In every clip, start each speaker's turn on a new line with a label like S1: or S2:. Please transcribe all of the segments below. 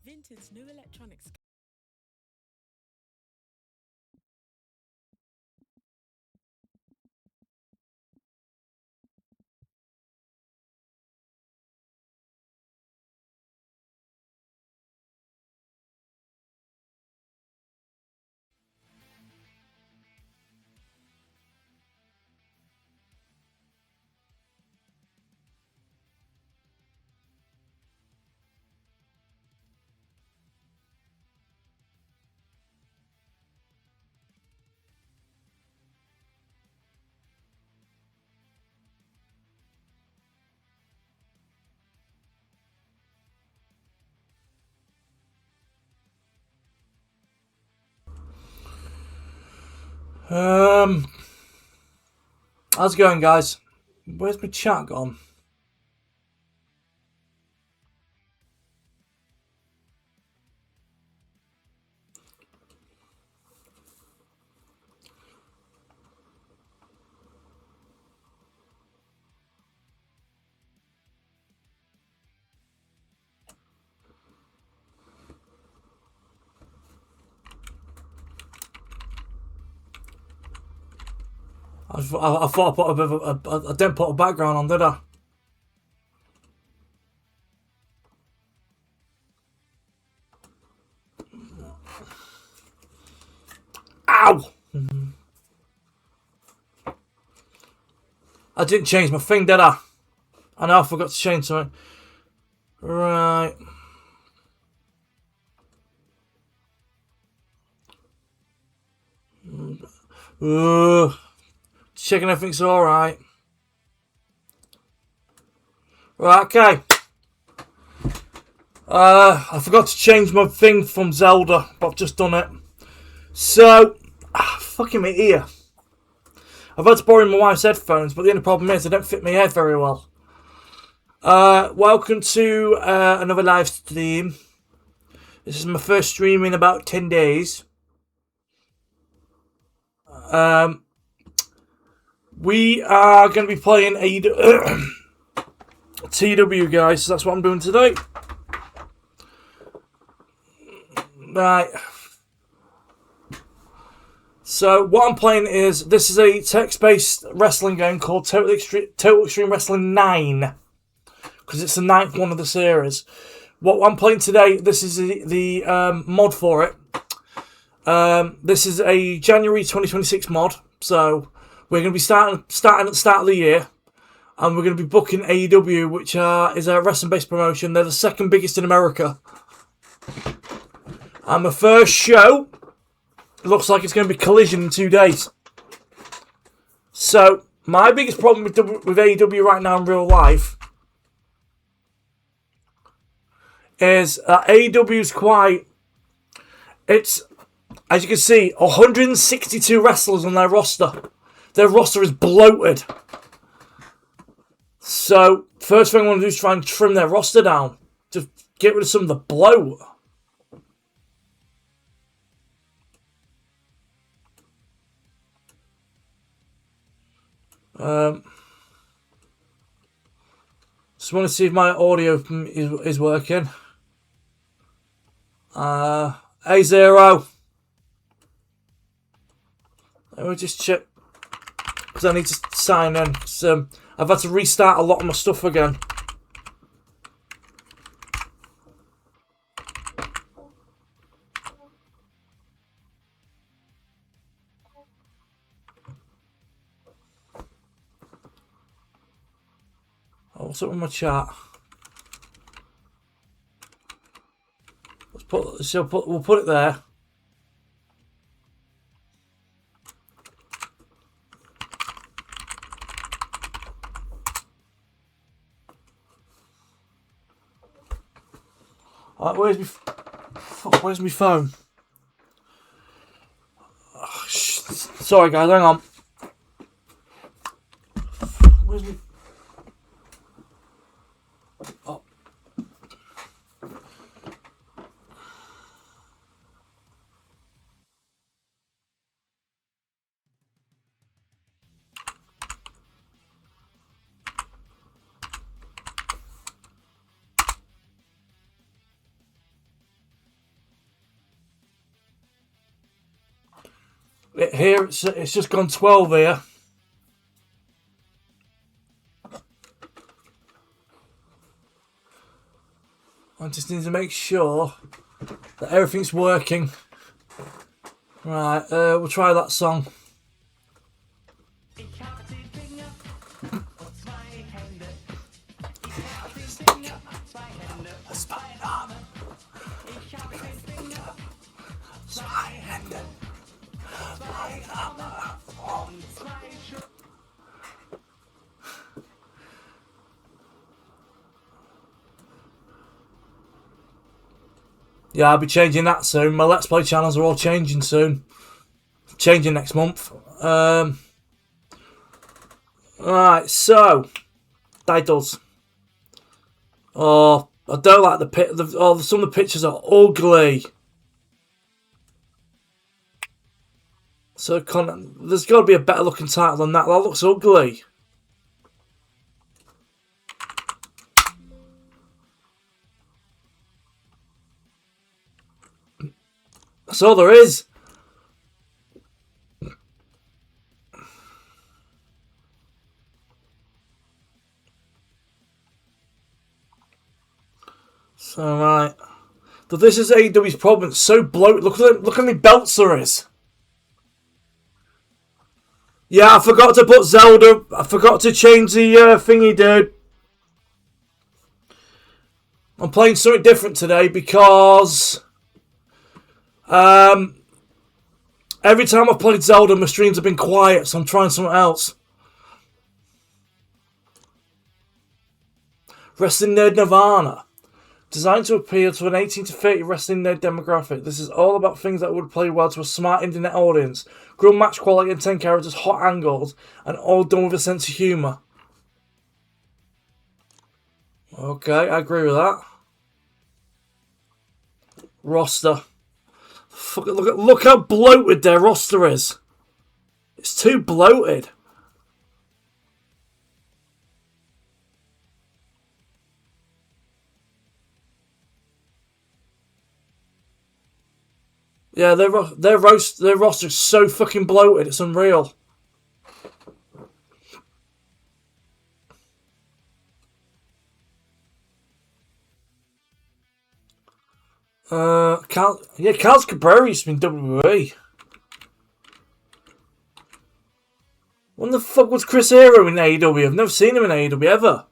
S1: Vintage new electronics.
S2: How's it going, guys? Where's my chat gone? I thought I put a bit of I didn't put a background on, did I? Ow! I didn't change my thing, did I? I know I forgot to change something. Right. Checking everything's alright. Right, okay. I forgot to change my thing from Zelda, but I've just done it. So, fucking my ear. I've had to borrow my wife's headphones, but the only problem is they don't fit my head very well. Welcome to another live stream. This is my first stream in about 10 days. We are going to be playing TEW, guys. So that's what I'm doing today. Right. So what I'm playing is, this is a text-based wrestling game called Total Extreme Wrestling 9. Because it's the 9th one of the series. What I'm playing today, this is the mod for it. This is a January 2026 mod. So we're going to be starting at the start of the year. And we're going to be booking AEW, which is a wrestling-based promotion. They're the second biggest in America. And the first show, it looks like it's going to be Collision in 2 days. So my biggest problem with AEW right now in real life is AEW's quite... It's, as you can see, 162 wrestlers on their roster. Their roster is bloated. So, first thing I want to do is try and trim their roster down. Just get rid of some of the bloat. Just want to see if my audio is working. A0. Let me just check. Because I need to sign in. So, I've had to restart a lot of my stuff again. Oh, what's up with my chat? We'll put it there. Alright, where's my phone? Oh, sorry guys, hang on. Where's my... Oh. Here it's just gone 12 here. I just need to make sure that everything's working. Right, we'll try that song. Yeah, I'll be changing that soon. My Let's Play channels are all changing soon. Changing next month. Right, so titles. Oh, I don't like some of the pictures are ugly. So there's got to be a better looking title than that. That looks ugly. That's all there is. So right, but this is AEW's problem. It's so bloated. Look how many belts there is. Yeah, I forgot to put Zelda. I forgot to change the thingy, dude. I'm playing something different today because every time I've played Zelda, my streams have been quiet, so I'm trying something else. Wrestling Nerd Nirvana. Designed to appeal to an 18 to 30 wrestling nerd demographic, this is all about things that would play well to a smart internet audience. Grilled match quality and 10 characters, hot angles, and all done with a sense of humour. Okay, I agree with that. Roster. Look how bloated their roster is. It's too bloated. Yeah, their roster is so fucking bloated. It's unreal. Carlos Cabrera's been WWE. When the fuck was Chris Hero in AEW? I've never seen him in AEW ever.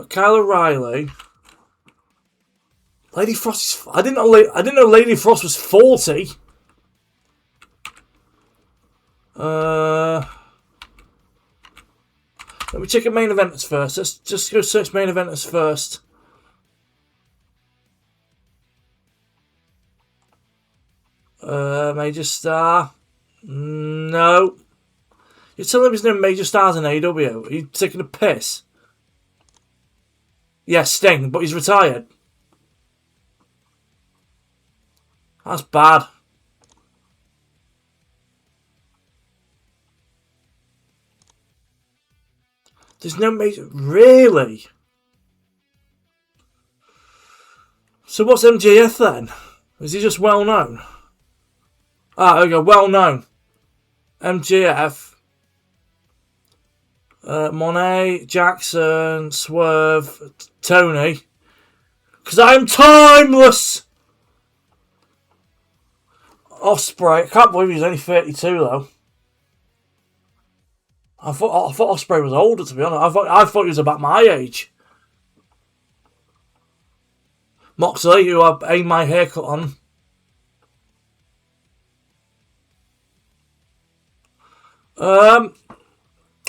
S2: Kyle O'Reilly. Lady Frost is... I didn't know Lady Frost was 40. Let me check out main eventers first. Let's just go search main eventers first. Major star. No. You're telling me there's no major stars in AEW? Are you taking a piss? Yeah, Sting, but he's retired. That's bad. There's no major... Really? So what's MJF then? Is he just well known? Ah, there we go, well known. MJF. Monet, Jackson, Swerve, Tony. Because I'm timeless! Ospreay. I can't believe he's only 32 though. I thought Ospreay was older, to be honest. I thought he was about my age. Moxley, who I aimed my haircut on.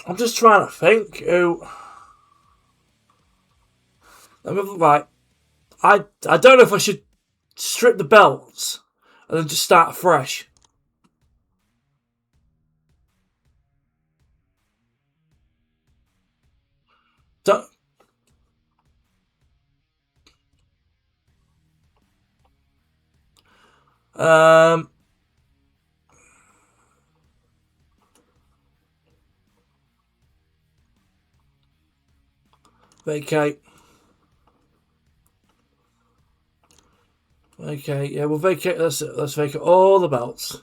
S2: I'm just trying to think who... Right. I don't know if I should strip the belts and then just start fresh. Don't... Vacate. Okay, yeah, we'll vacate. Let's vacate all the belts.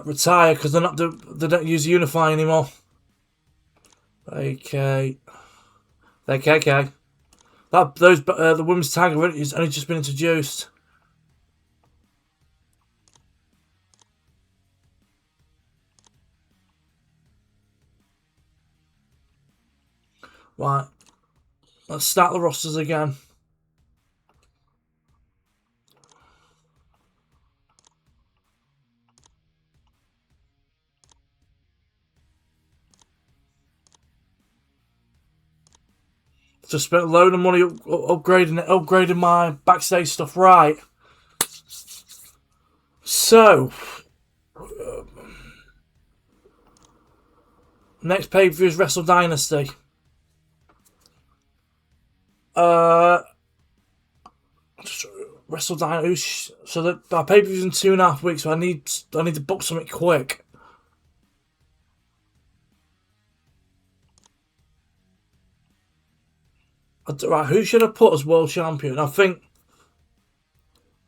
S2: Retire because they don't use Unify anymore. Okay. Okay. The women's tag has only just been introduced. Right. Let's start the rosters again. Just spent a load of money upgrading my backstage stuff. Right. So, next pay-per-view is Wrestle Dynasty. Wrestle Dynasty. So that our pay-per-view's in 2.5 weeks. So I need to book something quick. Right, who should I put as world champion? I think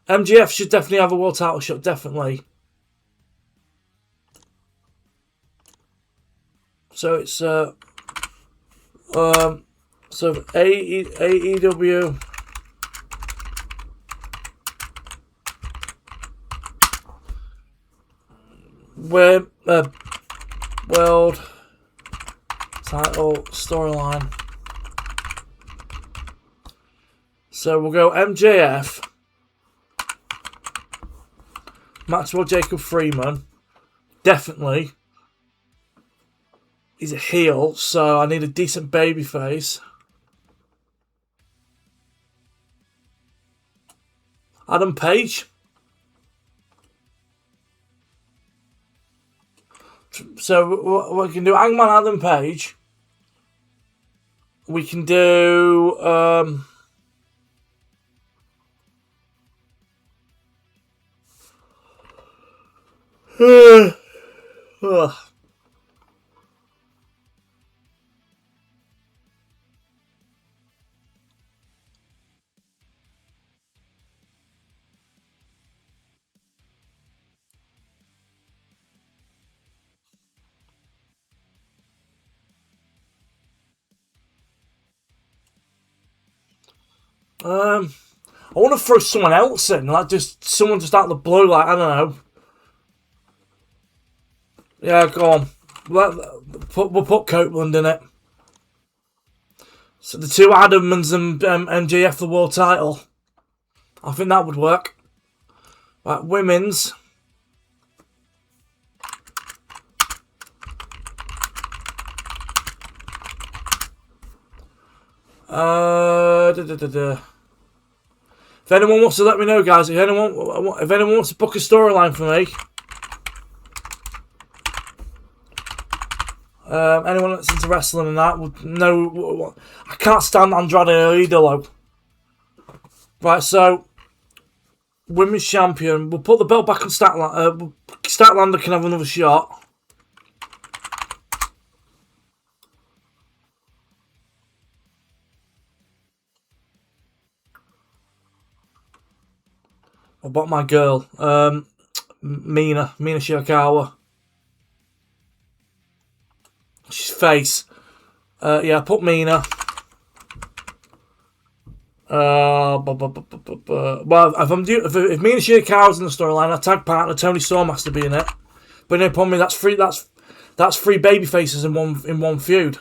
S2: MJF should definitely have a world title shot. Definitely. So it's so AEW. Where world title storyline. So we'll go MJF, Maxwell Jacob Freeman. Definitely. He's a heel, so I need a decent babyface. Adam Page. So we can do Hangman Adam Page. We can do I want to throw someone else in, like just someone just out of the blue, like I don't know. Yeah, go on. We'll put Copeland in it. So the two Adams and MJF the world title. I think that would work. Right, women's. If anyone wants to let me know, guys, if anyone wants to book a storyline for me, anyone that's into wrestling and that would know. I can't stand Andrade or Idolo. Right, so women's champion. We'll put the belt back on Statlander. Statlander can have another shot. What about my girl? Mina Shirakawa. She's face. Yeah, put Mina. Well, if Mina Shirakawa's in the storyline, our tag partner Tony Storm has to be in it. But no problem. That's three baby faces in one feud.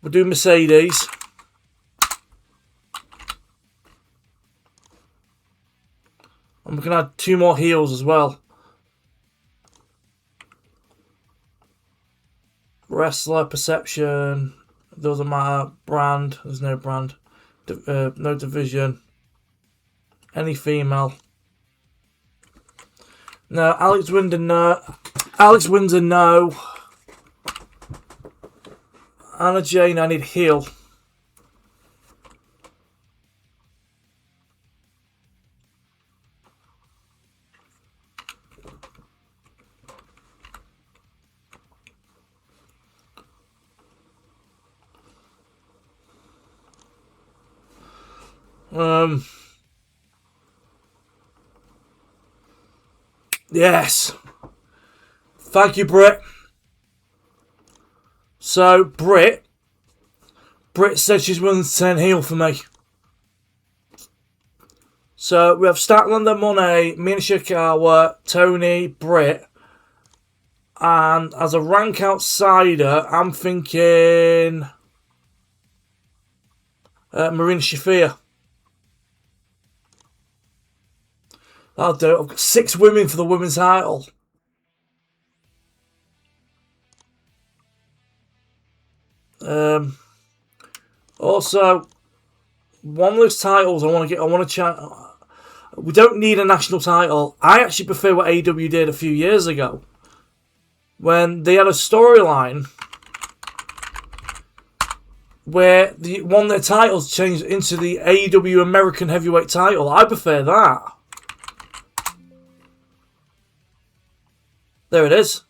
S2: We'll do Mercedes. And we can add 2 more heels as well. Wrestler, Perception. Doesn't matter. Brand. There's no brand. No division. Any female. No. Alex Windsor, no. Alex Windsor, no. Anna Jane, I need heel. Yes. Thank you, Britt. So, Britt said she's willing to turn heel for me. So, we have Statlander, Monet, Mina Shikawa, Tony, Britt. And as a rank outsider, I'm thinking Marina Shafir. That'll do. I've got 6 women for the women's title. Also, one of those titles I want to chat. We don't need a national title. I actually prefer what AEW did a few years ago, when they had a storyline where one of their titles changed into the AEW American Heavyweight title. I prefer that. There it is.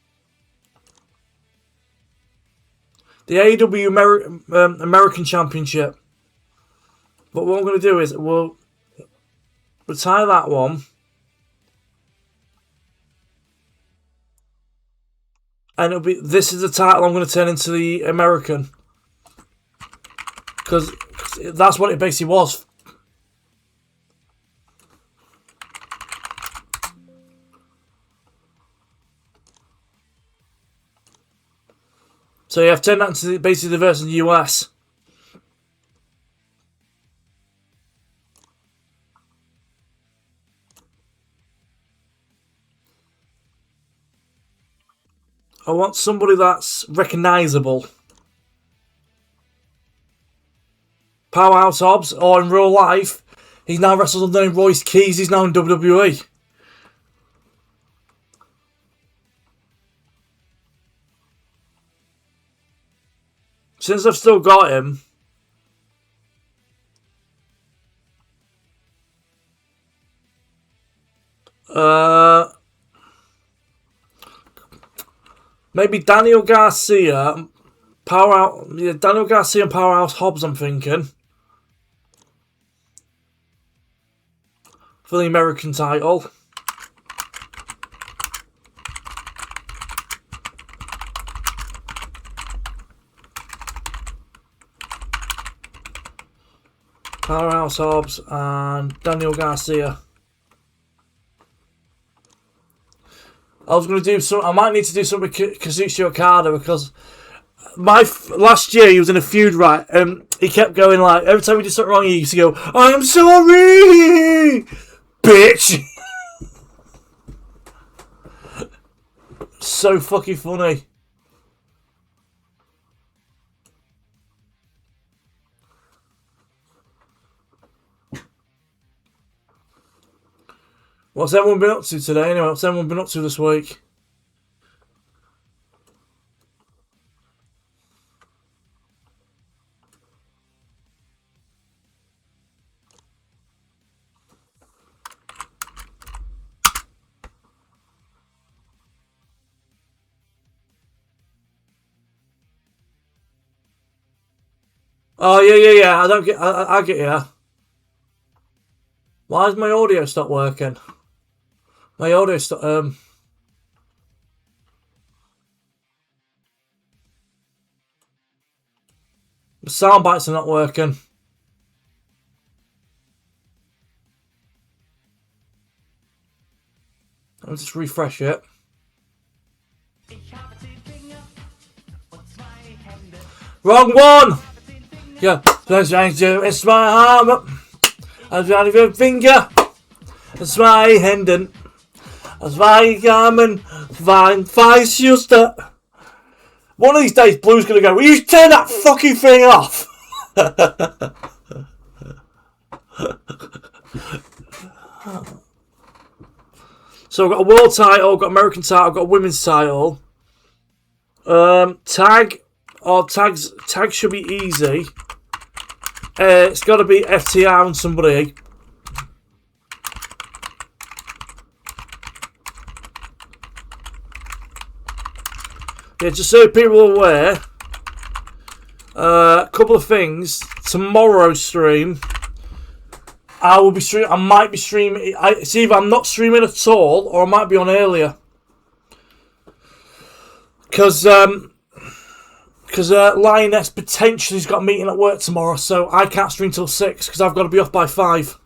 S2: The AEW American Championship. But what I'm going to do is we'll retire that one. And it'll be, this is the title I'm going to turn into the American. Because that's what it basically was. So you have turned that into basically the version of the US. I want somebody that's recognisable. Powerhouse Hobbs, or in real life, he's now wrestled under the name Royce Keys, he's now in WWE. Since I've still got him, maybe Daniel Garcia, Daniel Garcia and Powerhouse Hobbs, I'm thinking, for the American title. Powerhouse Hobbs and Daniel Garcia. I was going to do some. I might need to do something with Kazuchika Okada, because last year he was in a feud, right? He kept going like, every time we did something wrong, he used to go, "I'm sorry, bitch." So fucking funny. What's everyone been up to today? Anyway, what's everyone been up to this week? Oh yeah. I get you. Why has my audio stopped working? My audio stopped. The sound bites are not working. I'll just refresh it. Wrong one! Yeah, it's my arm up. I've got a finger. It's my hand. It's my arm and fine sister. One of these days, Blue's gonna go, "Will you turn that fucking thing off?" So I've got a world title, I've got American title, I've got a women's title. Tag should be easy. It's got to be FTR and somebody. Yeah, just so people are aware, a couple of things. Tomorrow's stream, I will be streaming. I might be streaming. It's either I'm not streaming at all, or I might be on earlier. Because Lioness potentially's got a meeting at work tomorrow, so I can't stream till 6 because I've got to be off by 5.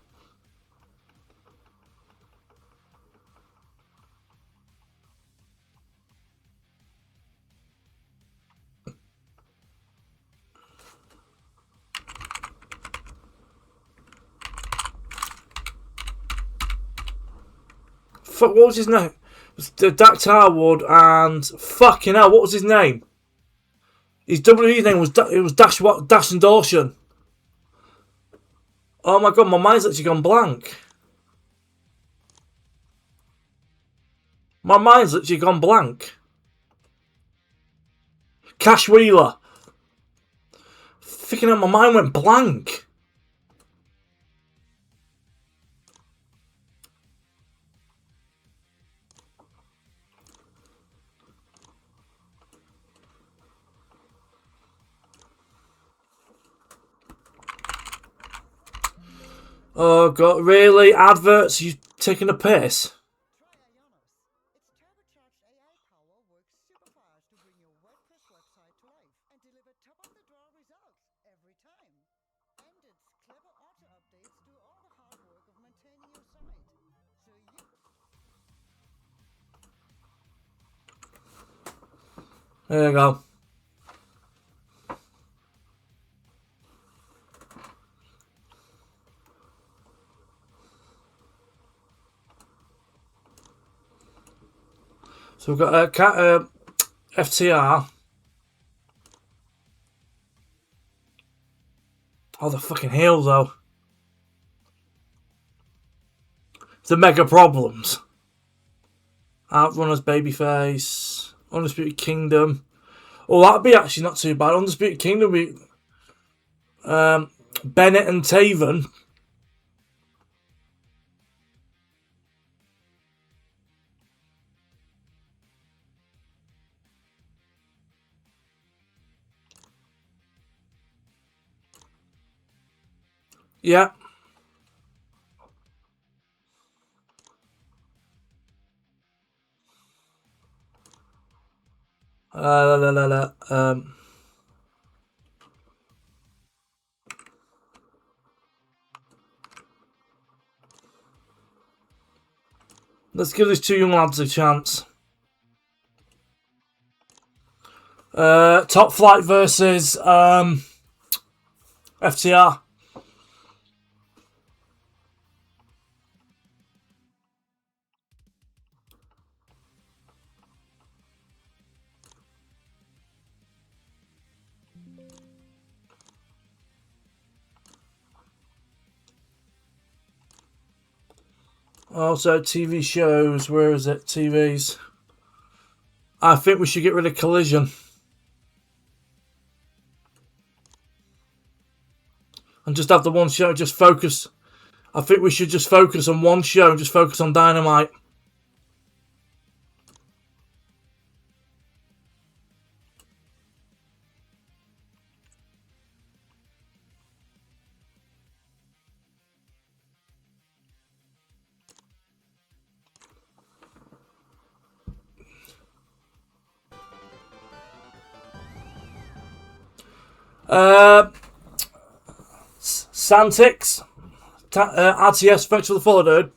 S2: What was his name? It was Dak Tarwood and fucking hell, what was his name? His WWE name was Dash and Dawson. Oh my god, my mind's actually gone blank. My mind's literally gone blank. Cash Wheeler. Freaking hell, my mind went blank. Oh god, really? Adverts? You taking a piss? There you go. So we've got FTR. Oh, the fucking heel though. The mega problems. Outrunners, babyface, Undisputed Kingdom. Oh, that'd be actually not too bad. Undisputed Kingdom would be Bennett and Taven. Yeah. Let's give these two young lads a chance. Top Flight versus FTR. Also, TV shows. Where is it? TVs. I think we should get rid of Collision. And just have the one show, just focus. I think we should just focus on one show and just focus on Dynamite. Santix, RTS, thanks for the follow, dude.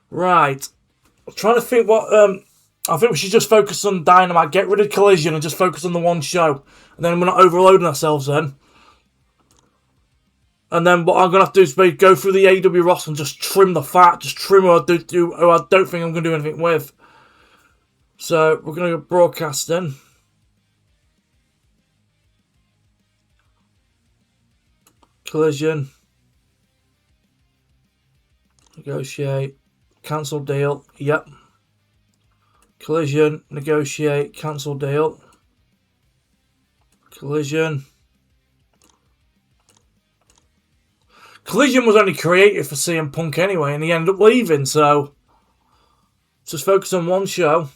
S2: Right. I'm trying to think what. I think we should just focus on Dynamite, get rid of Collision, and just focus on the one show. And then we're not overloading ourselves then. And then what I'm going to have to do is go through the AEW roster and just trim the fat, just trim who I don't think I'm going to do anything with. So we're going to go broadcasting. Collision. Negotiate. Cancel deal. Yep. Collision. Negotiate. Cancel deal. Collision. Collision was only created for CM Punk anyway, and he ended up leaving, so just focus on one show.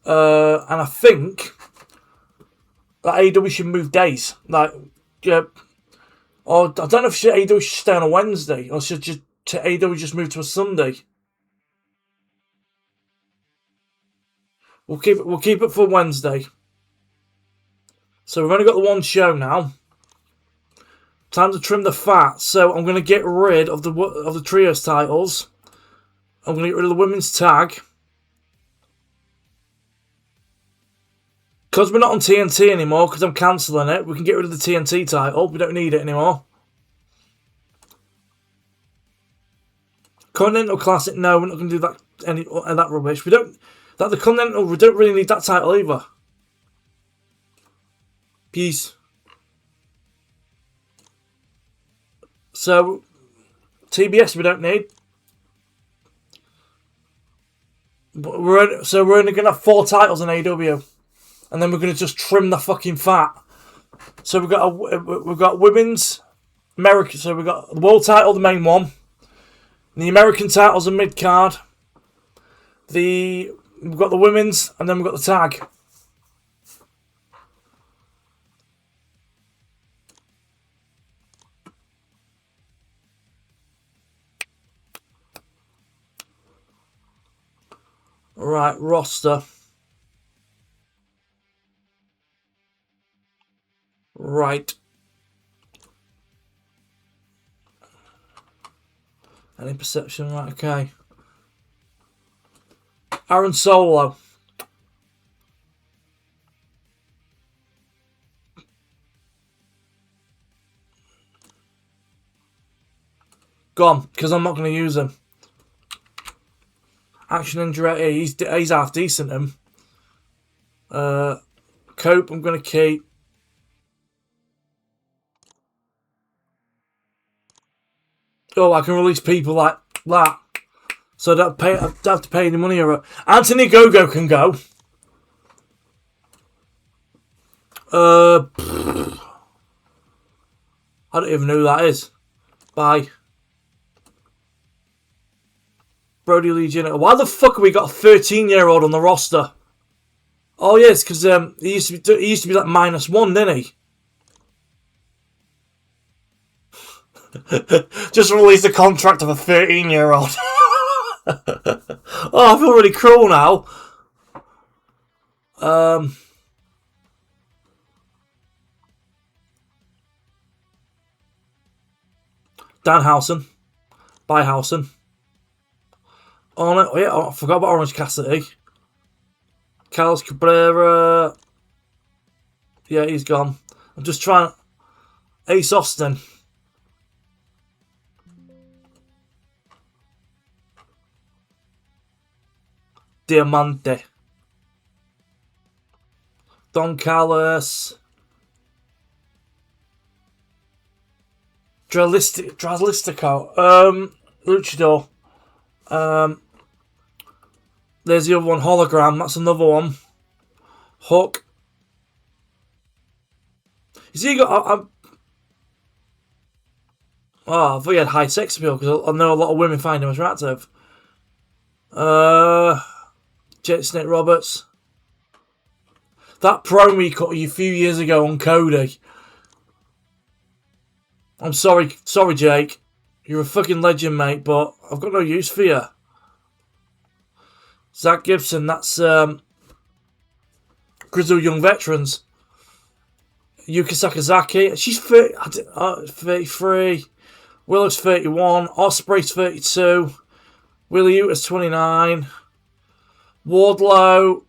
S2: And I think that AEW should move days. Like, or I don't know if AEW should stay on a Wednesday, or should AEW just move to a Sunday. We'll keep it for Wednesday. So we've only got the one show now. Time to trim the fat. So I'm going to get rid of the trios titles. I'm going to get rid of the women's tag. Because we're not on TNT anymore, because I'm cancelling it, we can get rid of the TNT title. We don't need it anymore. Continental Classic, no, we're not going to do that. Any that rubbish. We don't really need that title either. Peace. So TBS we don't need. But we're only going to have 4 titles in AEW. And then we're going to just trim the fucking fat. So we've got women's American. So we've got the world title, the main one. The American titles are mid card. We've got the women's, and then we've got the tag. Right, roster. Right. Any perception? Right, okay. Aaron Solo. Gone, because I'm not going to use him. Action injury, he's half decent, him. Cope, I'm going to keep. Oh, I can release people like that. So I don't have to pay any money. Anthony Gogo can go. I don't even know who that is. Bye. Brody Lee Jr. Why the fuck have we got a 13-year-old on the roster? Oh yes, because he used to be like -1, didn't he? Just released a contract of a 13-year-old. Oh, I feel really cruel now. Danhausen. Byhausen. Oh, no, yeah, I forgot about Orange Cassidy. Carlos Cabrera. Yeah, he's gone. I'm just trying. Ace Austin. Diamante. Don Callis. Draslistico. Luchador. There's the other one, Hologram. That's another one. Hook. You see, I thought he had high sex appeal because I know a lot of women find him attractive. Jet Snake Roberts. That promo he cut a few years ago on Cody. I'm sorry, Jake. You're a fucking legend, mate, but I've got no use for you. Zach Gibson, that's Grizzled Young Veterans. Yuka Sakazaki, she's 33. Willow's 31. Osprey's 32. Willie Uta's 29. Wardlow.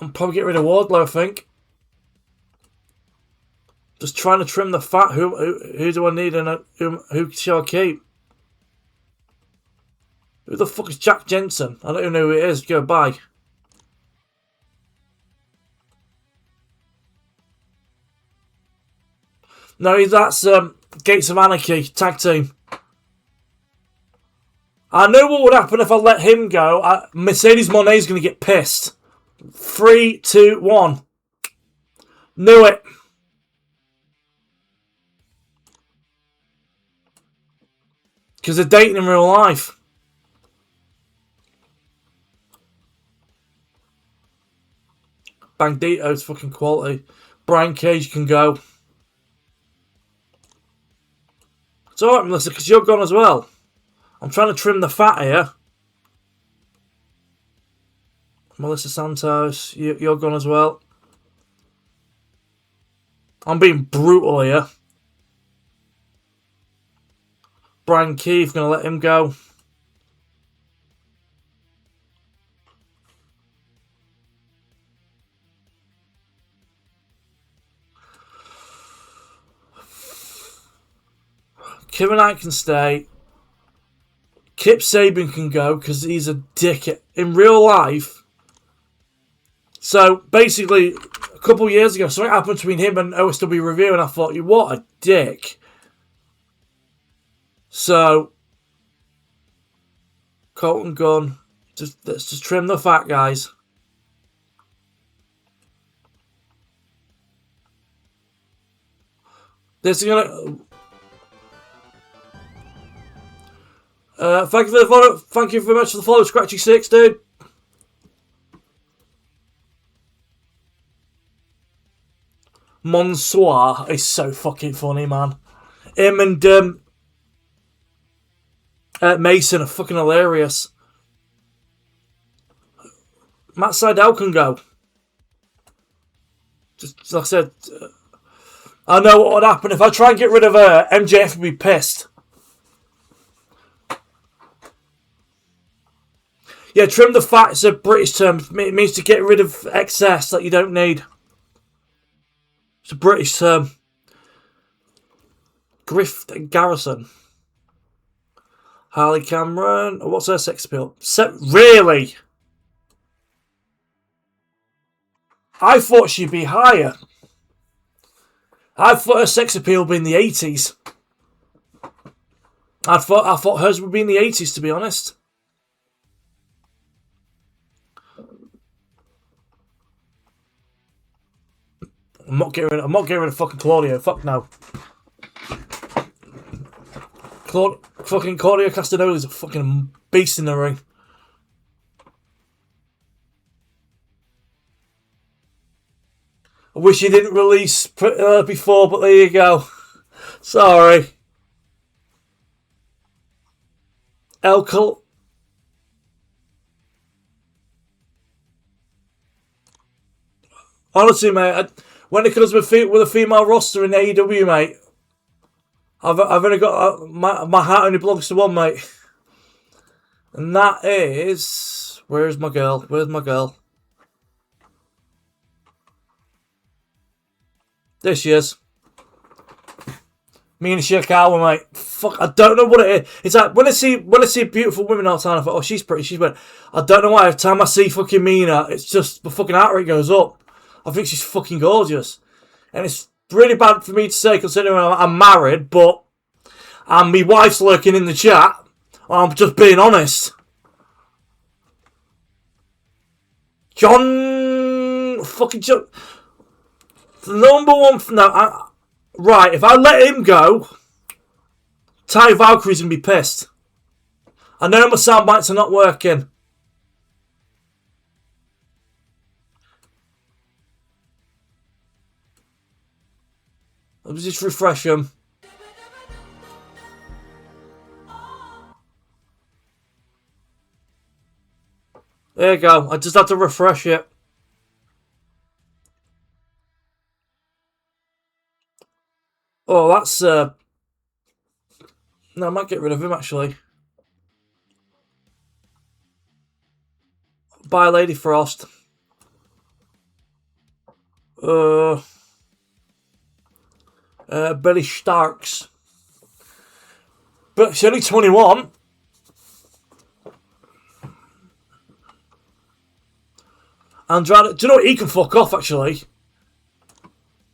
S2: I'm probably getting rid of Wardlow, I think. Just trying to trim the fat. Who do I need and who shall I keep? Who the fuck is Jack Jensen? I don't even know who it is. Go bye. No, that's Gates of Anarchy tag team. I know what would happen if I let him go. Mercedes Moné's going to get pissed. 3, 2, 1. Knew it. Because they're dating in real life. Bandito's fucking quality. Brian Cage can go. It's alright, Melissa, because you're gone as well. I'm trying to trim the fat here. Melissa Santos, you're gone as well. I'm being brutal here. Brian Keith, going to let him go. Kevin Knight can stay. Kip Sabian can go because he's a dick in real life. So basically, a couple of years ago, something happened between him and OSW Review, and I thought, what a dick. So, Colton Gunn, let's just trim the fat, guys. This is gonna. Thank you for the follow. Thank you very much for the follow, Scratchy6, dude. Monsoir is so fucking funny, man. Him and Mason are fucking hilarious. Matt Sydal can go. Just like I said, I know what would happen if I try and get rid of her. MJF would be pissed. Yeah, trim the fat is a British term. It means to get rid of excess that you don't need. It's a British term. Griff Garrison. Harley Cameron. What's her sex appeal? Really? I thought she'd be higher. I thought her sex appeal would be in the 80s. I thought hers would be in the 80s, to be honest. I'm not getting rid of fucking Claudio. Fuck no. Fucking Claudio Castagnoli is a fucking beast in the ring. I wish he didn't release before, but there you go. Sorry. Elkel. Honestly, mate, when it comes with a female roster in AEW, mate, I've only got my heart only belongs to one, mate, and that is where's my girl? Where's my girl? There she is. Mina Shirakawa, mate. Fuck, I don't know what it is. It's like when I see beautiful women all the time, I thought, oh, she's pretty, she's pretty. I don't know why. Every time I see fucking Mina, it's just the fucking heart rate goes up. I think she's fucking gorgeous. And it's really bad for me to say considering I'm married, but my wife's lurking in the chat. I'm just being honest. Fucking John. The number one. No, right, if I let him go, Ty Valkyrie's going to be pissed. I know my sound bites are not working. Let me just refresh them. There you go. I just have to refresh it. Oh, that's... No, I might get rid of him, actually. Bye, Lady Frost. Billy Starks. But she's only 21. Andrade, do you know what? He can fuck off, actually.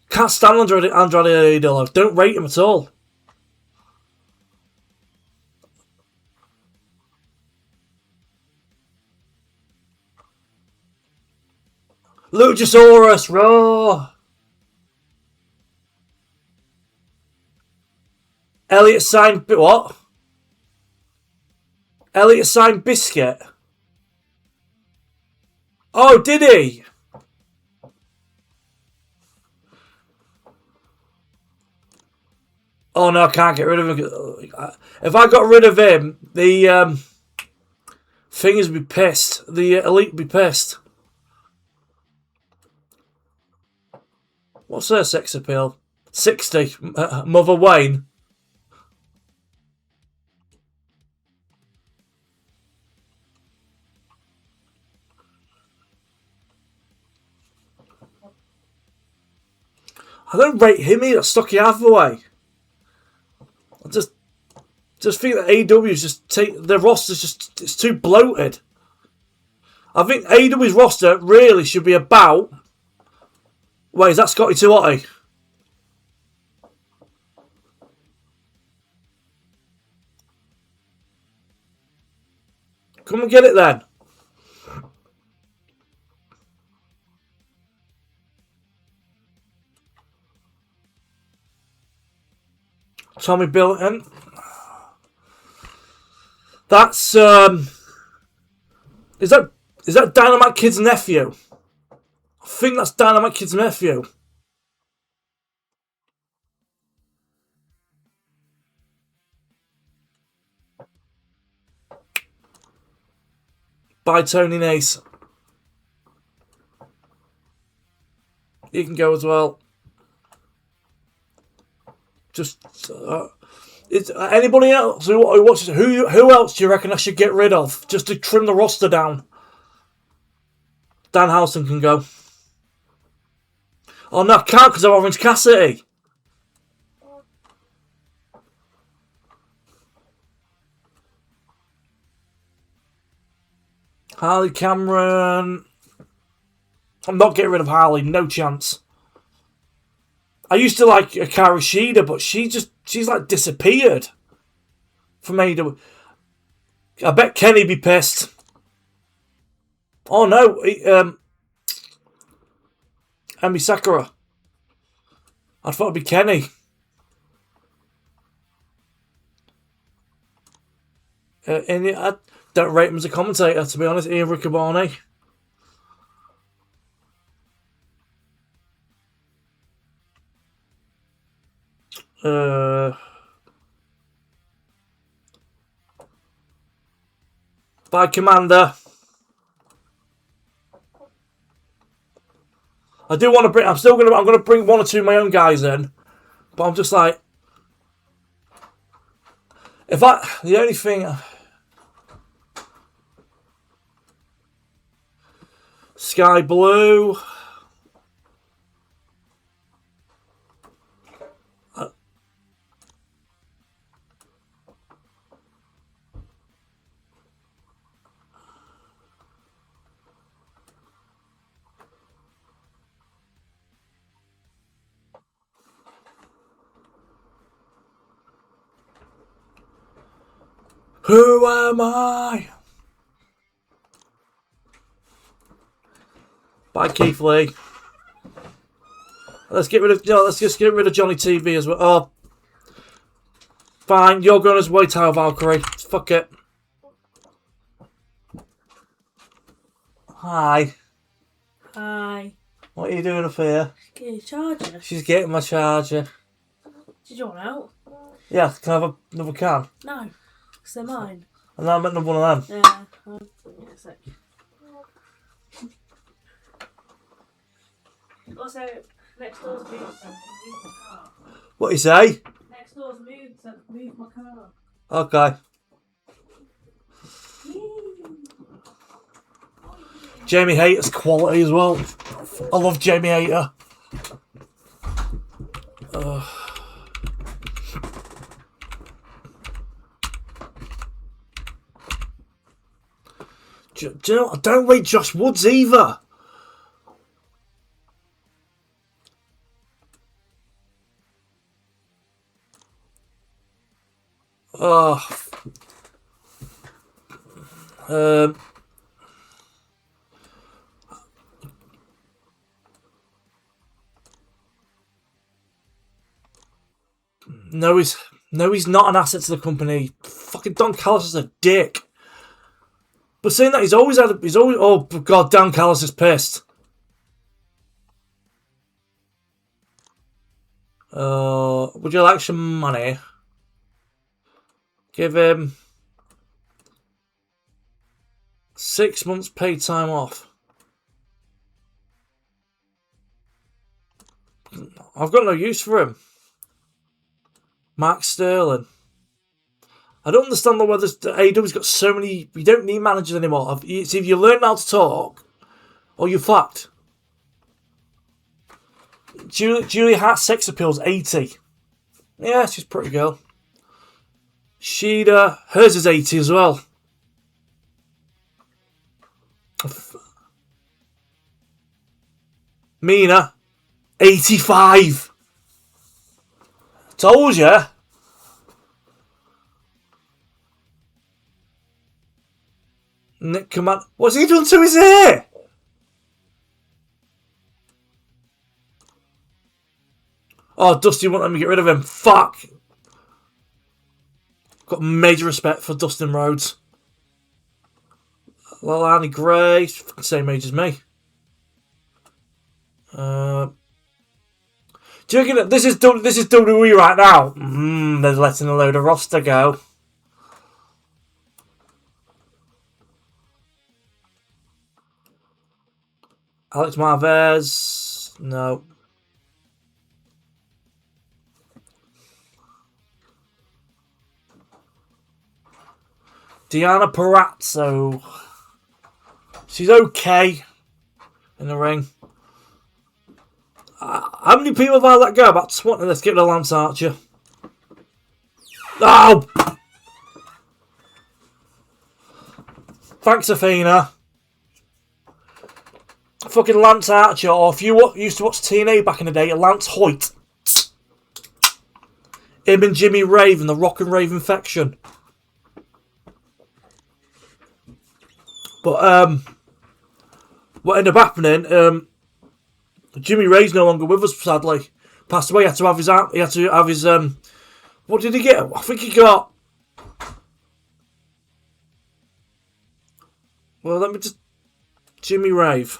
S2: Can't stand Andrade Idolo. Don't rate him at all. Luchasaurus, Raw. Elliot signed... What? Elliot signed Biscuit. Oh, did he? Oh no, I can't get rid of him. If I got rid of him, the thingers would be pissed. The elite would be pissed. What's her sex appeal? 60. Mother Wayne. I don't rate him either, Stocky Hathaway. I just think that AEW's just their roster's just it's too bloated. I think AEW's roster really should be about. Wait, is that Scotty Tuotti? Come and get it then. Tommy Bilton. That's is that Dynamite Kid's nephew? I think that's Dynamite Kid's nephew. By Tony Nese. He can go as well. Just is anybody else who watches? Who else do you reckon I should get rid of just to trim the roster down? Dan Housen can go. Oh no, I can't because of Orange Cassidy. Harley Cameron. I'm not getting rid of Harley. No chance. I used to like Akari Shida, but she's like disappeared from AEW. I bet Kenny be pissed. Oh no, Emi Sakura. I thought it'd be Kenny. And I don't rate him as a commentator, to be honest. Ian Riccoboni. By Commander. I do want to bring. I'm going to bring one or two of my own guys in, but I'm just like, the only thing. Sky Blue. Who am I? By Keith Lee. Let's get rid of. Let's just get rid of Johnny TV as well. Oh, fine. You're going as White Tower Valkyrie. Fuck it. Hi.
S1: Hi.
S2: What are you doing up here?
S1: Get your charger.
S2: She's getting my charger.
S1: Did you want out?
S2: Yeah. Can I have another can?
S1: No. Because they're mine.
S2: And I'm another one of them.
S1: Yeah. I'll bring it a sec. Also, next door's moved, so move my car.
S2: What you say?
S1: Next door's moved, so move my car.
S2: Okay. Jamie Hayter's quality as well. I love Jamie Hayter. Do you know, I don't rate Josh Woods either. No, he's not an asset to the company. Fucking Don Callis is a dick. But saying that, he's always. Oh god, Don Callis is pissed. Would you like some money? Give him 6 months paid time off. I've got no use for him. Mark Sterling. I don't understand why the AEW's got so many. You don't need managers anymore. It's either you learn how to talk or you're fucked. Julia Hart's sex appeal's 80. Yeah, she's a pretty girl. Sheeda, hers is 80 as well. Mina, 85. Told ya. Nick Command. What's he done to his hair? Oh, Dusty won't let me get rid of him. Fuck. Got major respect for Dustin Rhodes. Lilani Gray, same age as me. Do you reckon that this is WWE right now? They're letting a load of roster go. Alex Marvez, no. Deanna Parazzo. She's okay in the ring. How many people have I let go? About 20. Let's get to Lance Archer. Oh! Thanks, Athena. Fucking Lance Archer, or if you used to watch TNA back in the day, Lance Hoyt. Him and Jimmy Raven, the Rock and Rave infection. But what ended up happening? Jimmy Ray's no longer with us. Sadly, passed away. He had to have his. What did he get? I think he got. Well, let me just. Jimmy Rave.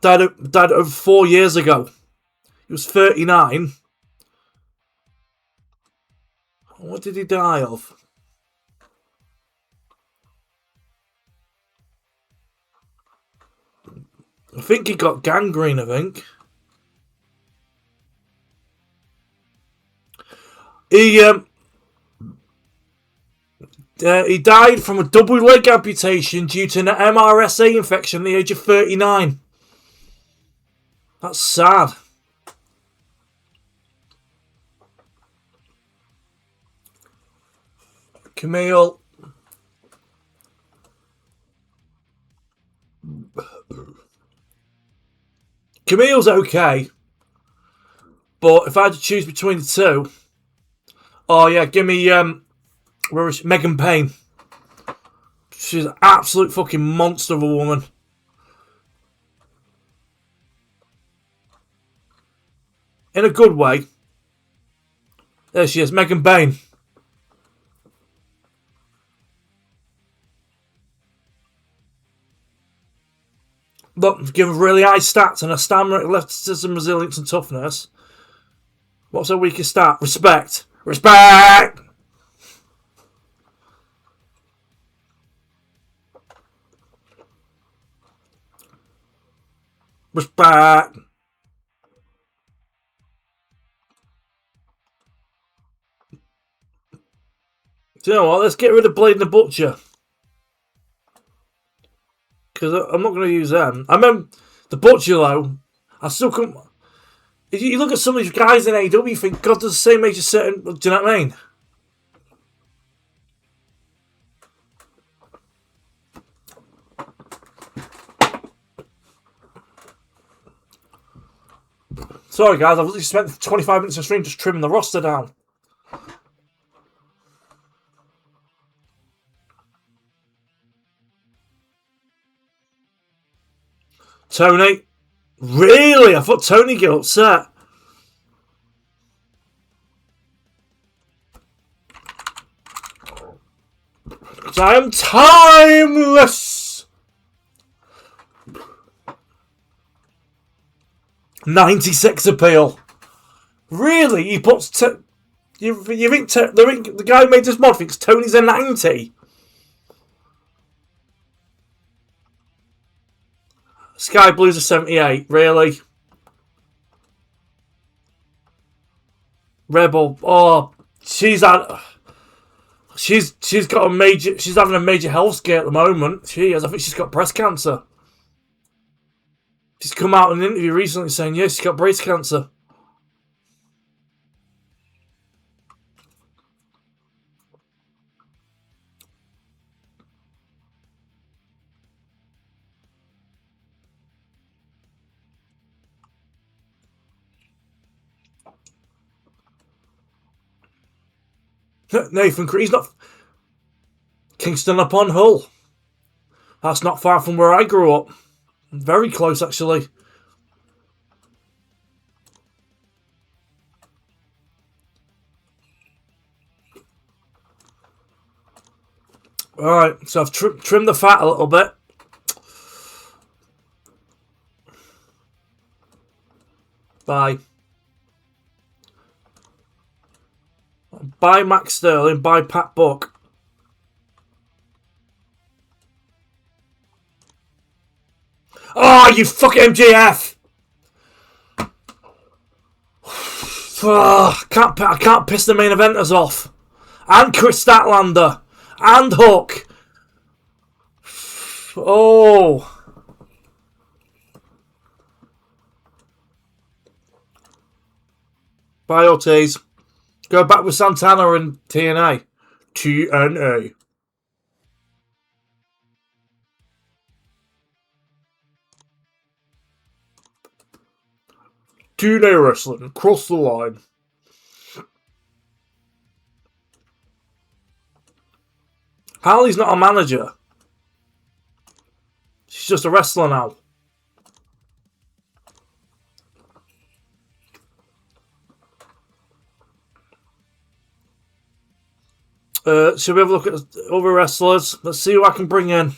S2: Died over 4 years ago. He was 39. What did he die of? I think he got gangrene, I think. He died from a double leg amputation due to an MRSA infection at the age of 39. That's sad. Camille. Camille's okay. But if I had to choose between the two, oh yeah, give me where is she? Megan Payne. She's an absolute fucking monster of a woman. In a good way. There she is, Megan Payne. Look, give her really high stats and her stamina, athleticism, resilience and toughness. What's her weakest stat? Respect. Respect! Respect! Do you know what? Let's get rid of Blade and the Butcher. Because I'm not going to use them. I remember the Butcher, though. I still couldn't. If you look at some of these guys in AEW, you think, God, they're the same age as certain. Do you know what I mean? Sorry, guys, I've literally spent 25 minutes of stream just trimming the roster down. Tony. Really? I thought Tony get upset. 'Cause I am timeless. 96 appeal. Really? He puts... You think the guy who made this mod thinks Tony's a 90? Sky Blue's a 78. Really? Rebel. Oh, she's got a major... She's having a major health scare at the moment. She is. I think she's got breast cancer. She's come out in an interview recently saying, yes, she's got breast cancer. Nathan Cree's not... Kingston upon Hull. That's not far from where I grew up. Very close, actually. Alright, so I've trimmed the fat a little bit. Bye. Bye Max Sterling, bye Pat Buck. Oh, you fucking MJF! Oh, I can't piss the main eventers off. And Chris Statlander. And Hook. Oh. Bye Ortiz. Go back with Santana and TNA. TNA. TNA Wrestling. Cross the line. Harley's not a manager. She's just a wrestler now. Should we have a look at other wrestlers? Let's see who I can bring in.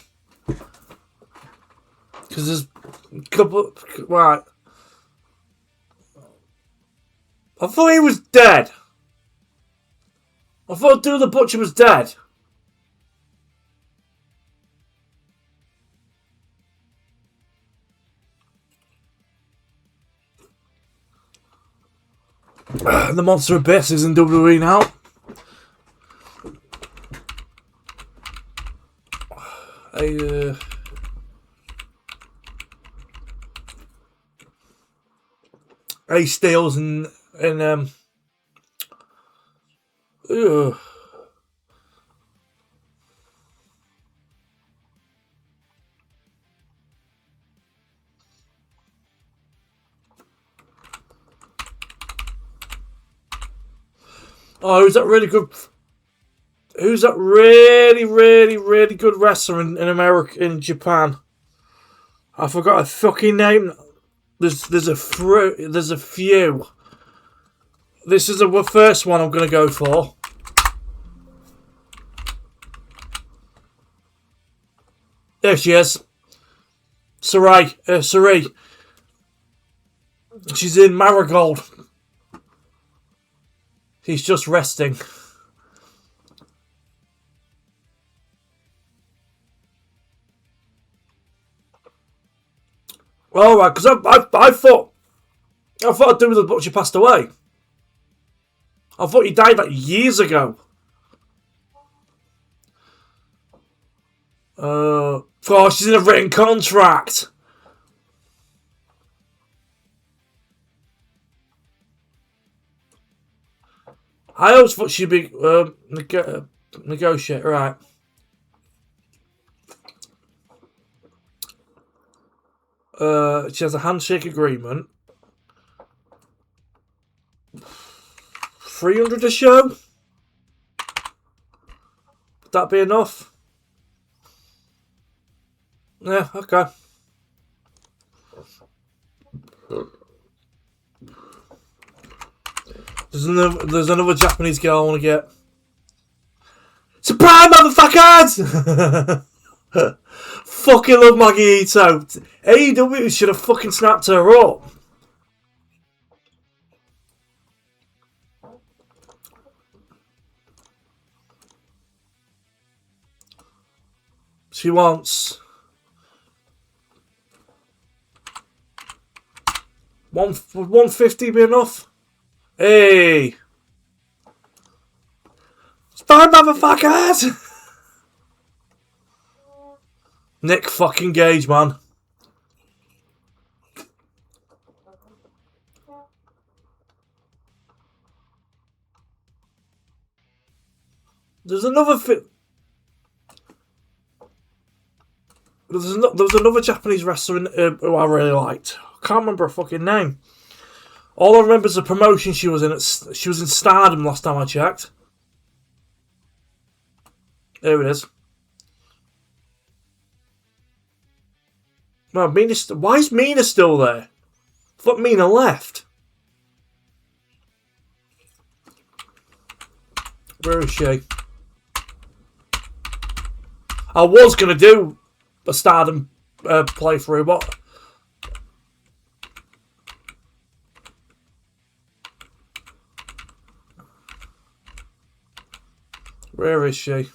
S2: Because there's a couple... Right. I thought he was dead. I thought Dude the Butcher was dead. The Monster Abyss is in WWE now. A Styles and oh, who's that really good? Who's that really good wrestler in America, in Japan? I forgot a fucking name. There's a few. This is the first one I'm gonna go for. There she is. Sarai. She's in Marigold. He's just resting. All right, because I thought Dude the Butcher passed away. I thought he died like years ago. Oh, she's in a written contract. I always thought she'd be negotiate, right? She has a handshake agreement. 300 a show? Would that be enough? Yeah, okay. There's another Japanese girl I want to get. Surprise, motherfuckers! Fucking love Maggie Ito. AEW should have fucking snapped her up. She wants 150 be enough? Hey! Spy motherfuckers! Nick fucking Gage, man. There's another there was another Japanese wrestler who I really liked. I can't remember her fucking name. All I remember is the promotion she was in. She was in Stardom last time I checked. There it is. No, why is Mina still there? I thought Mina left. Where is she? I was going to do a Stardom playthrough, but where is she?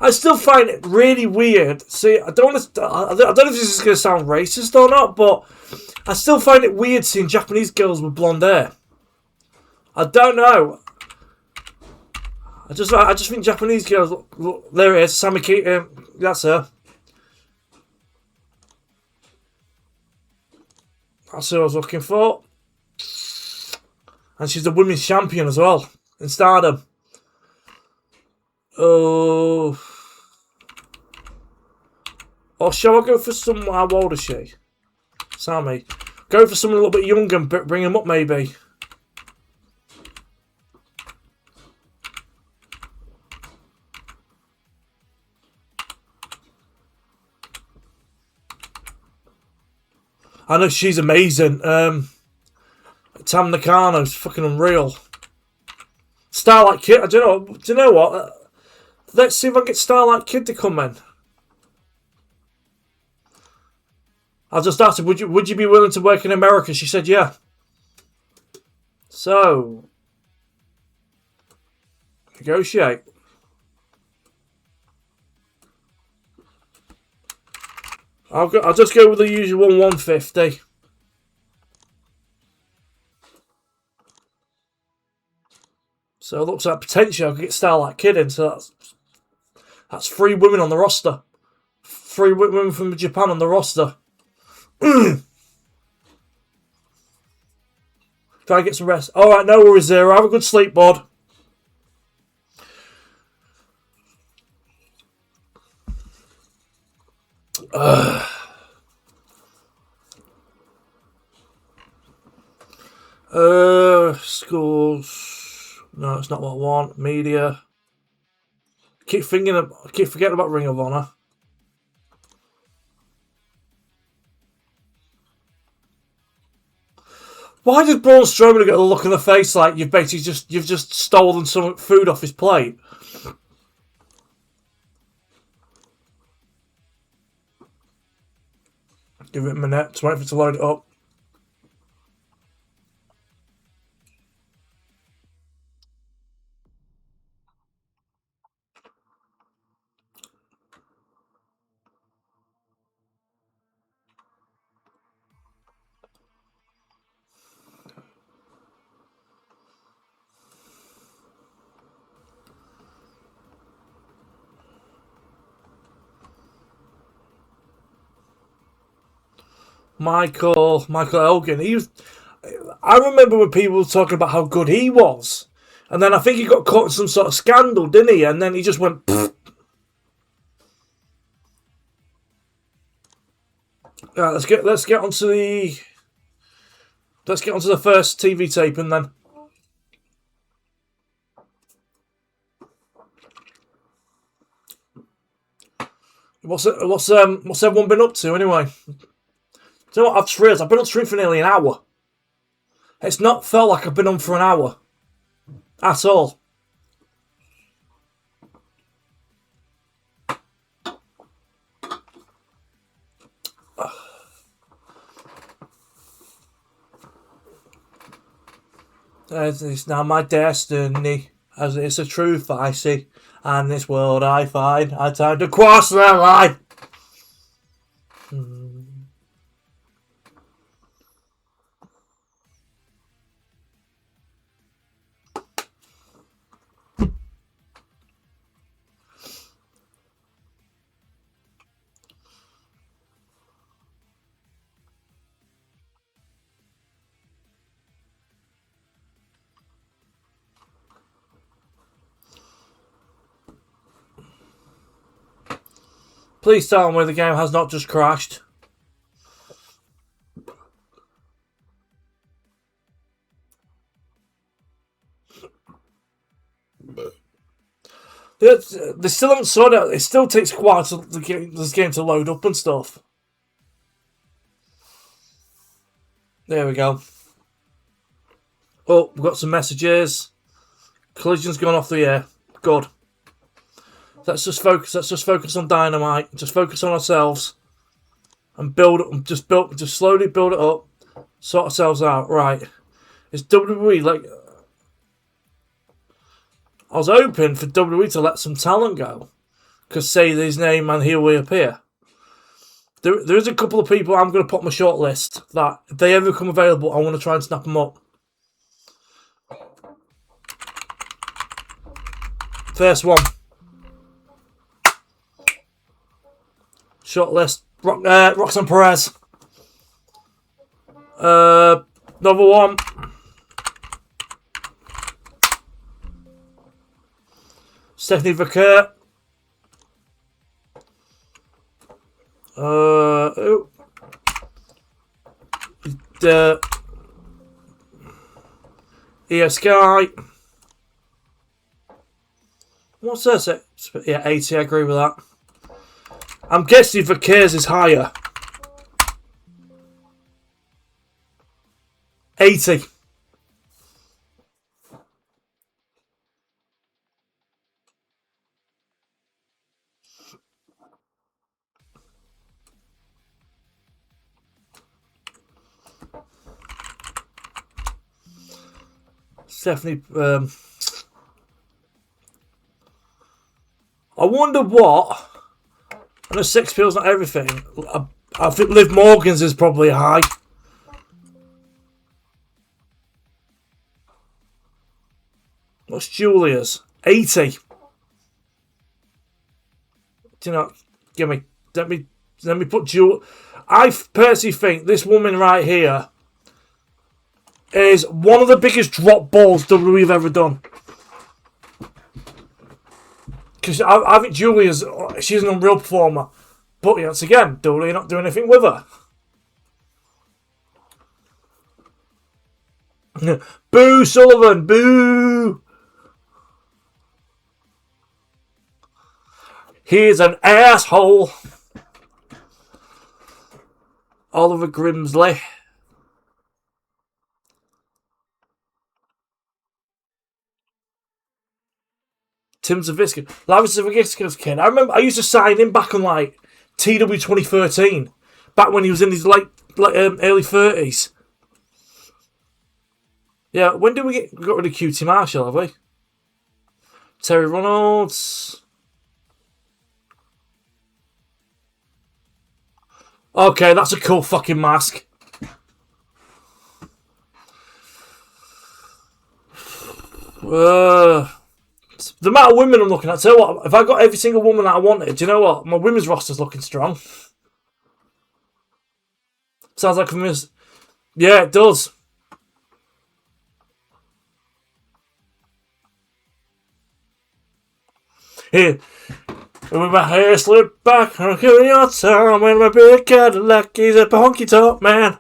S2: I still find it really weird. See, I don't know if this is going to sound racist or not, but I still find it weird seeing Japanese girls with blonde hair. I don't know. I just think Japanese girls. Look, there it is, Sammy Keaton. That's her. That's who I was looking for. And she's the women's champion as well in Stardom. Oh. Or shall I go for someone? How old is she? Sammy. Go for someone a little bit younger and bring him up, maybe. I know she's amazing. Tam Nakano's fucking unreal. Starlight Kid. Do you know what? Let's see if I can get Starlight Kid to come in. I just asked her, would you be willing to work in America? She said, yeah. So, negotiate. I'll just go with the usual 150. So it looks like potentially I could get Starlight Kid in. So that's 3 women on the roster. 3 women from Japan on the roster. Try and get some rest. Alright, no worries, Zero. Have a good sleep, bud. Schools. No, it's not what I want. Media. I keep forgetting about Ring of Honor. Why did Braun Strowman get a look in the face like you've just stolen some food off his plate? Give it a minute to wait for it to load it up. Michael Elgin. I remember when people were talking about how good he was, and then I think he got caught in some sort of scandal, didn't he? And then he just went. Pfft. Right, let's get onto the first TV taping then. What's everyone been up to anyway? Do you know what? I've just realised I've been on stream for nearly an hour. It's not felt like I've been on for an hour. At all. It's now my destiny, as it's a truth I see, and this world I find, I time to cross the line. Please tell me the game has not just crashed. They still haven't sorted out. It still takes quite this game to load up and stuff. There we go. Oh, we've got some messages. Collision's gone off the air. Good. Let's just focus. Let's just focus on Dynamite. Just focus on ourselves and build up. Just slowly build it up. Sort ourselves out. Right. It's WWE. Like, I was hoping for WWE to let some talent go, because say his name and he'll reappear. There is a couple of people I'm going to put on my short list that if they ever become available, I want to try and snap them up. First one. Short list. Roxanne Perez. Another one. Stephanie Verker. Io Sky. What's this? Yeah, 80, I agree with that. I'm guessing Verker's is higher. 80. Stephanie, I wonder what. I know sex appeal's not everything. I think Liv Morgan's is probably high. What's Julia's? 80. Do you know? Give me. Let me put Julia. I personally think this woman right here is one of the biggest drop balls WWE've ever done. Because I think Julia's, she's an unreal performer. But once again, WWE not doing anything with her. Boo, Sullivan, boo! He's an asshole. Oliver Grimsley. Tim Zavitsky. Lavis Zavitsky's kid. I remember I used to sign him back on like TEW 2013. Back when he was in his early 30s. Yeah, when did we got rid of QT Marshall, have we? Terry Reynolds. Okay, that's a cool fucking mask. The amount of women I'm looking at, tell you what, if I got every single woman that I wanted, do you know what? My women's roster's looking strong. Sounds like a yeah, it does. Here, with my hair slipped back, I'm killing your time when my big Cadillac is a honky tonk man.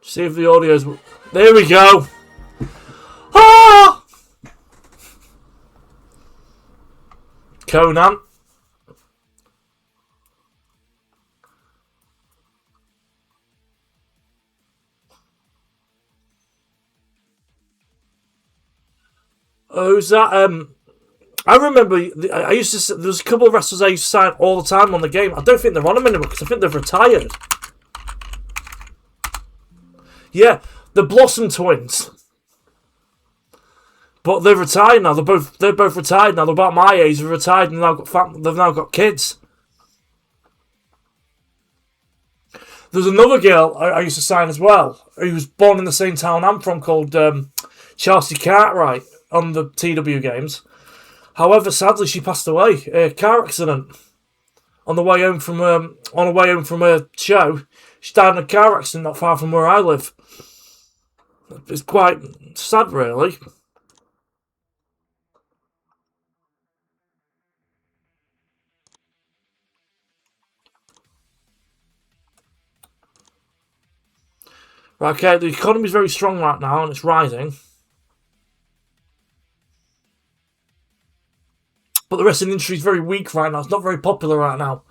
S2: See if the audio's... There we go. Ah! Conan. Who's that? I remember I used to. There was a couple of wrestlers I used to sign all the time on the game. I don't think they're on them anymore because I think they've retired. Yeah, the Blossom Twins. But they've retired now. They're both retired now. They're about my age. They've retired and they've now got kids. There's another girl I used to sign as well, who was born in the same town I'm from, called Chelsea Cartwright on the TEW games. However, sadly, she passed away. A car accident on the way home from her show. She died in a car accident not far from where I live. It's quite sad, really. Right, okay, the economy's very strong right now and it's rising. But the wrestling industry is very weak right now. It's not very popular right now.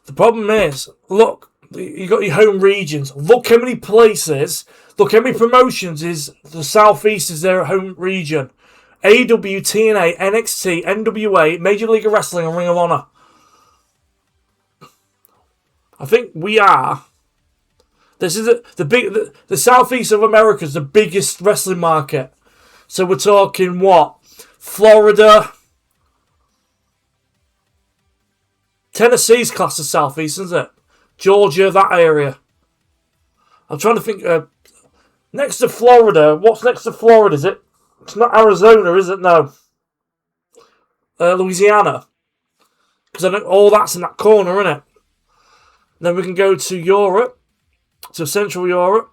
S2: The problem is, look, you got your home regions. Look how many places, look how many promotions is the Southeast is their home region. AEW, TNA, NXT, NWA, Major League Wrestling, and Ring of Honor. I think we are. This is the Southeast of America is the biggest wrestling market. So we're talking what? Florida. Tennessee's classed as Southeast, isn't it? Georgia, that area. I'm trying to think. Next to Florida, what's next to Florida? Is it? It's not Arizona, is it? No. Louisiana. Because I know all that's in that corner, isn't it? Then we can go to Europe, to Central Europe.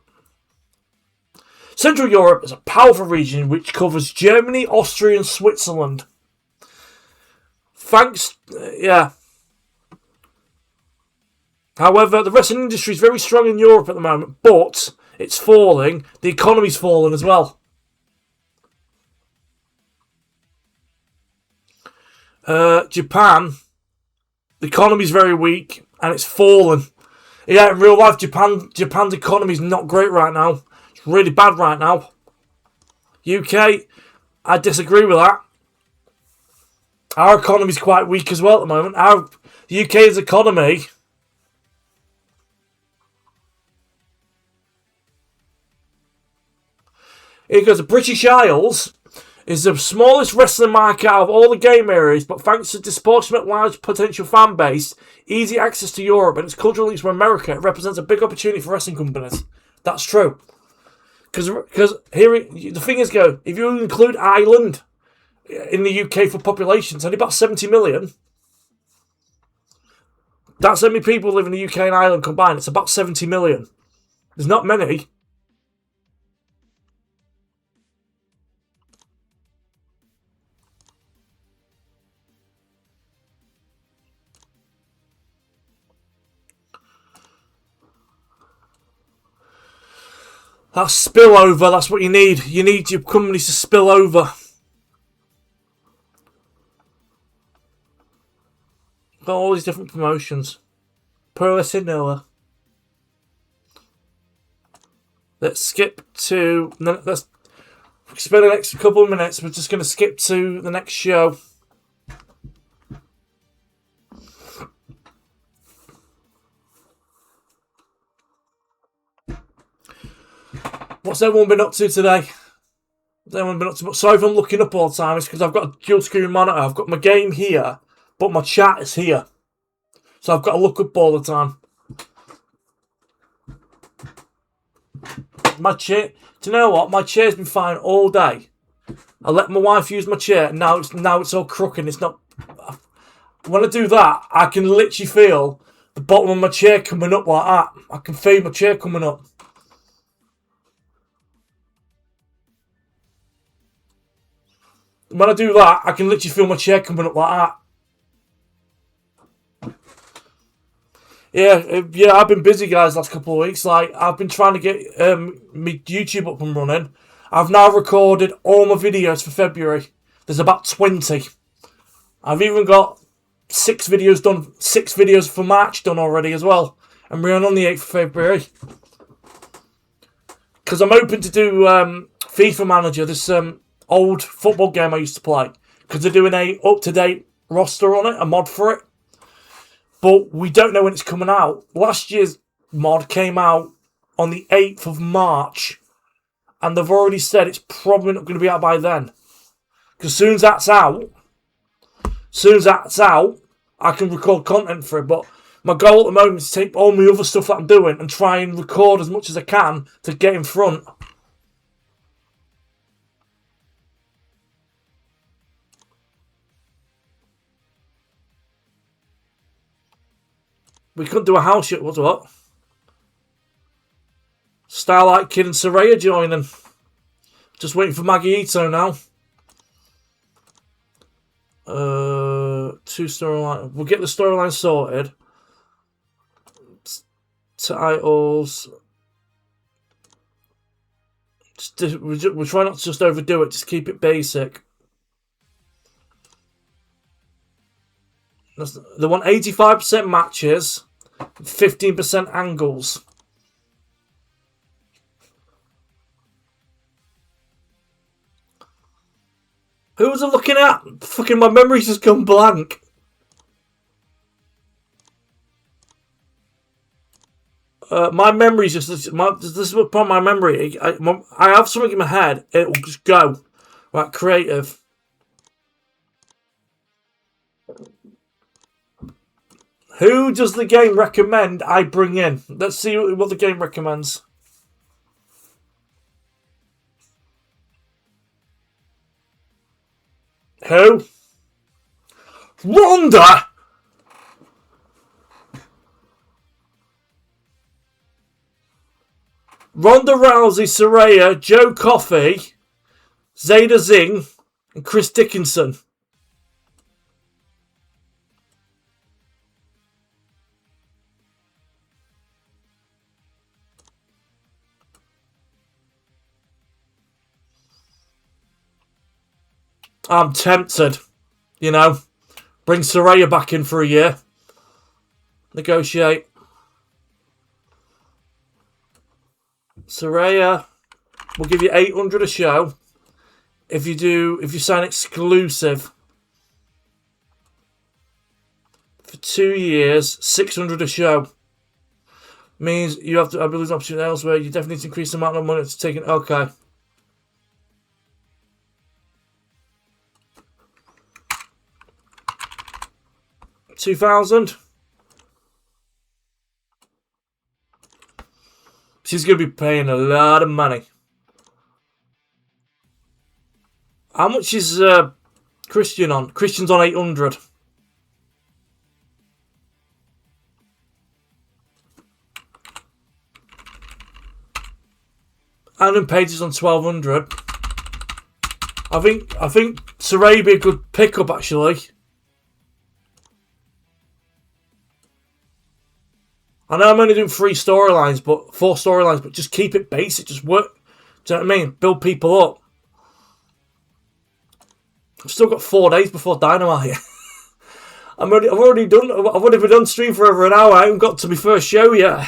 S2: Central Europe is a powerful region which covers Germany, Austria, and Switzerland. Yeah. However, the wrestling industry is very strong in Europe at the moment, but it's falling. The economy's falling as well. Japan, the economy's very weak and it's fallen. Yeah, in real life, Japan's economy is not great right now. It's really bad right now. UK, I disagree with that. Our economy's quite weak as well at the moment. The UK's economy... Because the British Isles is the smallest wrestling market out of all the game areas, but thanks to disproportionate large potential fan base, easy access to Europe, and its cultural links with America, it represents a big opportunity for wrestling companies. That's true. Because here, the thing is, if you include Ireland in the UK for population, it's only about 70 million. That's how many people live in the UK and Ireland combined. It's about 70 million. There's not many. That's spillover, that's what you need. You need your companies to spill over. Got all these different promotions. Pro Wrestling Noah. Let's skip to... Let's spend the next couple of minutes. We're just going to skip to the next show. What's everyone been up to today? Sorry if I'm looking up all the time. It's because I've got a dual screen monitor. I've got my game here, but my chat is here. So I've got to look up all the time. My chair... Do you know what? My chair's been fine all day. I let my wife use my chair, and now it's all crooked. It's not... When I do that, I can literally feel the bottom of my chair coming up like that. I can feel my chair coming up. When I do that, I can literally feel my chair coming up like that. Yeah, I've been busy, guys, last couple of weeks. Like, I've been trying to get my YouTube up and running. I've now recorded all my videos for February. There's about 20. I've even got 6 videos done. 6 videos for March done already as well. And we're on the 8th of February. Because I'm hoping to do FIFA Manager, this old football game I used to play. Because they're doing a up-to-date roster on it, a mod for it. But we don't know when it's coming out. Last year's mod came out on the 8th of March. And they've already said it's probably not going to be out by then. Because as soon as that's out, I can record content for it. But my goal at the moment is to take all my other stuff that I'm doing and try and record as much as I can to get in front. We couldn't do a house yet, what? Starlight Kid and Soraya joining. Just waiting for Maggie Ito now. 2 storyline. We'll get the storyline sorted. Titles. We'll try not to just overdo it. Just keep it basic. They want 85% matches, 15% angles. Who was I looking at? Fucking my memory's just gone blank. My memory's just... this is what part of my memory. I have something in my head. It will just go. Right, creative. Who does the game recommend I bring in? Let's see what the game recommends. Who? Ronda! Ronda Rousey, Saraya, Joe Coffey, Zayda Zing, and Chris Dickinson. I'm tempted, you know. Bring Saraya back in for a year. Negotiate. Saraya, we'll give you 800 a show. If you sign exclusive for 2 years, 600 a show. Means you have to, I believe, an opportunity elsewhere. You definitely need to increase the amount of money to take it. Okay. $2,000. She's going to be paying a lot of money. How much is Christian on? Christian's on 800. Adam Page is on 1200. I think Saraya would be a good pickup actually. I know I'm only doing 4 storylines, but just keep it basic. Just work. Do you know what I mean? Build people up. I've still got 4 days before Dynamite. I've already been on stream for over an hour. I haven't got to my first show yet.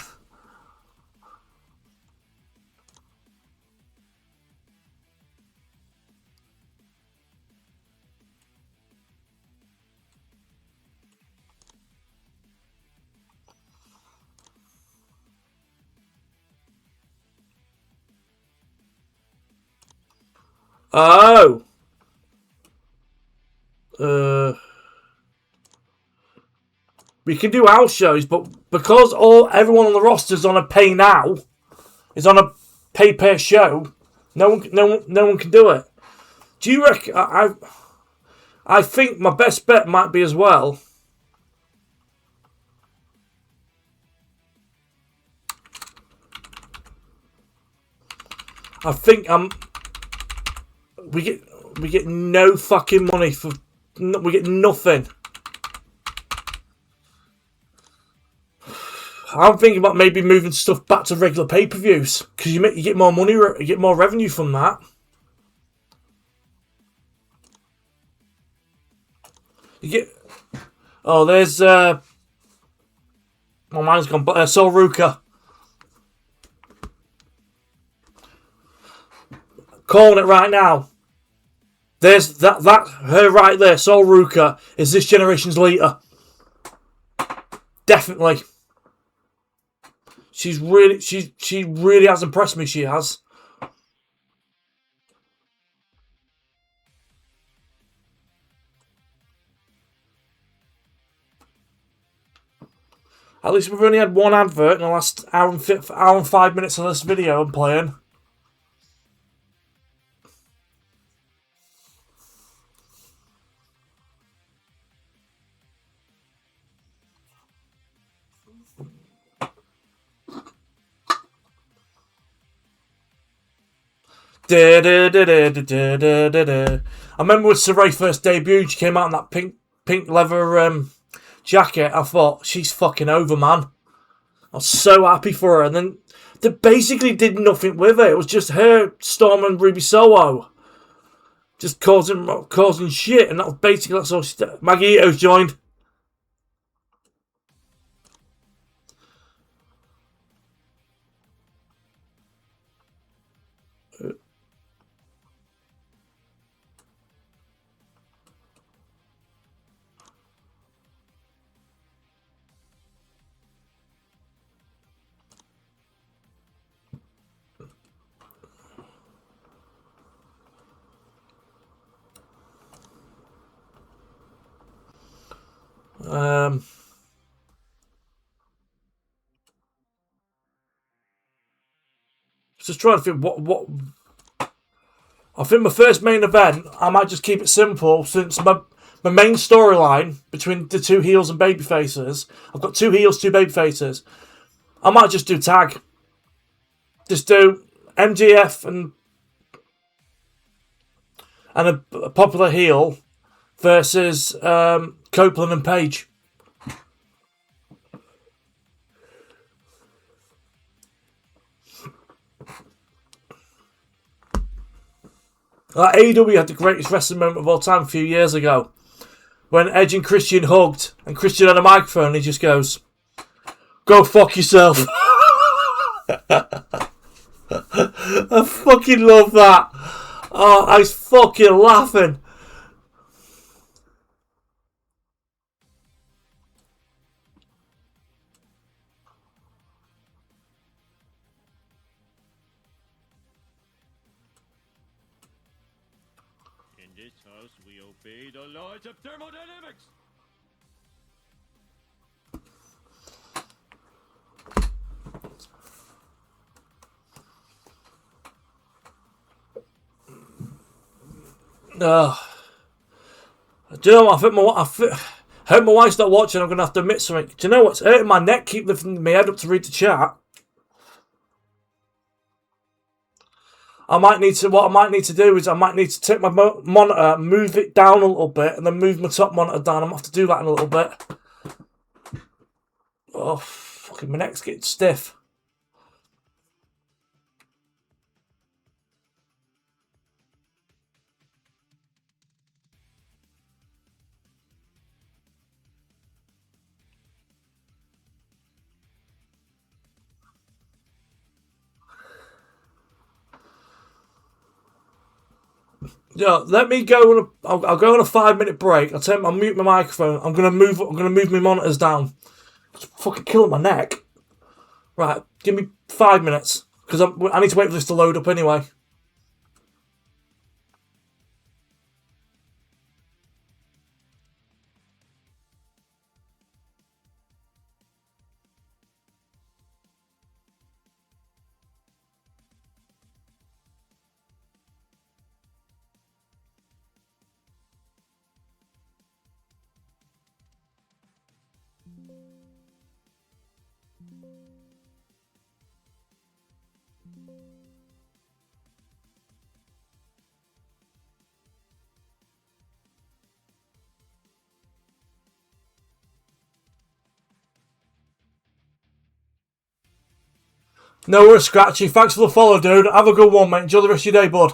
S2: Oh. We can do house shows, but because everyone on the roster is on a pay now, is on a pay per show, no one can do it. Do you reckon? I think my best bet might be as well. I think we get no fucking money for. We get nothing. I'm thinking about maybe moving stuff back to regular pay-per-views because you get more money, you get more revenue from that. You get. Oh, there's my mind's gone. Sol Ruka. Calling it right now. There's that her right there. Sol Ruka is this generation's leader. Definitely. She really has impressed me. She has. At least we've only had one advert in the last hour and 5 minutes of this video I'm playing. I remember when Saray first debuted, she came out in that pink leather jacket. I thought, she's fucking over, man. I was so happy for her. And then they basically did nothing with it. It was just her, Storm, and Ruby Soho. Just causing shit. And that's all she did. Maggie Ito's joined. Just trying to think what. I think my first main event, I might just keep it simple since my main storyline between the two heels and baby faces. I've got two heels, two baby faces. I might just do tag. Just do MJF and a popular heel versus Copeland and Page. AEW had the greatest wrestling moment of all time a few years ago when Edge and Christian hugged and Christian had a microphone and he just goes, "Go fuck yourself." I fucking love that. Oh, I was fucking laughing.
S3: In this house, we obey the laws of thermodynamics.
S2: Do you know what? I hope my wife's not watching. I'm going to have to admit something. Do you know what's hurting my neck? Keep lifting my head up to read the chat. What I might need to do is I might need to take my monitor, move it down a little bit, and then move my top monitor down. I'm going to have to do that in a little bit. Oh, fucking my neck's getting stiff. Yeah, let me go. I'll go on a 5-minute break. I'll mute my microphone. I'm gonna move my monitors down. It's fucking killing my neck. Right, give me 5 minutes because I need to wait for this to load up anyway. No worries, Scratchy. Thanks for the follow, dude. Have a good one, mate. Enjoy the rest of your day, bud.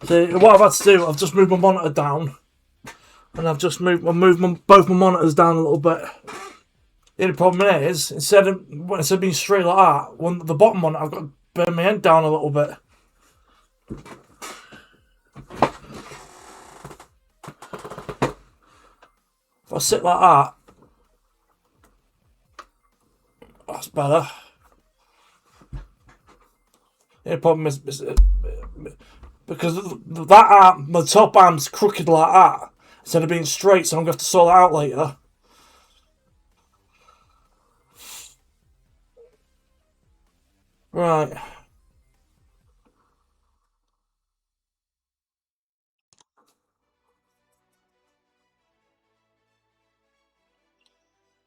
S2: See, what I've had to do, I've just moved my monitor down. And I've just moved both my monitors down a little bit. The only problem is, instead of being straight like that, the bottom one, I've got to bend my head down a little bit. If I sit like that, that's better. The only problem is because that arm, my top arm's crooked like that, instead of being straight, so I'm going to have to sort that out later. Right.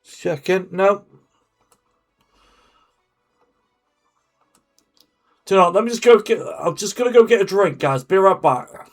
S2: Checking. No. Do you know what, let me just go get... I'm just going to go get a drink, guys. Be right back.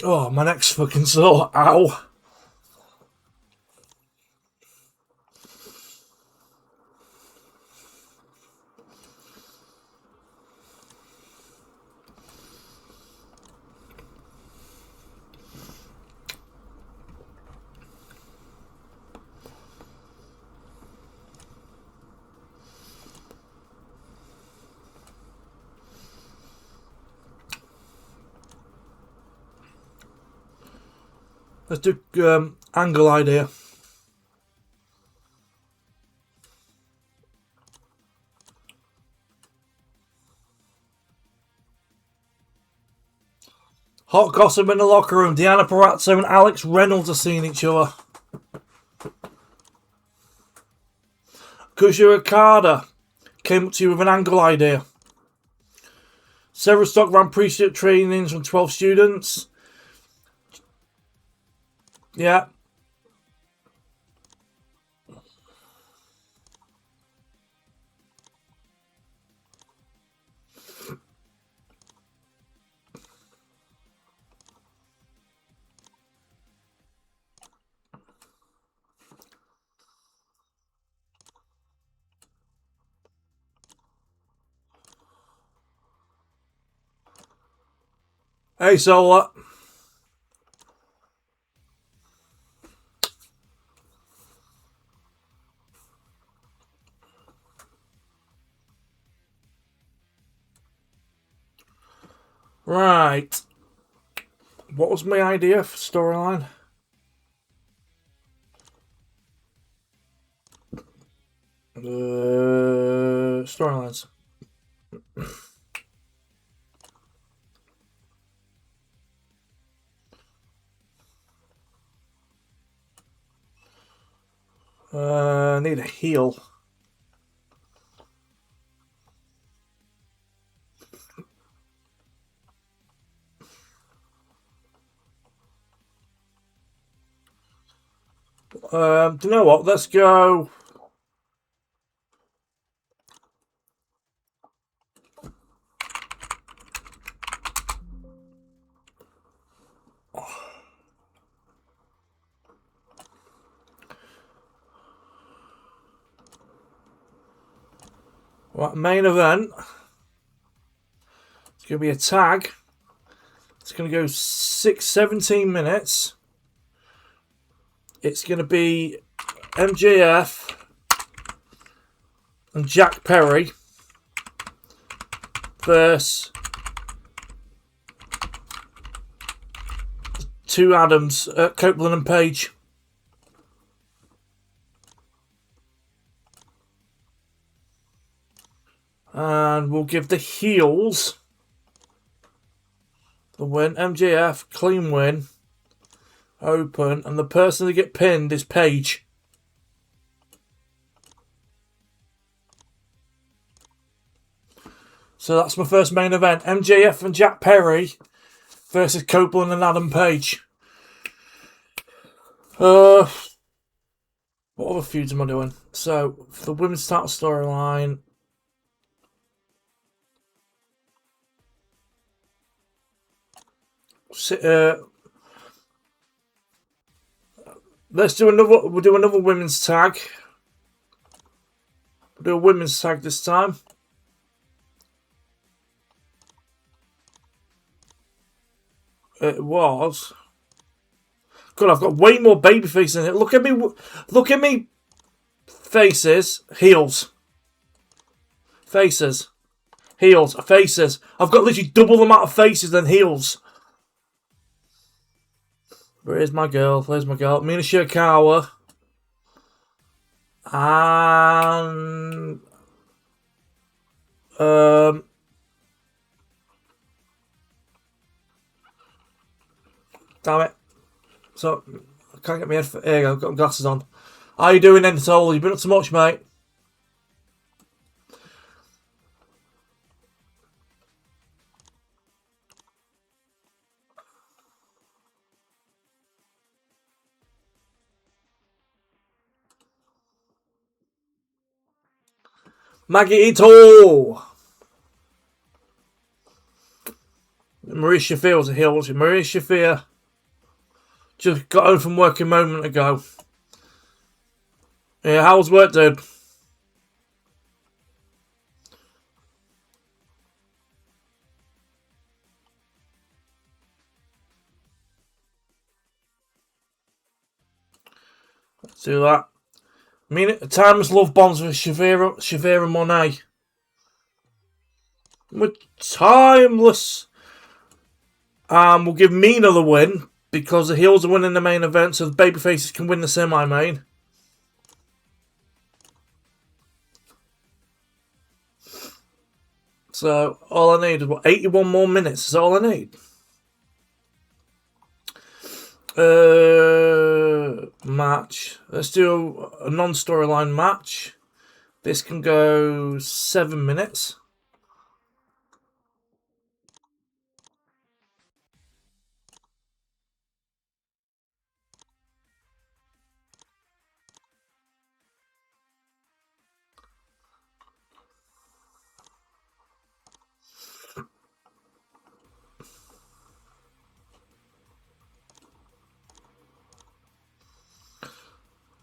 S2: Oh, my neck's fucking sore. Ow. Let's do angle idea. Hot gossip in the locker room. Deanna Parazzo and Alex Reynolds are seeing each other. Kusha Okada came up to you with an angle idea. Several stock ran pre-ship trainings from 12 students. Yeah. Hey, Solar. Right. What was my idea for storyline? Storylines. Need a heel. Do you know what? Let's go. Right, main event. It's going to be a tag. It's going to go 17 minutes. It's going to be MJF and Jack Perry versus two Adams, Copeland and Page. And we'll give the heels the win. MJF, clean win. Open. And the person to get pinned is Page. So that's my first main event. MJF and Jack Perry versus Copeland and Adam Page. What other feuds am I doing? So, for the women's title storyline... let's do another. We'll do another women's tag. We'll do a women's tag this time. It was. God, I've got way more baby faces in it. Look at me. Look at me. Faces. Heels. Faces. Heels. Faces. I've got literally double the amount of faces than heels. Where's my girl? Where's my girl? Mina Shirakawa. And... damn it. So, I can't get my head... Here you go, I've got my glasses on. How you doing then, Soul? You've been up to much, mate? Maggie Ito! Maria Shafir was a heel, wasn't she? Maria Shafir just got home from work a moment ago. Yeah, how was work, dude? Let's do that. Timeless love bombs with Shavira Monet. We're timeless. We'll give Mina the win because the heels are winning the main event, so the babyfaces can win the semi-main. So all I need is 81 more minutes. Is all I need. Match. Let's do a non-storyline match. This can go 7 minutes.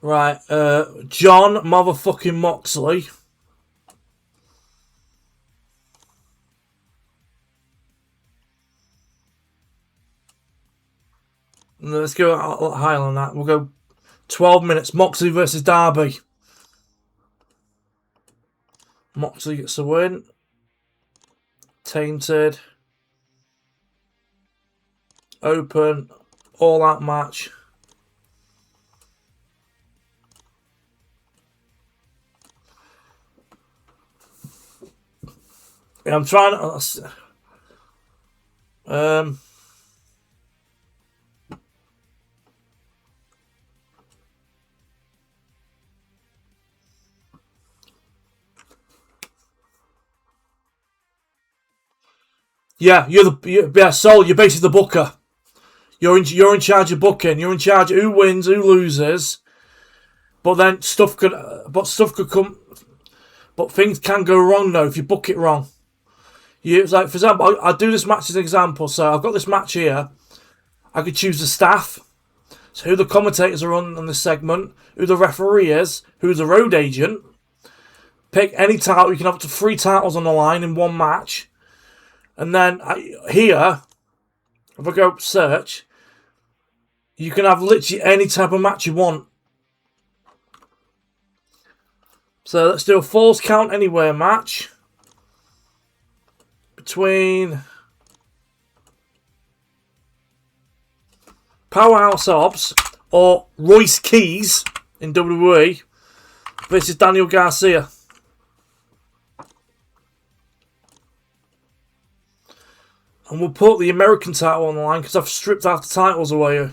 S2: Right, John motherfucking Moxley. Let's go higher on that. We'll go 12 minutes. Moxley versus Darby. Moxley gets a win. Tainted. Open. All out match. Yeah, I'm trying to... Yeah, Sol, you're basically the booker. You're in charge of booking. You're in charge of who wins, who loses. But then stuff could come. But things can go wrong though if you book it wrong. It's like, for example, I'll do this match as an example. So I've got this match here. I could choose the staff, so who the commentators are on this segment, who the referee is, who's the road agent. Pick any title. You can have up to 3 titles on the line in one match. And then here, if I go search, you can have literally any type of match you want. So let's do a Falls Count Anywhere match between Powerhouse Hobbs or Royce Keys in WWE versus Daniel Garcia. And we'll put the American title on the line because I've stripped half the titles away.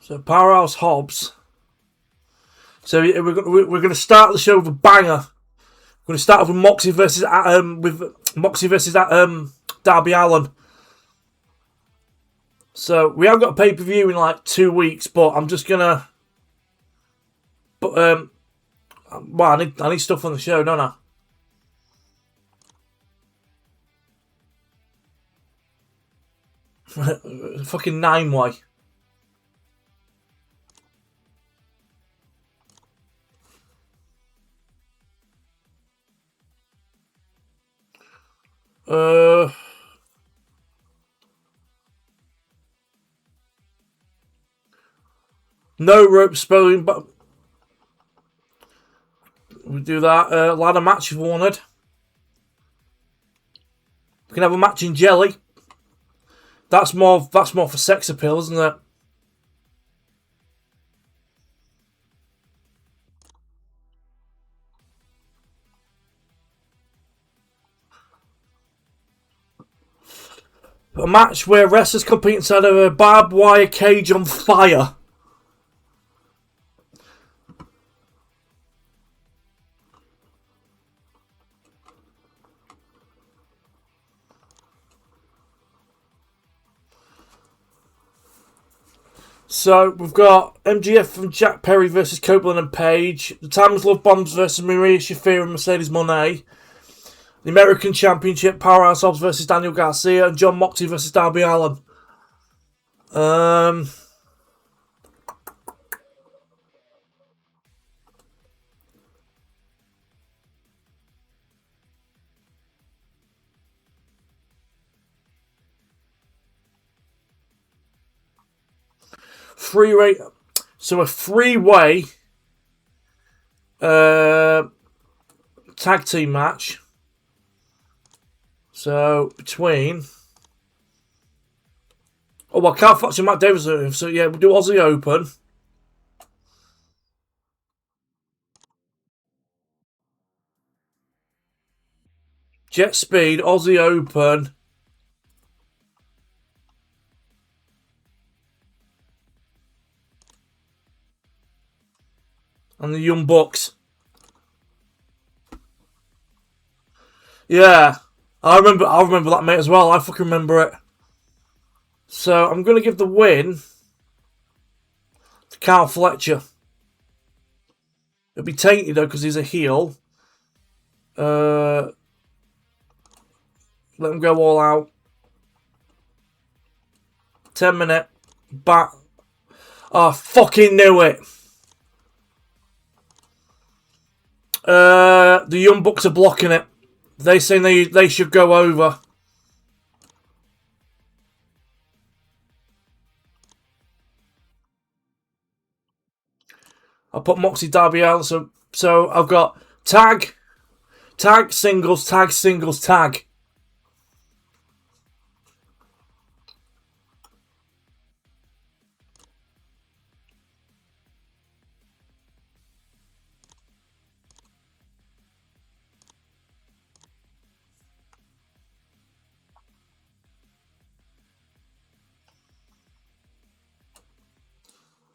S2: So Powerhouse Hobbs. So we're going to start the show with a banger. We're going to start off with Moxie versus Darby Allin. So we have got a pay-per-view in like 2 weeks, but I'm just gonna. But well, I need stuff on the show, don't I? Fucking 9-way. No rope spelling, but we do that. Ladder match if you wanted. We can have a match in jelly. That's more for sex appeal, isn't it? A match where wrestlers compete inside of a barbed wire cage on fire. So we've got MGF and Jack Perry versus Copeland and Page. The Timeless Love Bombs versus Maria Shafir and Mercedes Moné. The American Championship, Powerhouse Hobbs versus Daniel Garcia, and John Moxley versus Darby Allin. So a three-way tag team match. So between, Carl Fox and Matt Davis. So yeah, we'll do Aussie Open. Jet Speed, Aussie Open. And the Young Bucks. Yeah. I remember that, mate, as well. I fucking remember it. So I'm gonna give the win to Carl Fletcher. It'll be tainted though because he's a heel. Let him go all out. 10-minute back. Oh, I fucking knew it. The Young Bucks are blocking it. They saying they should go over. I'll put Moxie Darby out. So I've got tag, singles, tag.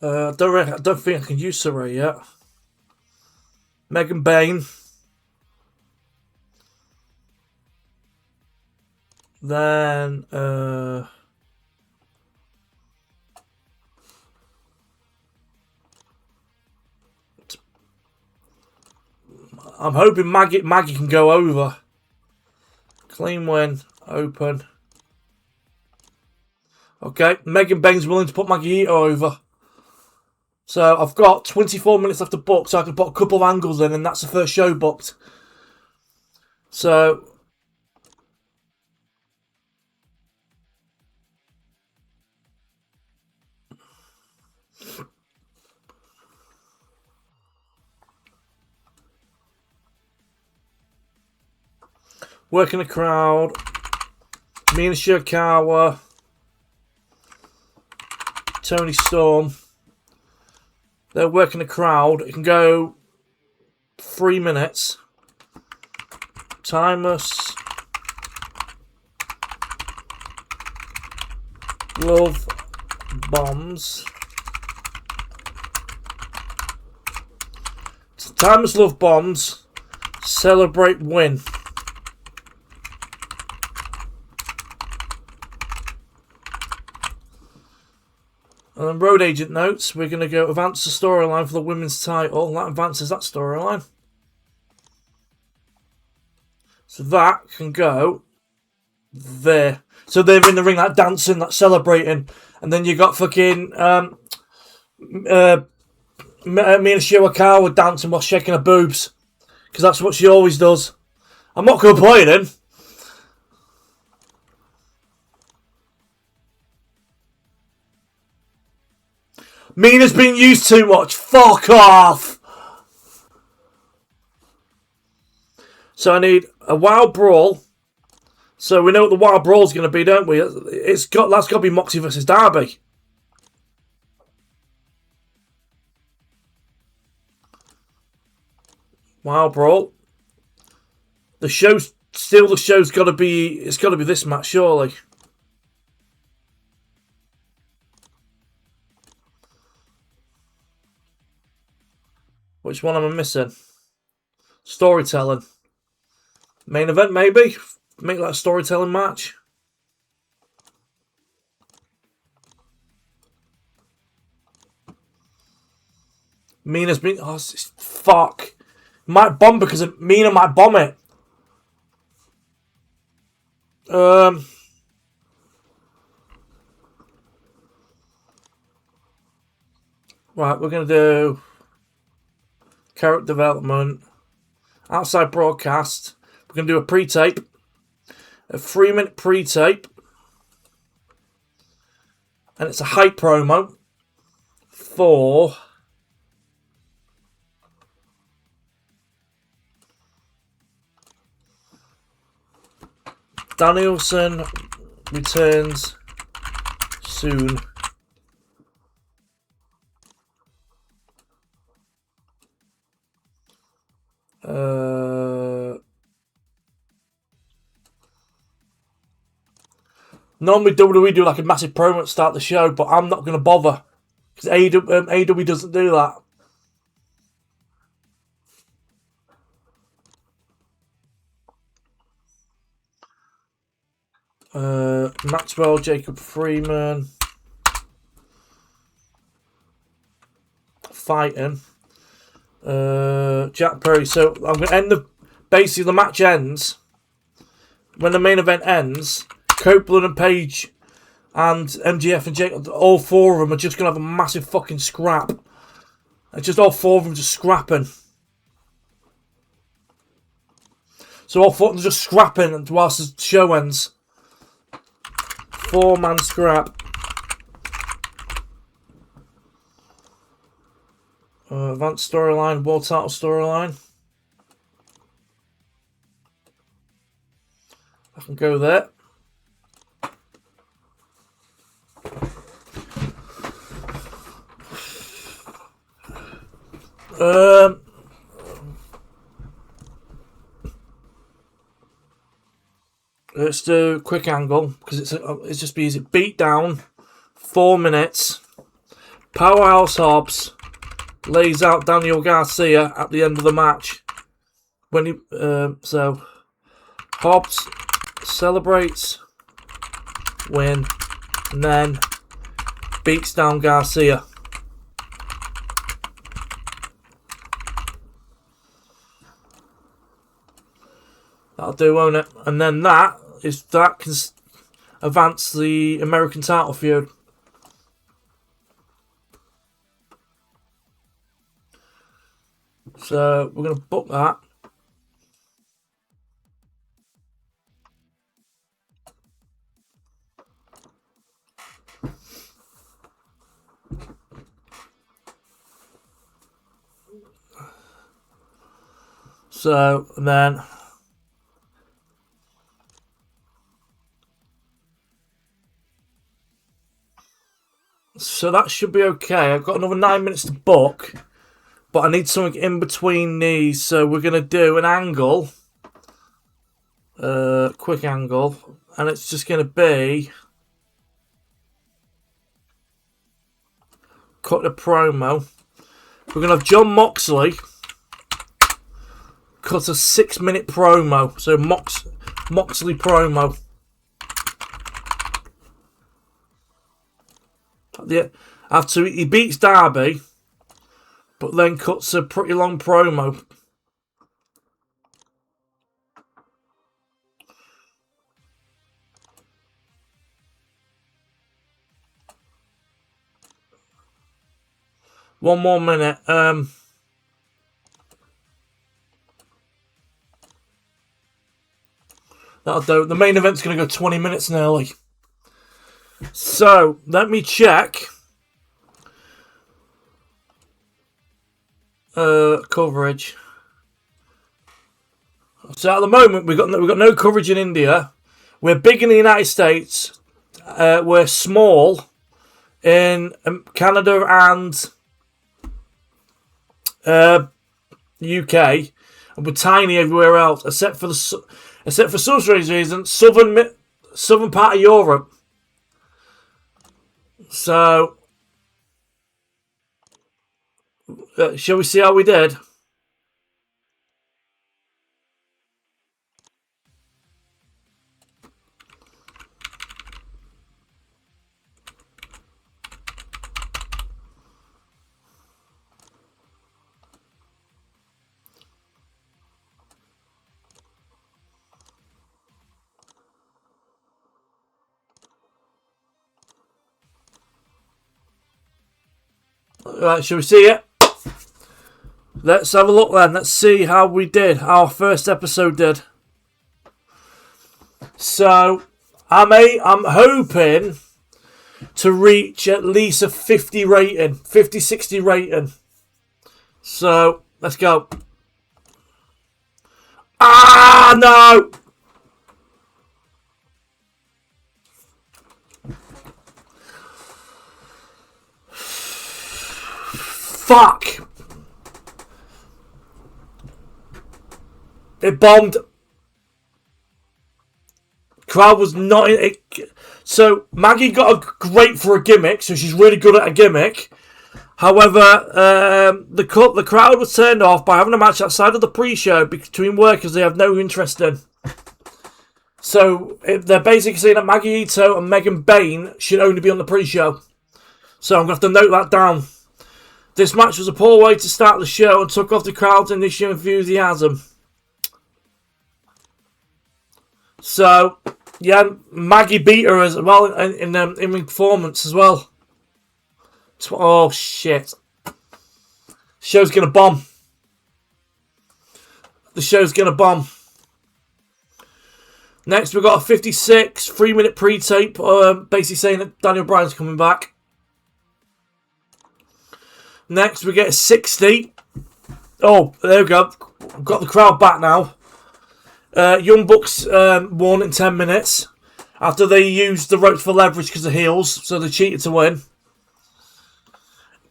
S2: I don't think I can use Saray yet. Megan Bain. Then I'm hoping Maggie can go over. Clean win. Open. Okay, Megan Bain's willing to put Maggie Ito over. So I've got 24 minutes left to book, so I can put a couple of angles in, and that's the first show booked. So working the crowd. Mina Shirakawa. Tony Storm. They're working the crowd. It can go 3 minutes. Timeless Love Bombs. Timeless Love Bombs. Celebrate win. And then Road Agent notes, we're going to go advance the storyline for the women's title. That advances that storyline. So that can go there. So they're in the ring, like dancing, like celebrating. And then you got fucking Mina Shirakawa dancing while shaking her boobs. Because that's what she always does. I'm not complaining. Mina's been used too much. Fuck off. So I need a Wild Brawl. So we know what the Wild Brawl's going to be, don't we? That's got to be Moxie versus Darby. Wild Brawl. The show's got to be. It's got to be this match, surely. Which one am I missing? Storytelling. Main event, maybe? Make that a storytelling match. Mina's been... Oh, fuck. Might bomb because Mina might bomb it. Right, we're going to do character development, outside broadcast. We're going to do a pre-tape, a 3-minute pre-tape, and it's a hype promo for Danielson returns soon. Normally WWE do like a massive promo to start the show, but I'm not going to bother because AEW doesn't do that. Maxwell, Jacob Freeman fighting Jack Perry. So I'm going to end basically the match ends when the main event ends. Copeland and Page and MGF and Jake, all four of them are just going to have a massive fucking scrap. It's just all four of them just scrapping. So all four of them just scrapping whilst the show ends. 4-man scrap. Advanced storyline, world title storyline. I can go there. Let's do quick angle because it's just be easy. Beat down, 4 minutes. Powerhouse Hobbs lays out Daniel Garcia at the end of the match. When he so Hobbs celebrates, win, and then beats down Garcia. That'll do, won't it? And then that can advance the American title feud. So we're going to book that. So, and then so that should be okay. I've got another 9 minutes to book, but I need something in between these. So we're going to do an angle, quick angle, and it's just going to be cut the promo. We're going to have John Moxley cut a 6-minute promo. So Moxley promo. After he beats Darby, but then cuts a pretty long promo. One more minute. That'll do. The main event's going to go 20 minutes nearly. So, let me check. Coverage. So at the moment we've got no coverage in India. We're big in the United States. We're small in Canada and UK, and we're tiny everywhere else except for some strange reason southern part of Europe. So shall we see how we did? Right, shall we see it? Let's have a look then. Let's see how we did. Our first episode did. So, I'm hoping to reach at least a 50 rating. 50, 60 rating. So, let's go. Ah, no! Fuck! It bombed. Crowd was not in it. So Maggie got a great for a gimmick, so she's really good at a gimmick. However, the crowd was turned off by having a match outside of the pre-show between workers they have no interest in. So they're basically saying that Maggie Ito and Megan Bain should only be on the pre-show. So I'm going to have to note that down. This match was a poor way to start the show and took off the crowd's initial enthusiasm. So, yeah, Maggie beat her as well in performance as well. Oh, shit. Show's going to bomb. The show's going to bomb. Next, we've got a 56, 3-minute pre-tape, basically saying that Daniel Bryan's coming back. Next, we get a 60. Oh, there we go. We've got the crowd back now. Young Bucks won in 10 minutes after they used the ropes for leverage because of heels, so they cheated to win.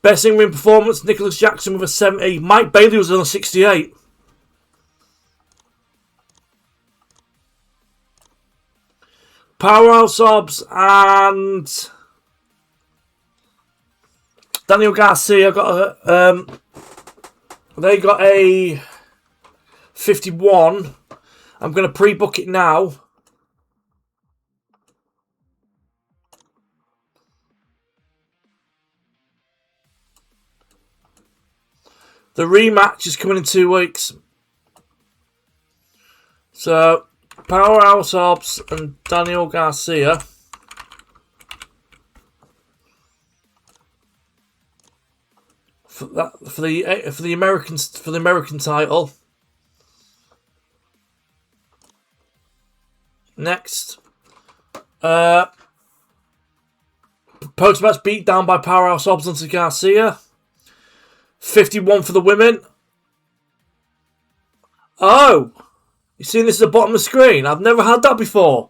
S2: Best in-ring performance, Nicholas Jackson with a 70. Mike Bailey was on a 68. Powerhouse Hobbs and Daniel Garcia they got a 51. I'm going to pre-book it now. The rematch is coming in 2 weeks. So, Powerhouse Hobbs and Daniel Garcia. For the American title. Next, post-match beat down by Powerhouse Hobbs and Garcia. 51 for the women. Oh, you seen this at the bottom of the screen? I've never had that before.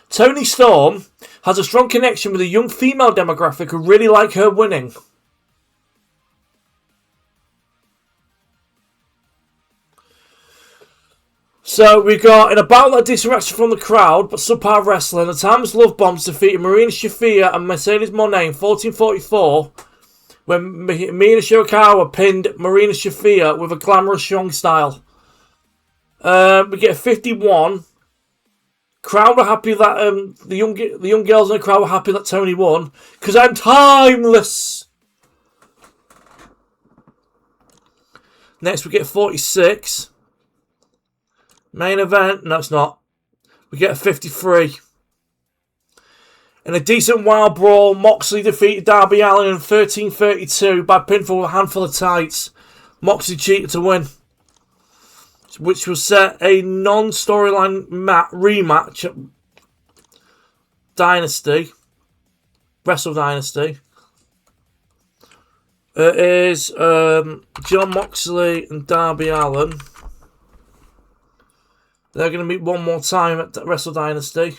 S2: Toni Storm has a strong connection with a young female demographic who really like her winning. So we got in a battle that distracted from the crowd, but subpar wrestling. The Timeless Love Bombs defeated Marina Shafir and Mercedes Moné in 1444, when Mina Shirakawa pinned Marina Shafir with a glamorous strong style. We get a 51. Crowd were happy that the young girls in the crowd were happy that Tony won because I'm timeless. Next we get 46. Main event, no it's not. We get a 53. In a decent wild brawl, Moxley defeated Darby Allin in 13:32 by pinfall with a handful of tights. Moxley cheated to win, which will set a non-storyline rematch at Dynasty, Wrestle Dynasty. It is Jon Moxley and Darby Allin. They're going to meet one more time at Wrestle Dynasty.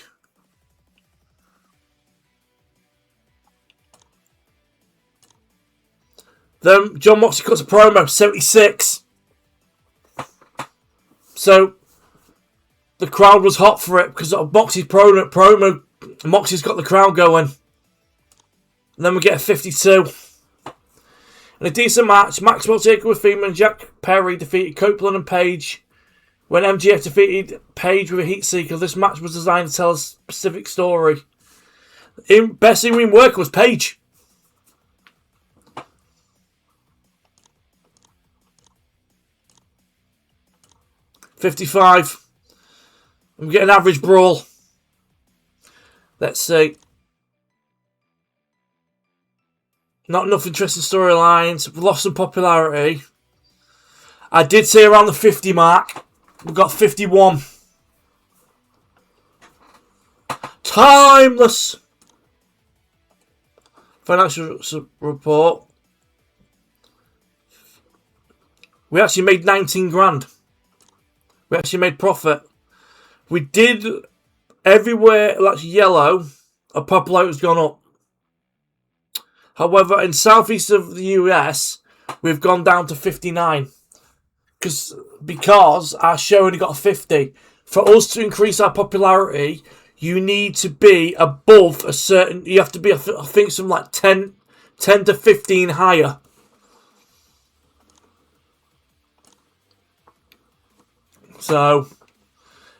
S2: Then Jon Moxley cuts a promo, 76. So the crowd was hot for it because of Moxley's promo. Moxley's got the crowd going. And then we get a 52. In a decent match, Maxwell taken with Feedman and Jack Perry defeated Copeland and Page. When MJF defeated Page with a heat seeker, this match was designed to tell a specific story. Best in-ring worker was Page. $55. I'm getting average brawl. Let's see. Not enough interesting storylines. We've lost some popularity. I did say around the 50 mark. We've got 51. Timeless. Financial report. We actually made 19 grand. We actually made profit. We did everywhere that's yellow. Our popularity has gone up. However, in southeast of the US, we've gone down to 59. Because our show only got a 50. For us to increase our popularity, you need to be above a certain... You have to be, I think, something like 10 to 15 higher. So,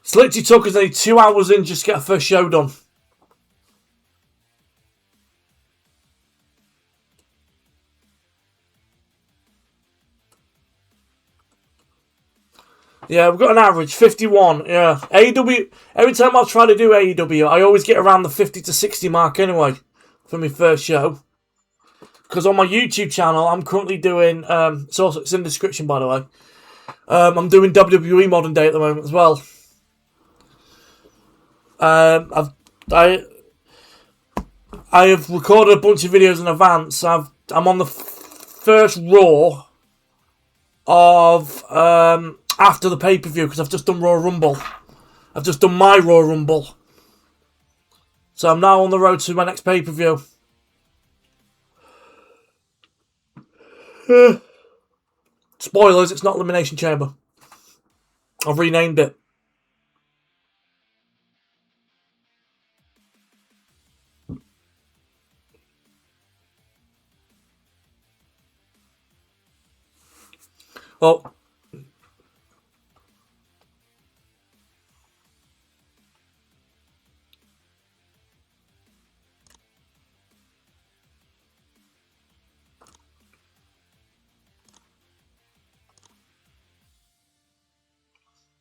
S2: it's literally took us only 2 hours in just to get our first show done. Yeah, we've got an average, 51. Yeah. AEW, every time I try to do AEW, I always get around the 50 to 60 mark anyway for my first show. Because on my YouTube channel, I'm currently doing, it's in the description by the way, I'm doing WWE Modern Day at the moment as well. I have recorded a bunch of videos in advance. I'm on the first Raw of after the pay-per-view because I've just done Royal Rumble. I've just done my Royal Rumble. So I'm now on the road to my next pay-per-view. Spoilers, it's not Elimination Chamber. I've renamed it. Well,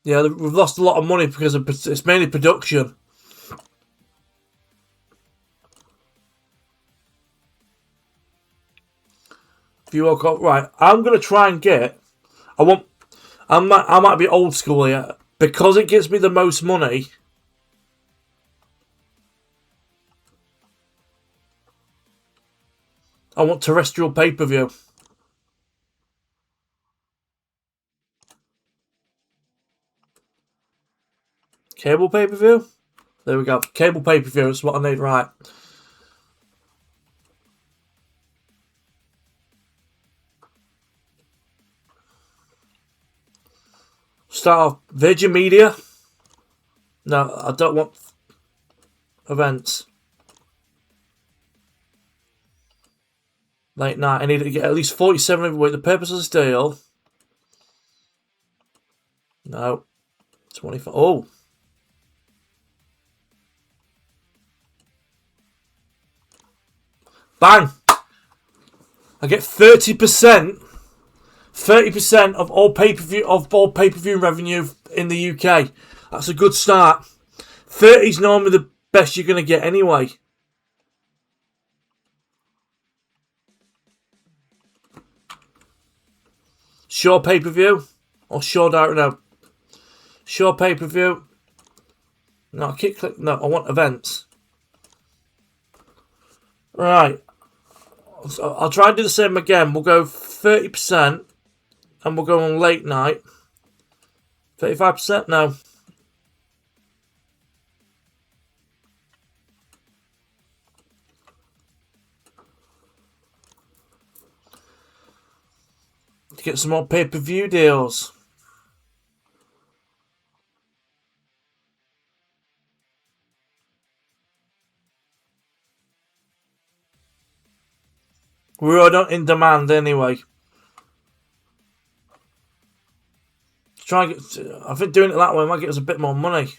S2: yeah, we've lost a lot of money because it's mainly production. If you woke up right, I'm gonna try and get. I might be old school here because it gives me the most money. I want terrestrial pay-per-view. Cable pay-per-view? There we go. Cable pay-per-view is what I need, right. Start off Virgin Media. No, I don't want events. Late night. I need to get at least 47 every. The purpose of this deal. No. 24. Oh. Bang! I get 30%. 30% of all pay-per-view revenue in the UK. That's a good start. 30 is normally the best you're going to get anyway. Shaw pay-per-view or Shaw direct? No. Shaw pay-per-view. No, I keep clicking. No, I want events. Right. So I'll try and do the same again. We'll go 30% and we'll go on late night. 35%? No. To get some more pay-per-view deals. We're not in demand anyway. Try and get, I think doing it that way might get us a bit more money.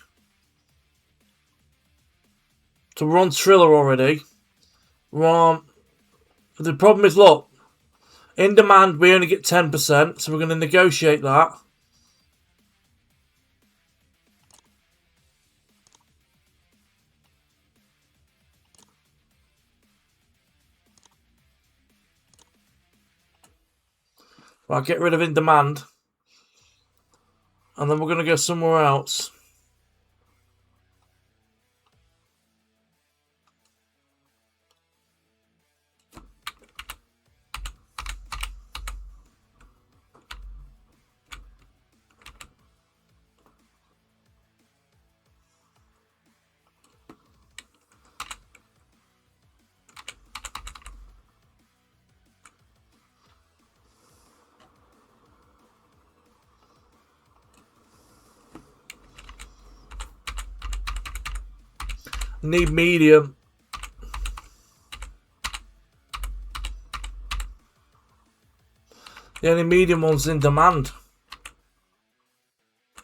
S2: So we're on Triller already. We're on... The problem is, look, in demand we only get 10%, so we're going to negotiate that. Right, get rid of in demand. And then we're going to go somewhere else. Need medium. The only medium one's in demand.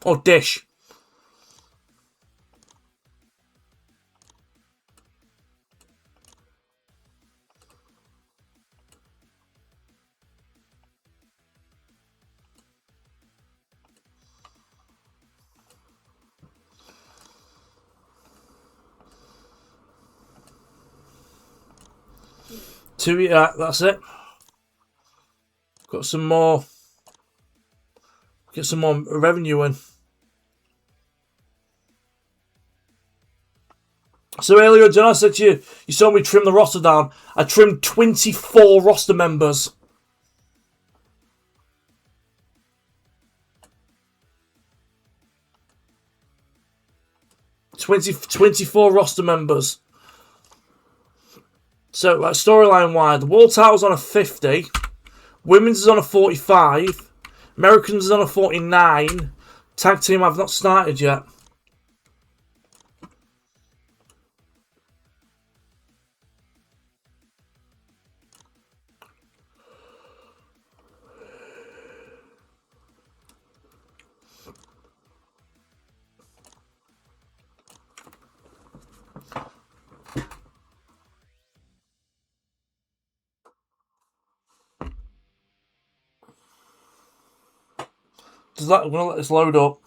S2: Or dish. Two, yeah, that's it. Got some more. Get some more revenue in. So earlier, John, I said to you, you saw me trim the roster down. I trimmed 24 roster members. 24 roster members. So, like, storyline wide, the world title's on a 50. Women's is on a 45. Americans is on a 49. Tag team I've not started yet. I'm going to let this load up.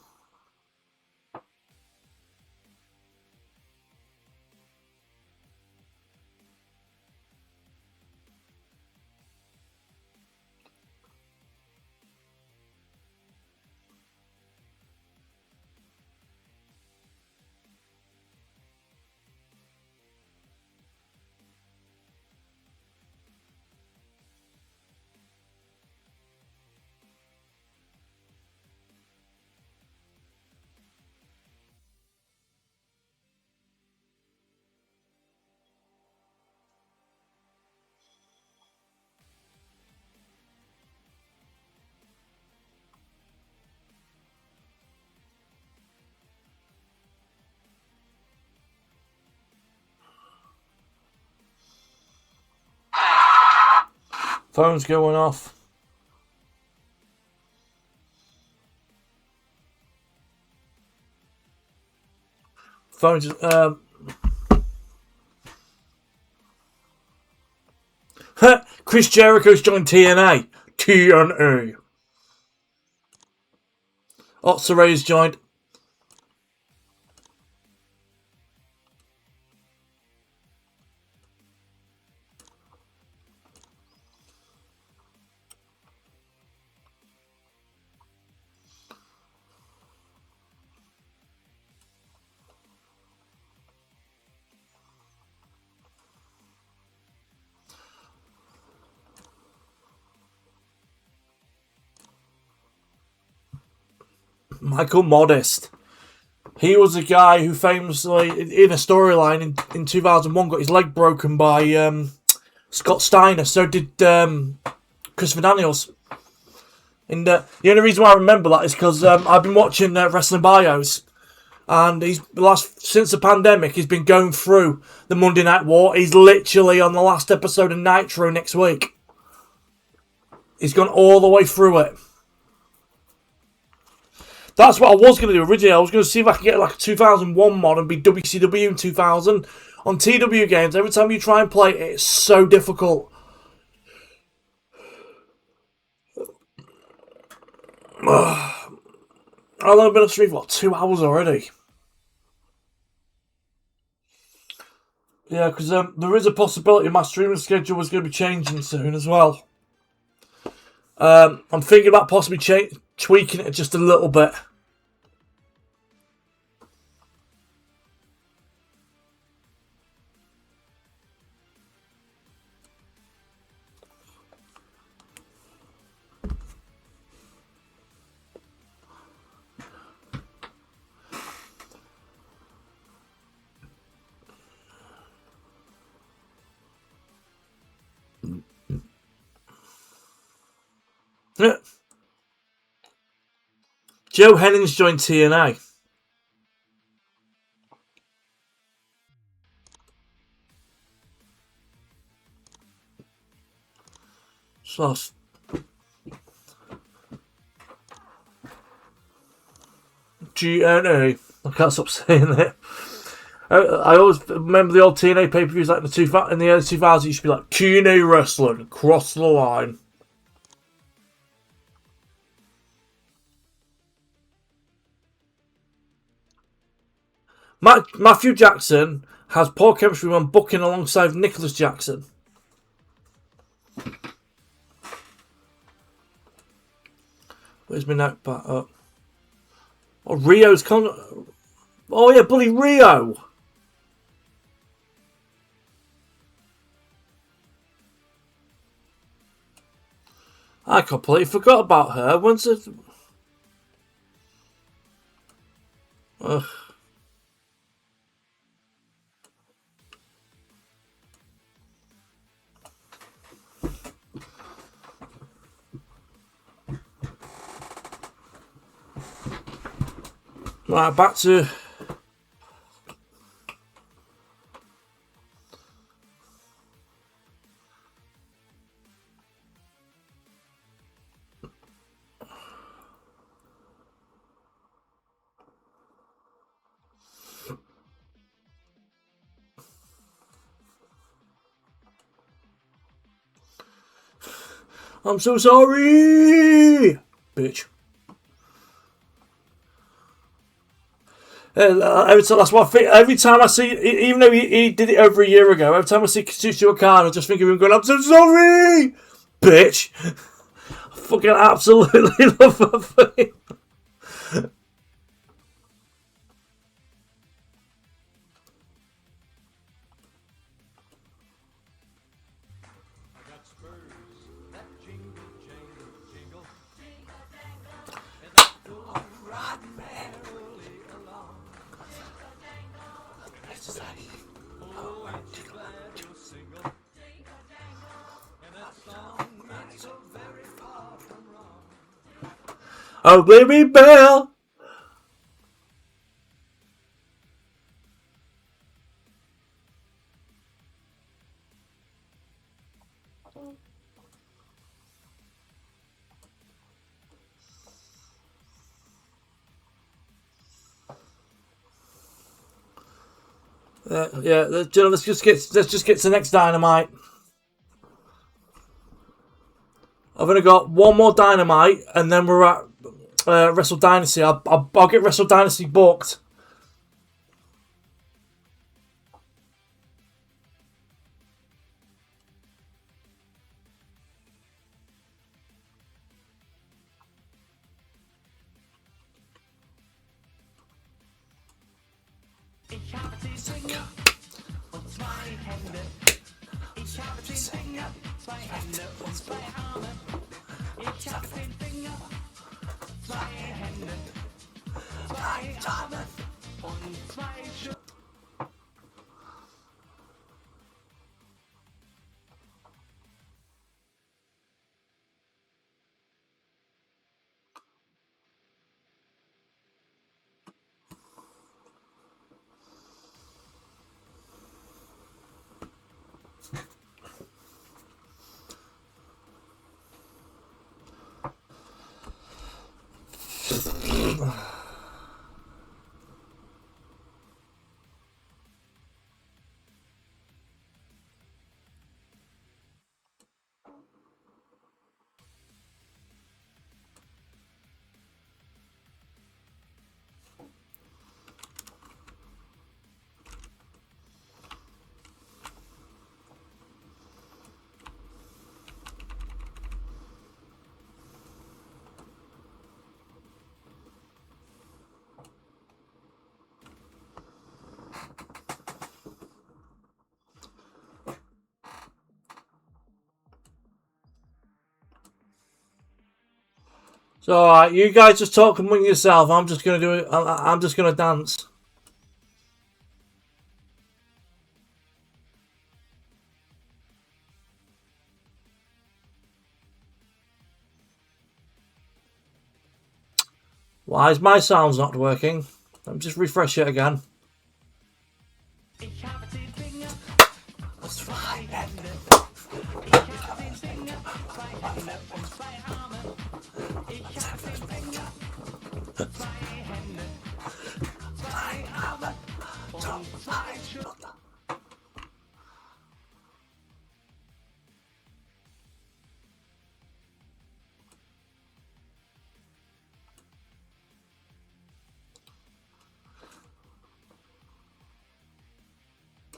S2: Phone's going off. Phone's Chris Jericho's joined TNA. TNA. Otsuray's joined. Michael Modest. He was a guy who famously, in a storyline in 2001, got his leg broken by Scott Steiner. So did Christopher Daniels. And the only reason why I remember that is because I've been watching Wrestling Bios. And since the pandemic, he's been going through the Monday Night War. He's literally on the last episode of Nitro next week. He's gone all the way through it. That's what I was going to do originally. I was going to see if I could get like a 2001 mod and be WCW in 2000. On TEW games, every time you try and play it, it's so difficult. I've only been on stream for what, 2 hours already. Yeah, because there is a possibility my streaming schedule was going to be changing soon as well. I'm thinking about possibly tweaking it just a little bit. Yeah. Joe Hennings joined TNA. So GNA. I can't stop saying it. I always remember the old TNA pay-per-views like in the early 2000s. It used to be like TNA wrestling, cross the line. Matthew Jackson has poor chemistry when booking alongside Nicholas Jackson. Where's my note back up? Oh, Rio's Oh yeah, bloody Rio. I completely forgot about her. When's it? Ugh. Right, back to... I'm so sorry! Bitch. That's what I think. Every time I see, even though he did it over a year ago, every time I see Kazuchika Okada, I just think of him going, I'm so sorry! Bitch! I fucking absolutely love that thing. Oh, baby Bell! Yeah, let's just get to the next Dynamite. I've only got one more Dynamite, and then we're at Wrestle Dynasty. I'll get Wrestle Dynasty booked. So, alright, you guys just talk among yourself. I'm just gonna do it. I'm just gonna dance. Why is my sounds not working? Let me just refresh it again.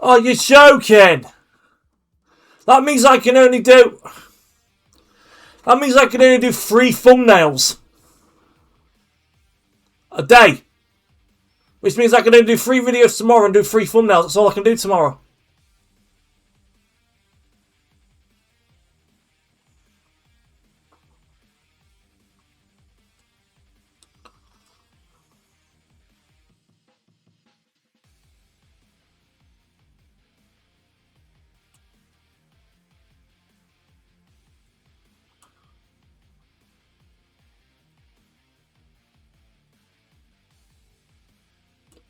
S2: Oh, you're joking! That means I can only do... That means I can only do 3 thumbnails a day. Which means I can only do 3 videos tomorrow and do 3 thumbnails. That's all I can do tomorrow.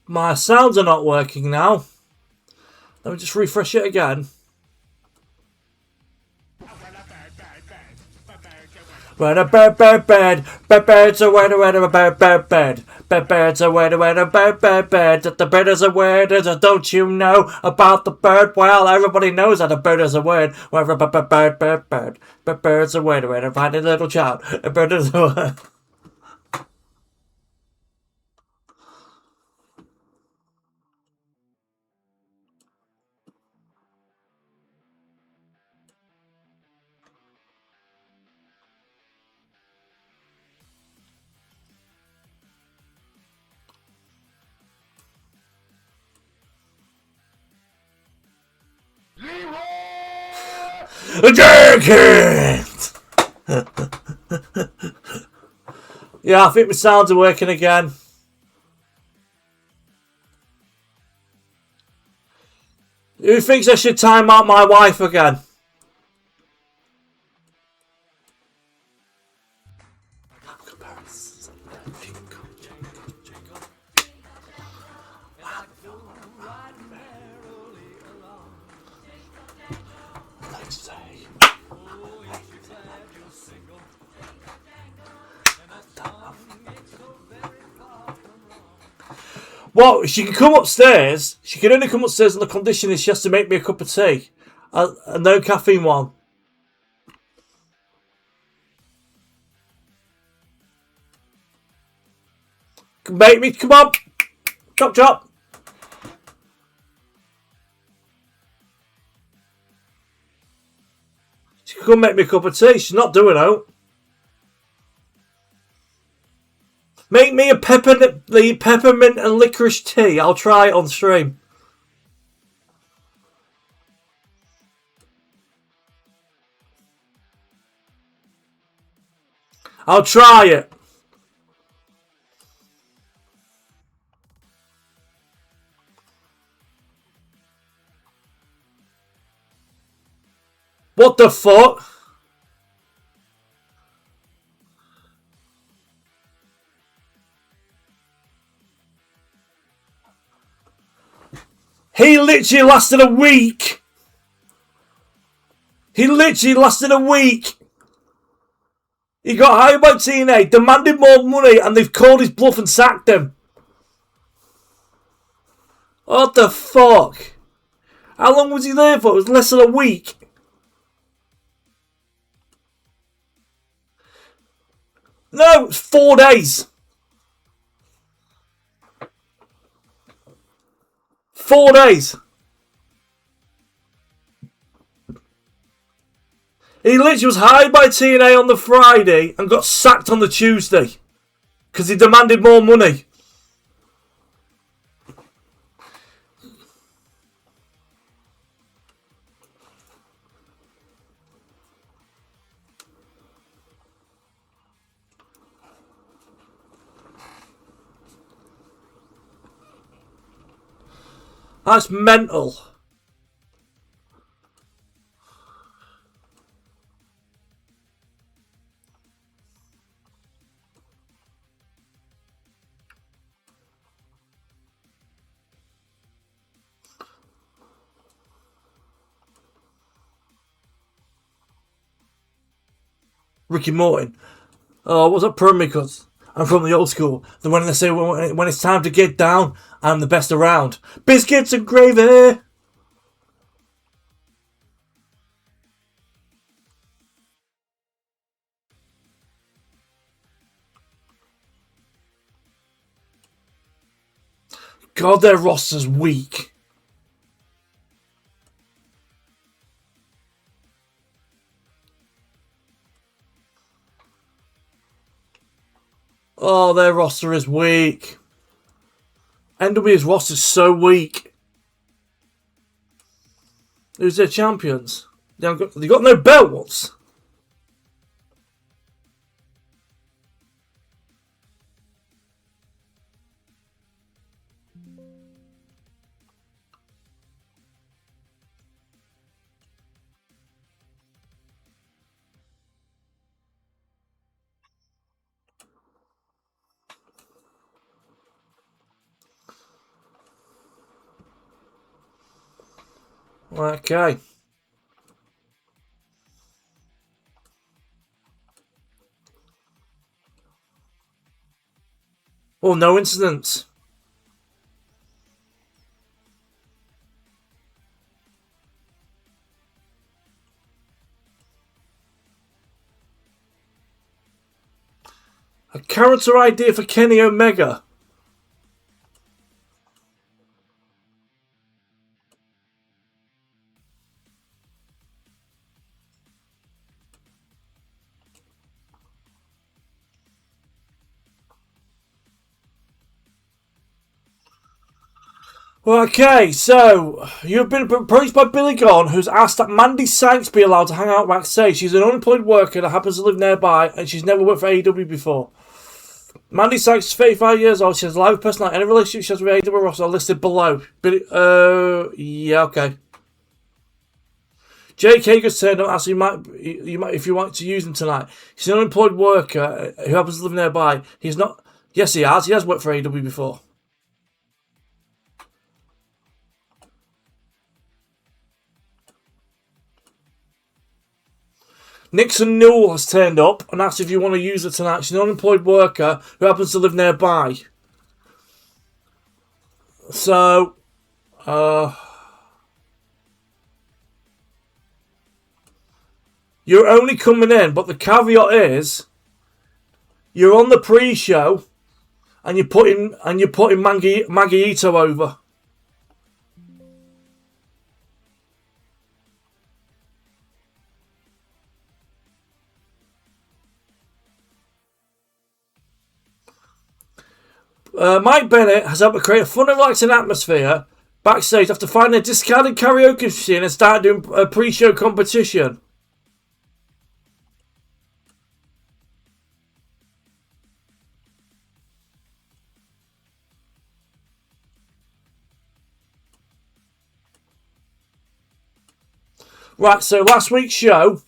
S2: My sounds are not working now. Let me just refresh it again. When a bird, birds are when a bird, birds are when a bird, that the bird is a word, don't you know about the bird? Well, everybody knows that a bird is a word. When a bird, birds are when a tiny little child, a bird is a word. Jerkins! Yeah, I think my sounds are working again. Who thinks I should time out my wife again? Well, she can come upstairs. She can only come upstairs on the condition is she has to make me a cup of tea. A no caffeine one. Make me, come on. Chop, chop. She can come make me a cup of tea. She's not doing out. Make me a peppermint and licorice tea. I'll try it on stream. I'll try it. What the fuck? He literally lasted a week. He literally lasted a week. He got hired by TNA, demanded more money, and they've called his bluff and sacked him. What the fuck? How long was he there for? It was less than a week. No, it's 4 days. 4 days. He literally was hired by TNA on the Friday and got sacked on the Tuesday because he demanded more money. That's mental. Ricky Morton. Oh, what's that promo? Because I'm from the old school. The one they say when it's time to get down, I'm the best around. Biscuits and gravy. God, their roster's weak. Oh, their roster is weak. NW's roster's so weak. Who's their champions? They got no belts. Okay. Oh, no incidents. A character idea for Kenny Omega. Okay, so you've been approached by Billy Gunn, who's asked that Mandy Sykes be allowed to hang out backstage. She's an unemployed worker that happens to live nearby, and she's never worked for AEW before. Mandy Sykes is 35 years old. She has a live personality. Any relationship she has with AEW roster are listed below. Billy, yeah, okay. Jake Hager's turned up, asked you might, if you want to use him tonight. He's an unemployed worker who happens to live nearby. He's not. Yes, he has. He has worked for AEW before. Nixon Newell has turned up and asked if you want to use her tonight. She's an unemployed worker who happens to live nearby. So, you're only coming in, but the caveat is you're on the pre-show and you're putting Maggie Ito over. Mike Bennett has helped to create a fun and relaxing atmosphere backstage after finding a discarded karaoke machine and started doing a pre-show competition. Right, so last week's show,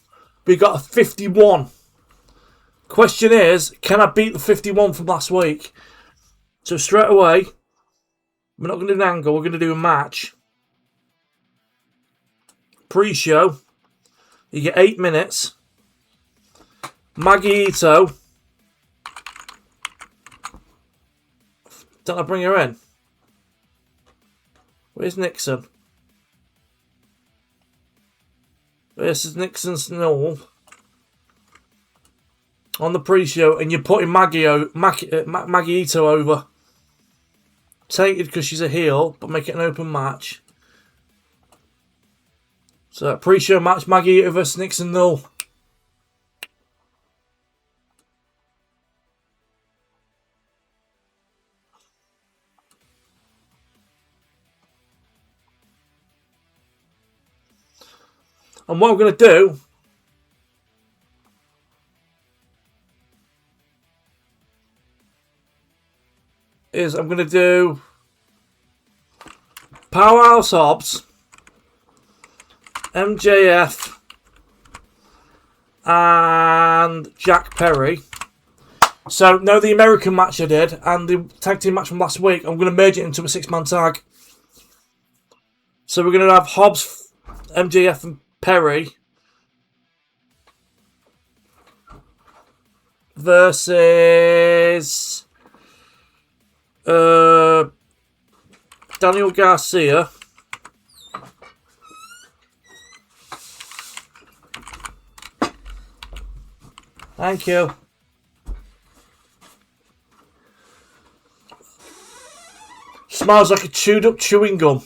S2: we got a 51. Question is, can I beat the 51 from last week? So straight away, we're not going to do an angle, we're going to do a match. Pre-show, you get 8 minutes. Maggie Ito. Don't I bring her in? Where's Nixon? This is Nixon's Snow on the pre-show, and you're putting Maggie Ito over. Tainted because she's a heel, but make it an open match. So pre-show match, Maggie Ito versus Nixon Null. And what I'm going to do is I'm going to do Powerhouse Hobbs, MJF, and Jack Perry. So, no, the American match I did and the tag team match from last week, I'm going to merge it into a 6-man tag. So we're going to have Hobbs, MJF, and Perry versus Daniel Garcia thank you smells like a chewed up chewing gum.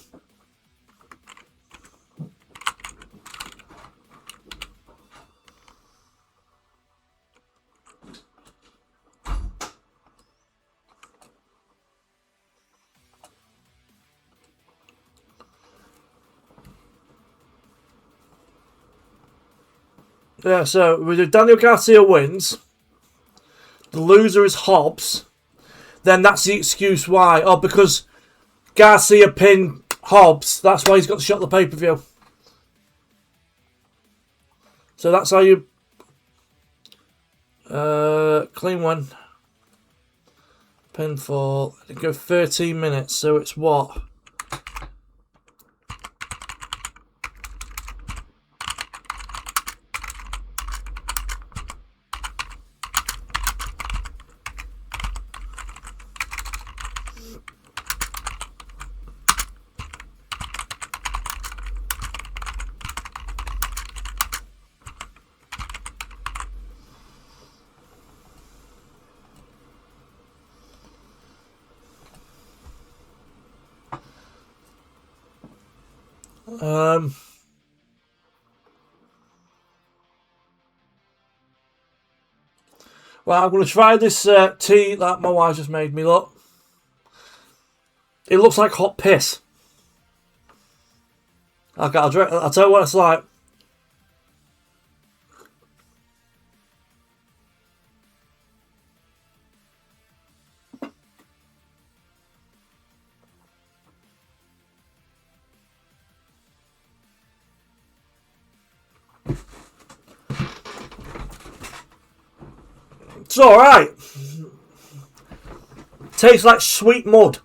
S2: Yeah, so we do Daniel Garcia wins. The loser is Hobbs. Then that's the excuse why. Oh, because Garcia pinned Hobbs. That's why he's got the shot at the pay-per-view. So that's how you... clean one. Pinfall. It'll go 13 minutes. So it's what? Well, I'm going to try this tea that my wife just made me, look. It looks like hot piss. I'll tell you what it's like. It's alright. Tastes like sweet mud.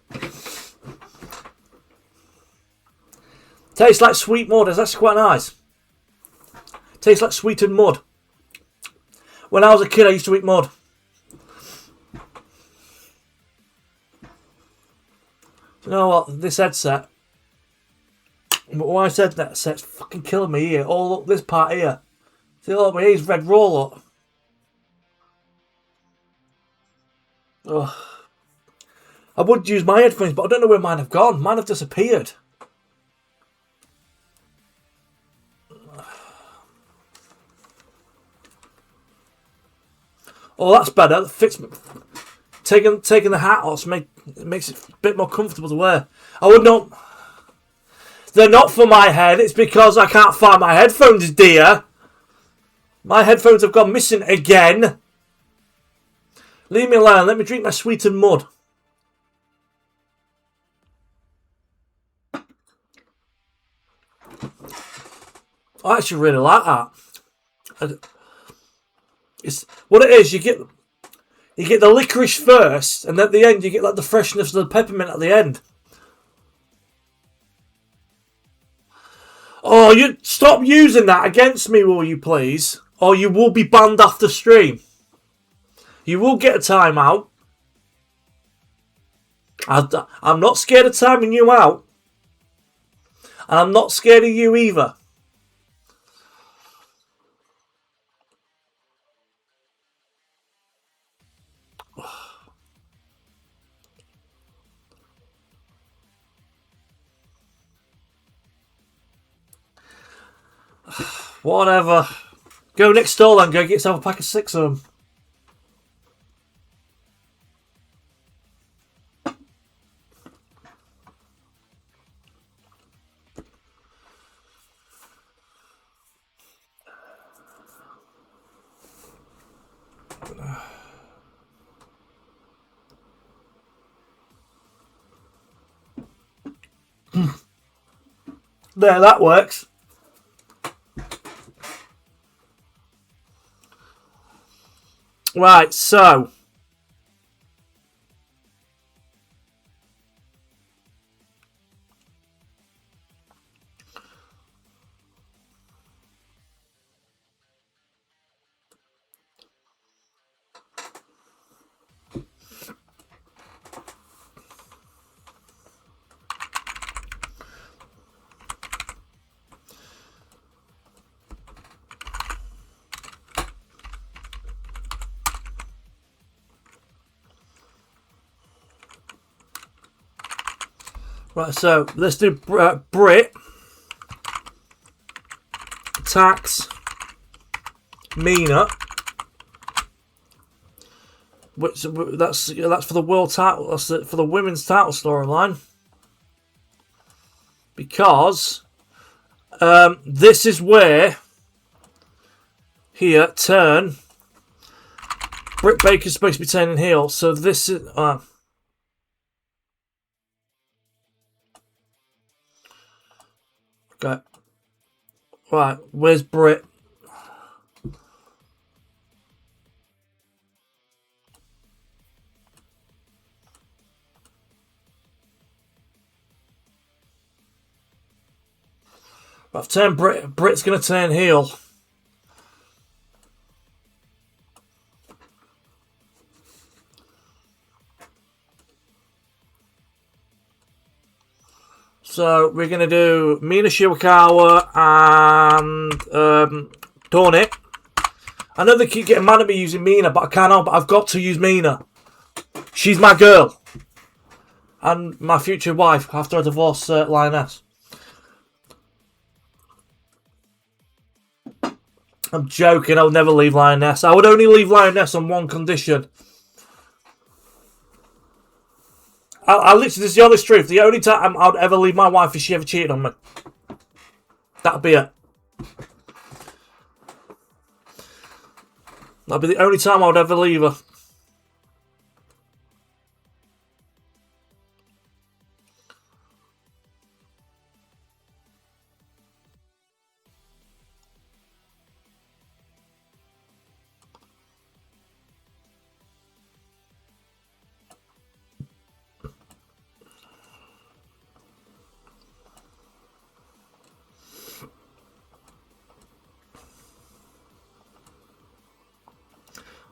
S2: Tastes like sweet mud. It's actually quite nice. Tastes like sweetened mud. When I was a kid, I used to eat mud. You know what? This headset. But when I said that headset's fucking killing me here. All up this part here. See, look, my ears red roll up. Ugh. I would use my headphones, but I don't know where mine have gone. Mine have disappeared. Oh, that's better. That fits me. Taking the hat off makes it a bit more comfortable to wear. I would not. They're not for my head. It's because I can't find my headphones, dear. My headphones have gone missing again. Leave me alone. Let me drink my sweetened mud. I actually really like that. It's what it is. You get the licorice first, and at the end you get like the freshness of the peppermint at the end. Oh, you stop using that against me, will you please? or you will be banned off the stream. You will get a timeout. I'm not scared of timing you out. And I'm not scared of you either. Whatever. Go next door then. Go get yourself a pack of 6 of them. There, that works. Right, so. Right, so let's do Brit, Tax, Mina. Which that's for the world title. That's for the women's title storyline. Because this is where here turn. Britt Baker's supposed to be turning heel, so this is. Okay. Right, where's Britt? I've turned Britt. Britt's going to turn heel. So we're going to do Mina Shiwakawa and Tony. I know they keep getting mad at me using Mina, but I can't help it. I've got to use Mina. She's my girl. And my future wife after I divorce Lioness. I'm joking. I'll never leave Lioness. I would only leave Lioness on one condition. I literally, this is the honest truth. The only time I'd ever leave my wife is she ever cheated on me. That'll be it. That'll be the only time I would ever leave her.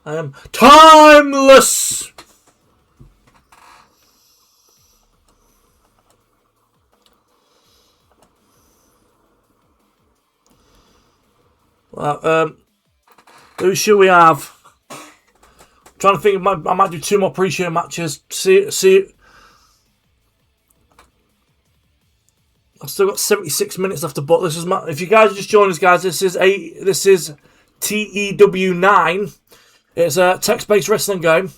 S2: I am timeless! Well, who should we have? I'm trying to think, I might do 2 more pre-show matches. See. I've still got 76 minutes left to book. This is if you guys just joined us, guys, this is TEW 9. It's a text-based wrestling game.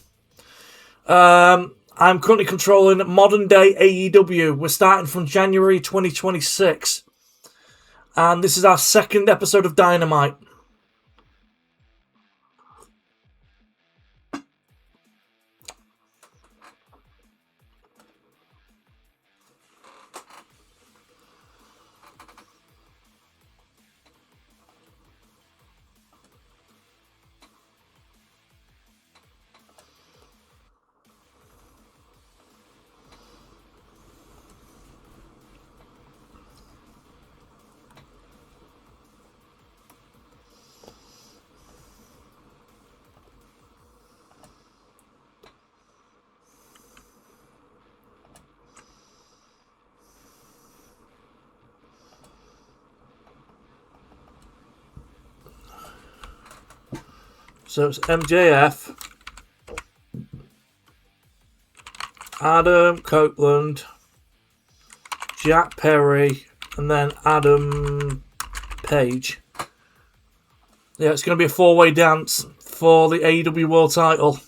S2: I'm currently controlling modern day AEW. We're starting from January 2026. And this is our 2nd episode of Dynamite. So it's MJF, Adam Copeland, Jack Perry, and then Adam Page. Yeah, it's going to be a four-way dance for the AEW World title.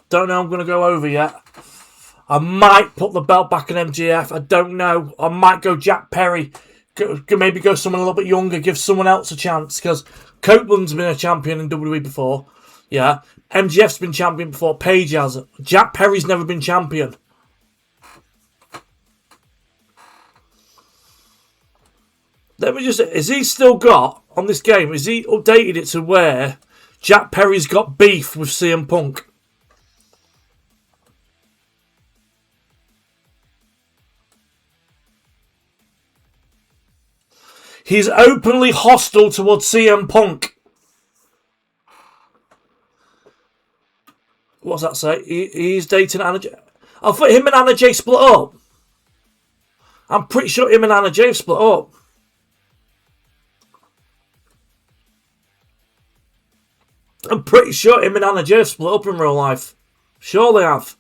S2: Don't know I'm going to go over yet. I might put the belt back in MJF. I don't know. I might go Jack Perry. Maybe go someone a little bit younger. Give someone else a chance. Because Copeland's been a champion in WWE before. Yeah. MJF's been champion before. Page has. Jack Perry's never been champion. Let me just... Is he still got, on this game, is he updated it to where Jack Perry's got beef with CM Punk? He's openly hostile towards CM Punk. What's that say? He's dating Anna Jay. I thought him and Anna Jay split up. I'm pretty sure him and Anna Jay split up. I'm pretty sure him and Anna Jay split up in real life. Sure they have.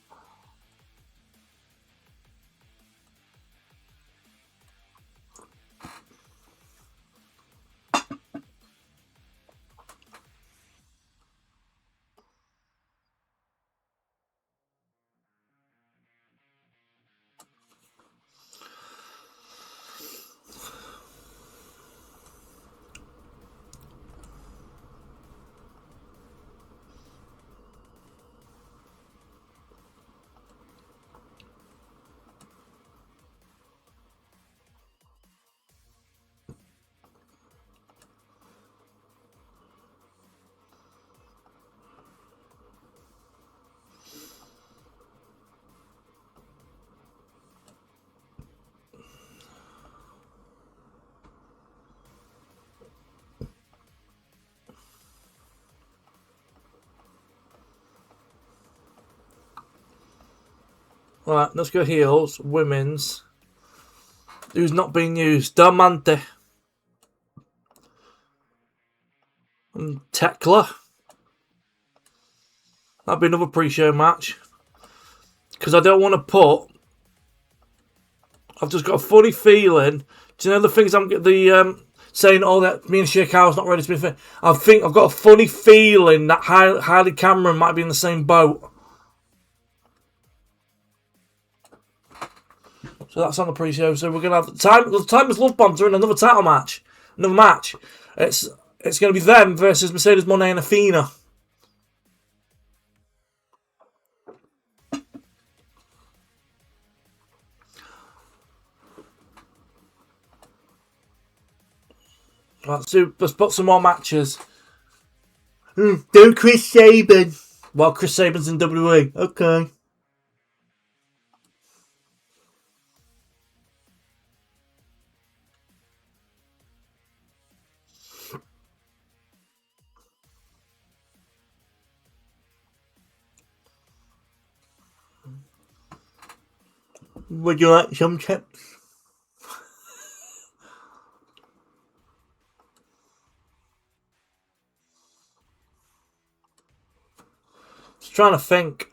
S2: Alright, let's go heels. Women's. Who's not being used? Diamante. And Tekla. That'd be another pre-show match. Because I don't want to put... I've just got a funny feeling. Do you know the things I'm... saying, oh, that me and Shirakawa's not ready to be fit. I think I've got a funny feeling that Harley Cameron might be in the same boat. So that's on the pre-show. So we're gonna have the Timeless Love Bombs are in another title match, another match. It's gonna be them versus Mercedes Moné and Athena. Let's put some more matches. Do Chris Sabin. Well, Chris Sabin's in WWE. Okay. Would you like some chips? Just trying to think.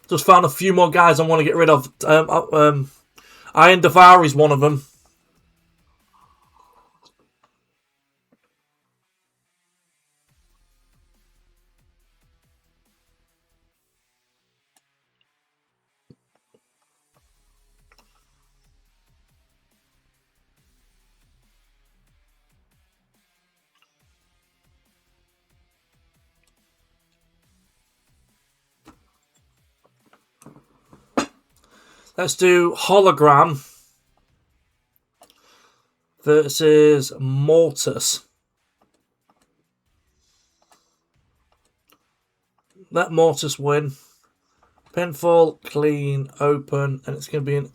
S2: Just found a few more guys I want to get rid of. Iron Devour is one of them. Let's do Hologram versus Mortis. Let Mortis win. Pinfall, clean, open, and it's going to be an...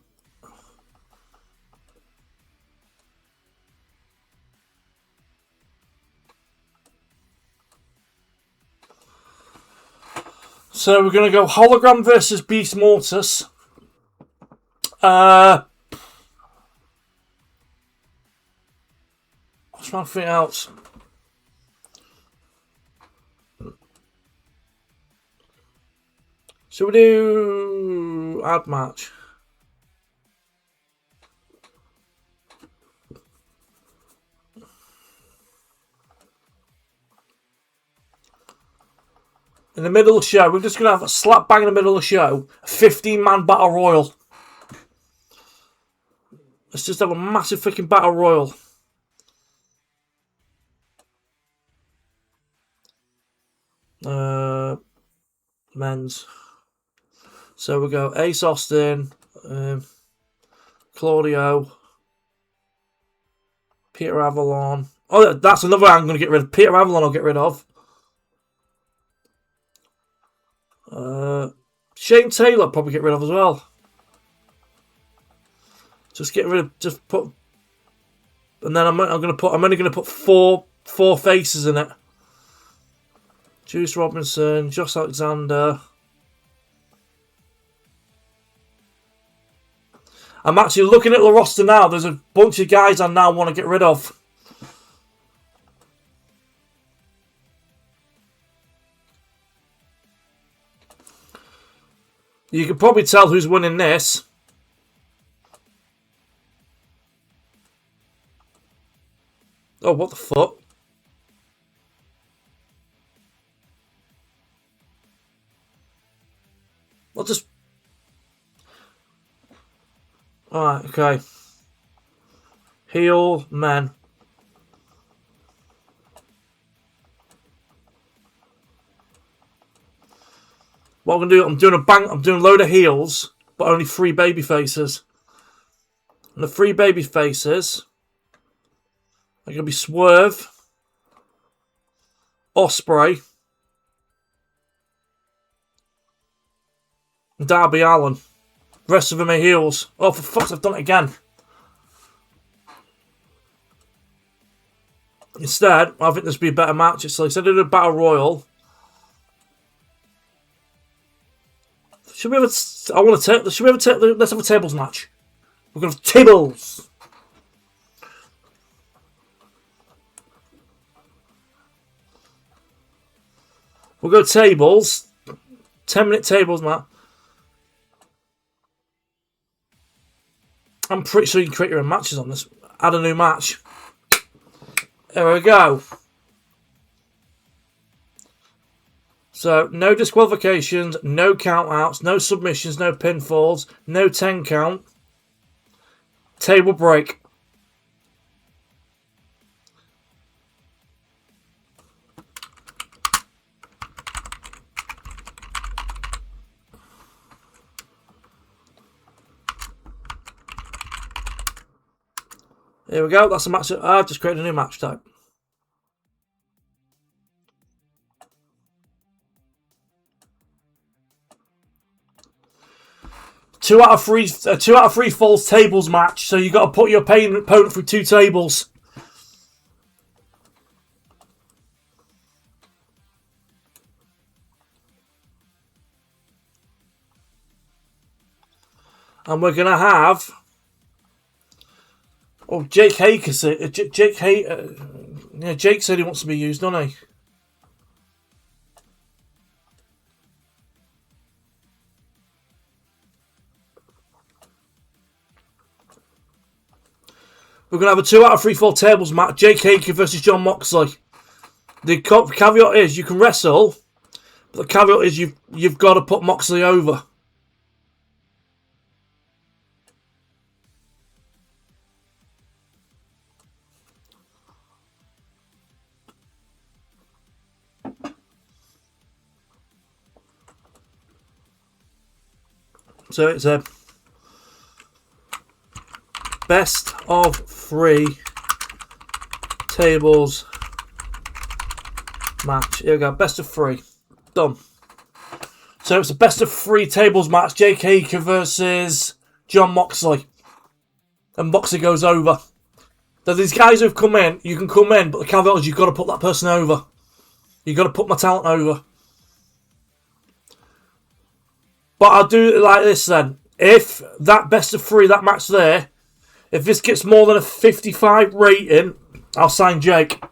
S2: So we're going to go Hologram versus Beast Mortis. What's my thing else? Should we do add match? In the middle of the show, we're just going to have a slap bang in the middle of the show. A 15-man battle royal. Let's just have a massive freaking battle royal. Men's. So we'll go Ace Austin, Claudio, Peter Avalon. Oh, that's another I'm going to get rid of. Peter Avalon I'll get rid of. Shane Taylor probably get rid of as well. Just get rid of, just put, and then I'm only going to put four faces in it. Juice Robinson, Josh Alexander. I'm actually looking at the roster now. There's a bunch of guys I now want to get rid of. You can probably tell who's winning this. Oh, what the fuck? I'll just... Alright, okay. Heel, men. What I'm going to do, I'm doing a load of heels, but only 3 baby faces. And the 3 baby faces are going to be Swerve, Osprey, and Darby Allin. The rest of them are heels. Oh, for fuck's sake, I've done it again. Instead, I think this would be a better match. So instead of a battle royal, should we have a, I want to take, should we have a, let's have a tables match. We're going to have tables. We'll go tables. 10-minute tables, Matt. I'm pretty sure you can create your own matches on this. Add a new match. There we go. So, no disqualifications, no count-outs, no submissions, no pinfalls, no 10 count. Table break. Here we go. That's a match. I've just created a new match type. Two out of three falls tables match. So you got to put your opponent through 2 tables. And we're gonna have. Oh, Jake Hager said. Yeah, Jake said he wants to be used, doesn't he? We're going to have a 2 out of 3 fall tables match. Jake Hager versus John Moxley. The caveat is you can wrestle, but the caveat is you've got to put Moxley over. So it's a best of 3 tables match. Here we go, best of 3. Done. So it's a best of 3 tables match. Jake Hager versus John Moxley. And Moxley goes over. Now these guys who've come in, you can come in, but the caveat is you've got to put that person over. You've got to put my talent over. But I'll do it like this then. If that best of 3, that match there, if this gets more than a 55 rating, I'll sign Jake.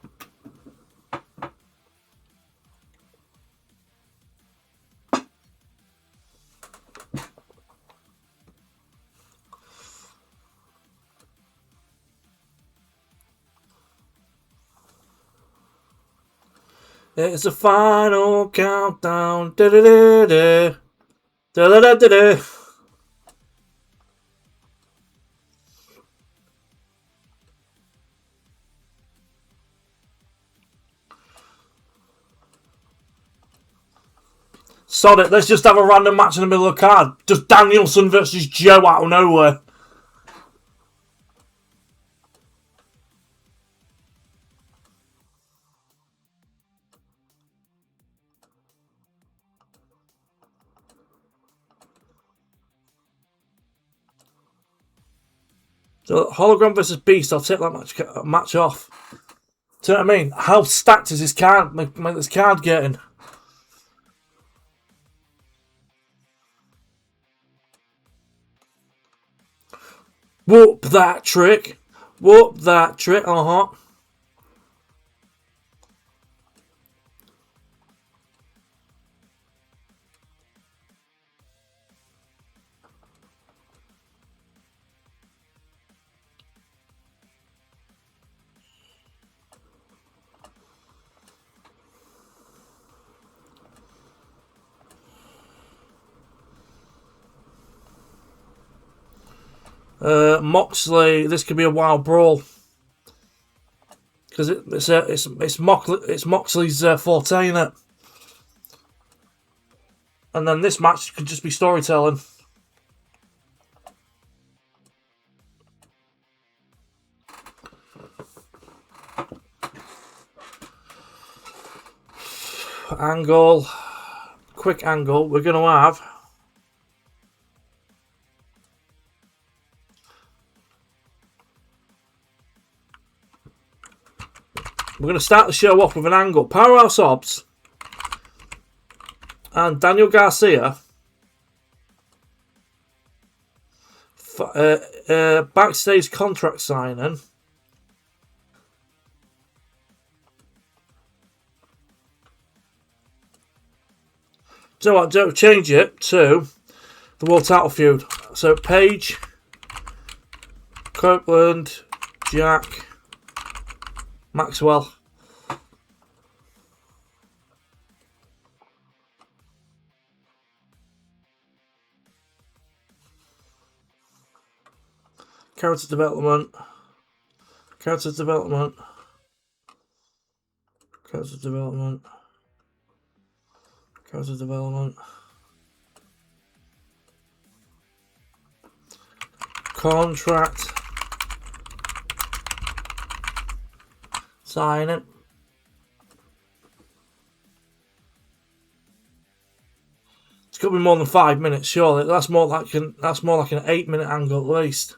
S2: It's the final countdown. Da da da da. Da da da da da. Sod it, let's just have a random match in the middle of the card. Just Danielson versus Joe out of nowhere. So Hologram versus Beast, I'll take that match off. Do you know what I mean? How stacked is this card? Make this card getting? Whoop that trick. Whoop that trick. Moxley, this could be a wild brawl because it's Moxley's forte, innit? And then this match could just be storytelling. Angle, quick angle. We're going to have. We're going to start the show off with an angle. Powerhouse Hobbs and Daniel Garcia backstage contract signing. Do you know what? Don't change it to the World Title feud. So Paige, Copeland, Jack, Maxwell. Character development. Character development. Character development. Character development. Contract. Sign it. It's got to be more than 5 minutes, surely. That's more like an 8-minute angle at least.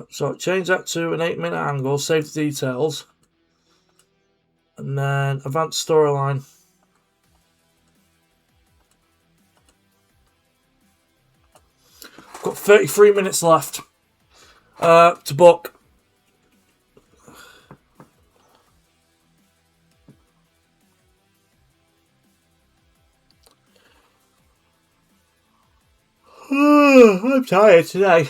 S2: So change that to an 8-minute angle, save the details, and then advanced storyline. Got 33 minutes left to book. I'm tired today.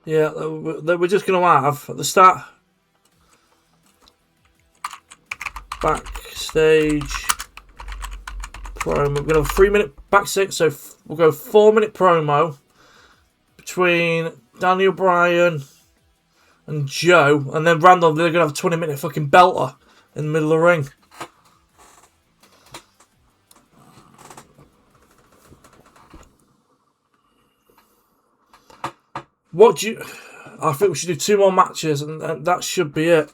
S2: Yeah, we're just going to have at the start. backstage promo. We're going to have a 3-minute backstage, so we'll go 4-minute promo between Daniel Bryan and Joe, and then Randall, they're going to have a 20-minute fucking belter in the middle of the ring. What do you... I think we should do 2 more matches, and that should be it.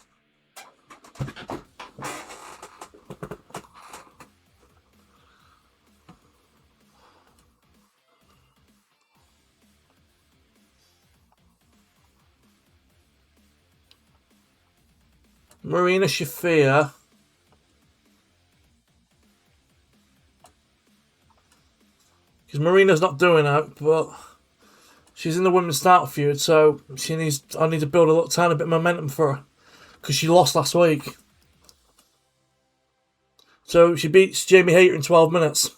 S2: Marina Shafir. Because Marina's not doing it, but she's in the women's title feud, so I need to build a little tiny bit of momentum for her. Because she lost last week. So she beats Jamie Hayter in 12 minutes.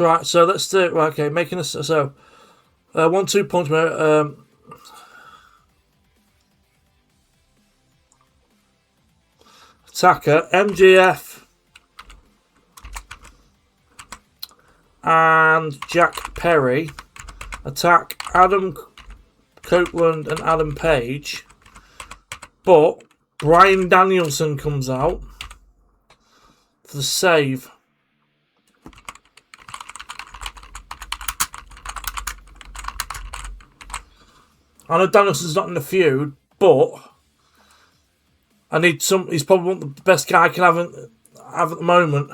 S2: Right, so let's do it. Right, okay, making us so 1-2 punch. Attacker MJF and Jack Perry attack Adam Copeland and Adam Page, but Bryan Danielson comes out for the save. I know Danielson's not in the feud, but I need some. He's probably one of the best guy I can have at the moment.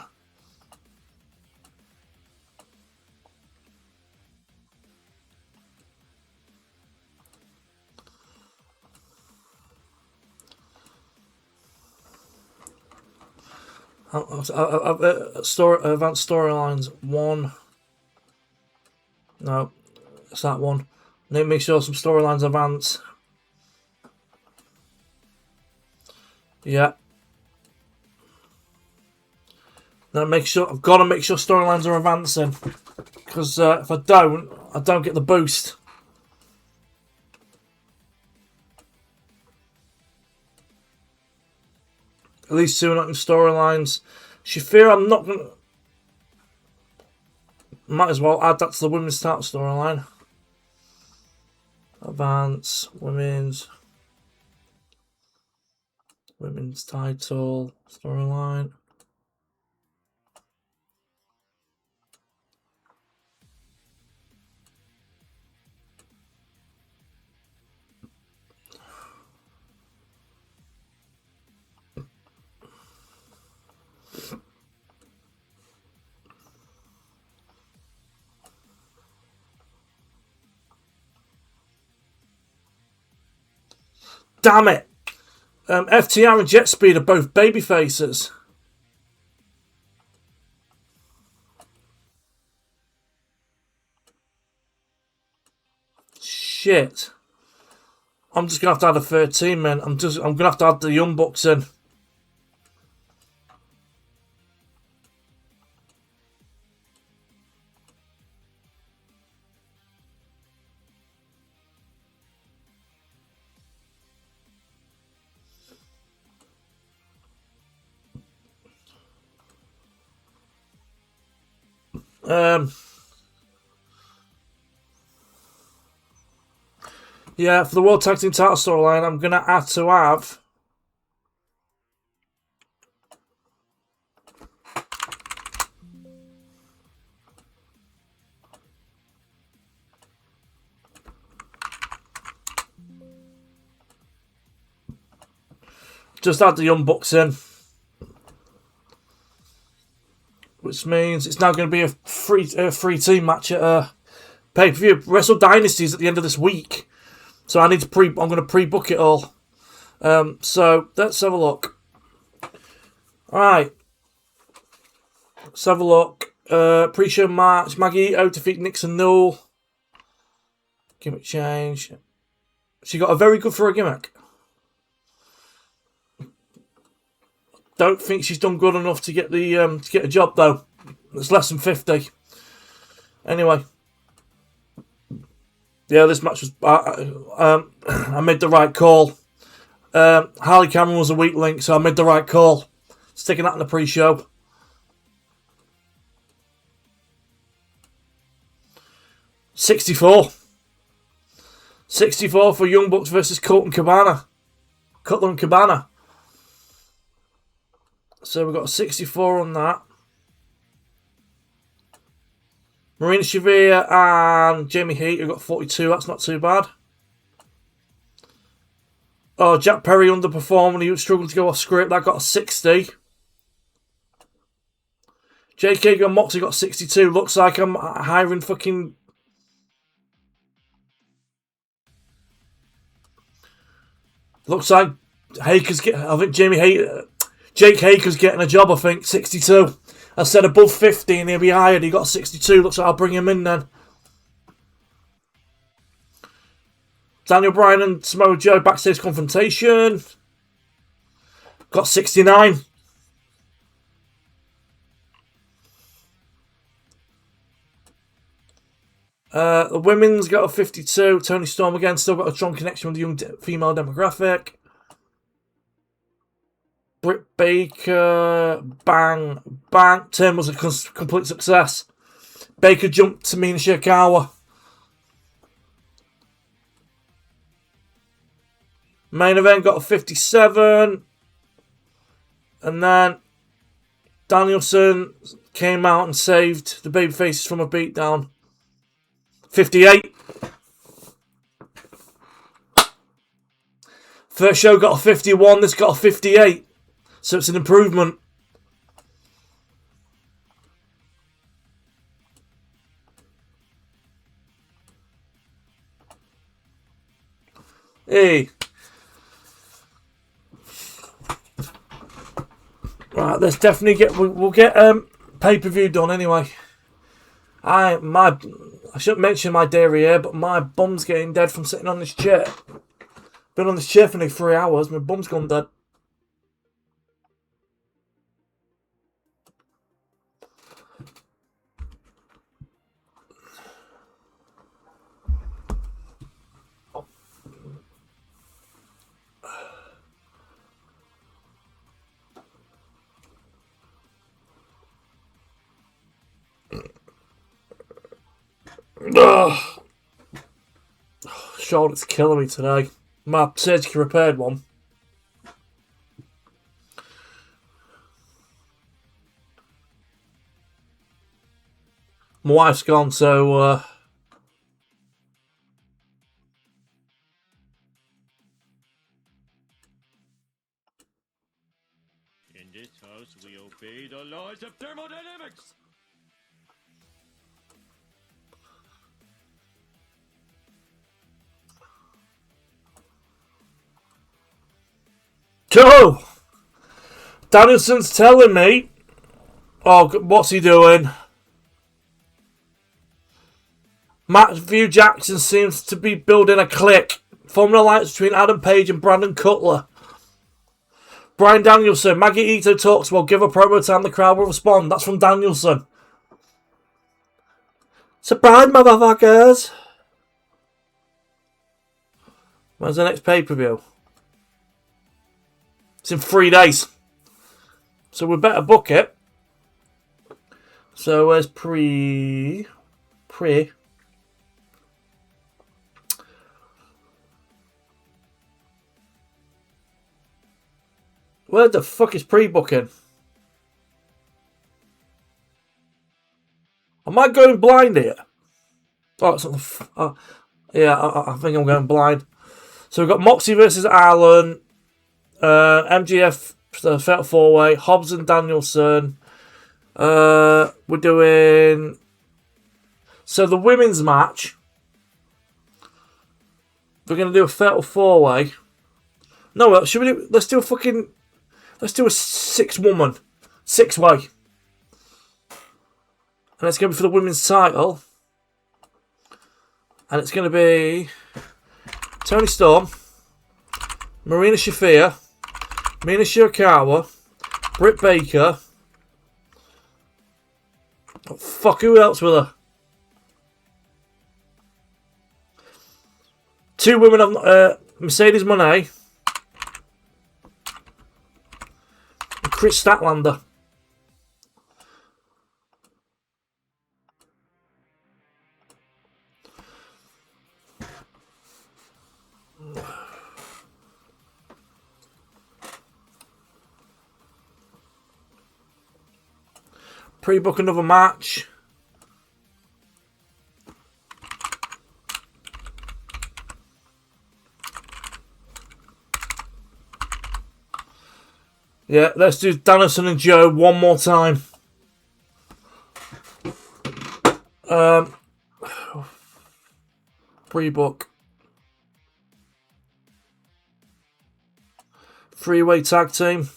S2: Advanced storylines 1. No, it's that one. Let me show some storylines advance. Yeah. Now make sure I've got to make sure storylines are advancing, because if I don't get the boost. At least 2 not in storylines. Shafir, I'm not gonna. Might as well add that to the women's title storyline. Advance women's title storyline. Damn it! FTR and Jet Speed are both baby faces. Shit. I'm just gonna have to add a 13 man. I'm gonna have to add the Young Bucks in. Yeah, for the World Tag Team title storyline, I'm gonna have to have just add the Young Bucks in, which means it's now going to be a free team match at pay-per-view. Wrestle Dynasty's at the end of this week, so I need to I'm going to pre-book it all. So let's have a look. All right, let's have a look. Pre-show match: Maggie Ito defeat Nixon Newell. Gimmick change. She got a very good for a gimmick. Don't think she's done good enough to get the to get a job though. It's less than 50. Anyway, yeah, this match was. I made the right call. Harley Cameron was a weak link, so I made the right call. Sticking that in the pre-show. $64 for Young Bucks versus Cutler and Cabana. So we've got a 64 on that. Marina Shafir and Jamie Heat have got 42. That's not too bad. Oh, Jack Perry underperformed. He was struggling to go off script. That got a 60. Jake Hager and Moxley got 62. Looks like I'm hiring fucking... Looks like Hager's getting... I think Jake Hager's getting a job, I think. 62. I said above 50 and he'll be hired. He got 62. Looks like I'll bring him in then. Daniel Bryan and Samoa Joe backstage confrontation. Got 69. The women's got a 52. Toni Storm again, still got a strong connection with the young female demographic. Britt Baker, bang, bang. Tim was a complete success. Baker jumped to Mina Shirakawa. Main event got a 57. And then Danielson came out and saved the babyfaces from a beatdown. 58. First show got a 51. This got a 58. So it's an improvement. Hey. Right, let's definitely get... We'll get pay-per-view done anyway. I shouldn't mention my derriere, but my bum's getting dead from sitting on this chair. Been on this chair for nearly 3 hours. My bum's gone dead. Ugh. Shoulder's killing me today. My surgically repaired one. My wife's gone, so
S3: In this house, we obey the laws of thermodynamics.
S2: Joe! Danielson's telling me... Oh, what's he doing? Matthew Jackson seems to be building a clique. Forming an alliance between Adam Page and Brandon Cutler. Bryan Danielson. Maggie Ito talks well. Give a promo time. The crowd will respond. That's from Danielson. Surprise, motherfuckers! When's the next pay-per-view? It's in 3 days. So we better book it. So where's pre? Where the fuck is pre-booking? Am I going blind here? Oh, it's not yeah, I think I'm going blind. So we've got Moxie versus Allen. MGF, the Fatal 4-Way, Hobbs and Danielson. We're doing... So the women's match, we're going to do a Fatal 4-Way. No, should we do... Let's do a 6-woman. 6-way. And it's going to be for the women's title. And it's going to be... Toni Storm, Marina Shafir, Mina Shirakawa, Britt Baker. Oh, fuck, who else with her? 2 women of Mercedes Moné and Chris Statlander. Pre-book another match. Yeah, let's do Danielson and Joe one more time. Pre-book. 3-way tag team.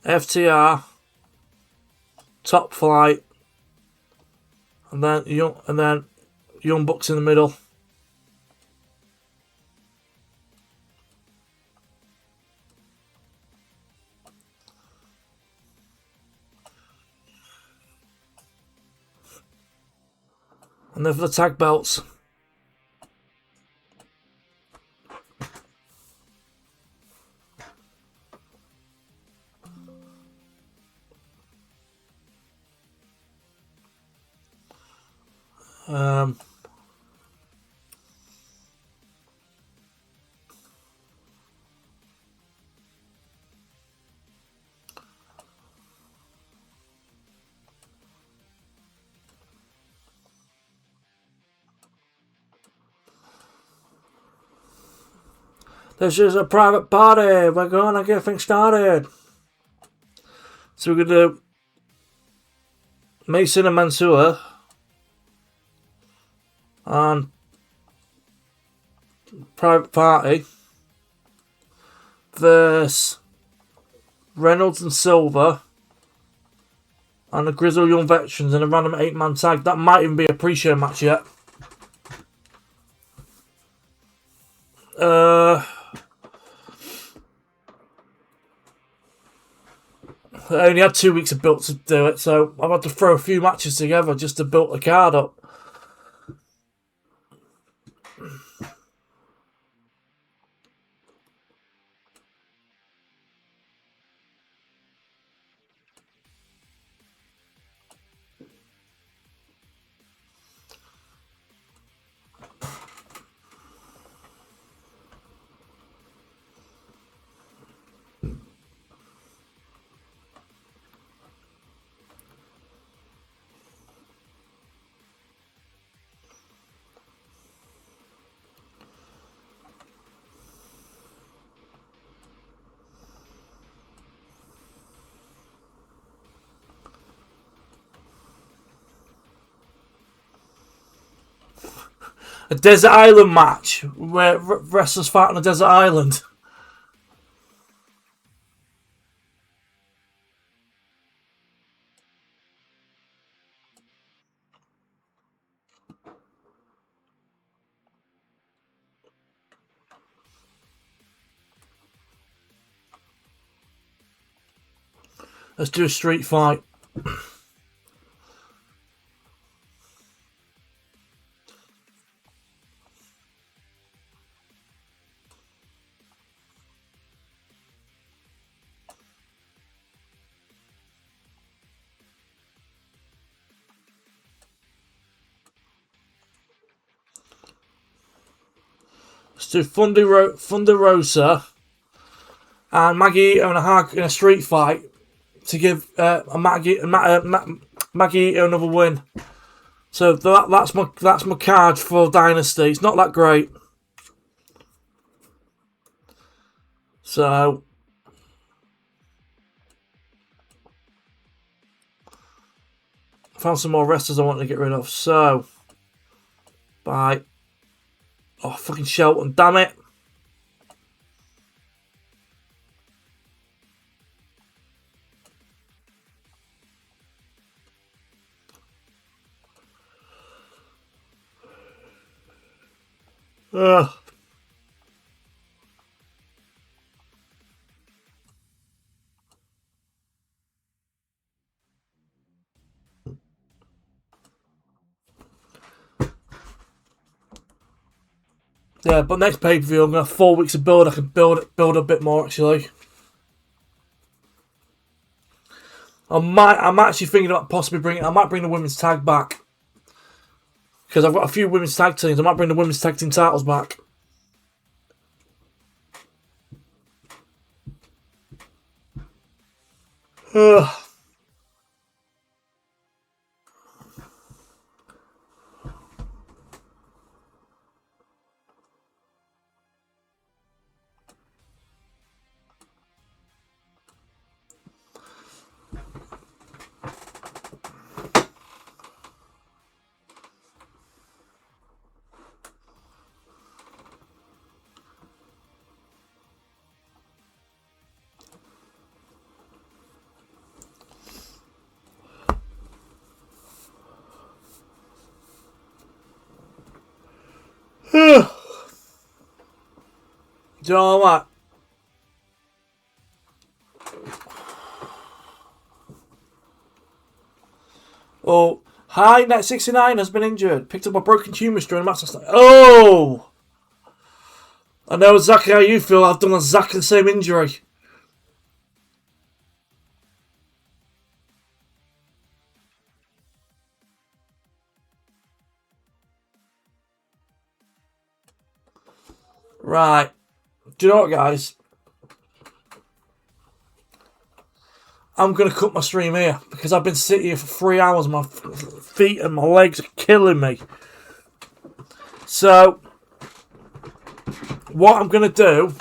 S2: FTR. Top Flight. And then Young Bucks in the middle. And then for the tag belts. This is a private party. We're going to get things started. So we're going to do Mason and Mansoor on Private Party versus Reynolds and Silver and the Grizzled Young Veterans in a random 8-man tag. That might even be a pre-show match yet. I only had 2 weeks of build to do it, so I've had to throw a few matches together just to build the card up. A desert island match where wrestlers fight on a desert island. Let's do a street fight. Let's do Thunder Rosa and Maggie and a Hag in a street fight to give Maggie another win. So that's my card for Dynasty. It's not that great. So I found some more wrestlers I want to get rid of. So bye. Oh, fucking Shelton, damn it. Ugh. Yeah, but next pay-per-view, I'm going to have 4 weeks of build. I can build a bit more, actually. I'm actually thinking about possibly I might bring the women's tag back. Because I've got a few women's tag teams. I might bring the women's tag team titles back. Ugh. Do you know what? Oh, hi, Net 69 has been injured. Picked up a broken humerus during the match last night. Oh! I know exactly how you feel. I've done exactly the same injury. Right. Do you know what, guys? I'm going to cut my stream here because I've been sitting here for 3 hours. My feet and my legs are killing me. So, what I'm going to do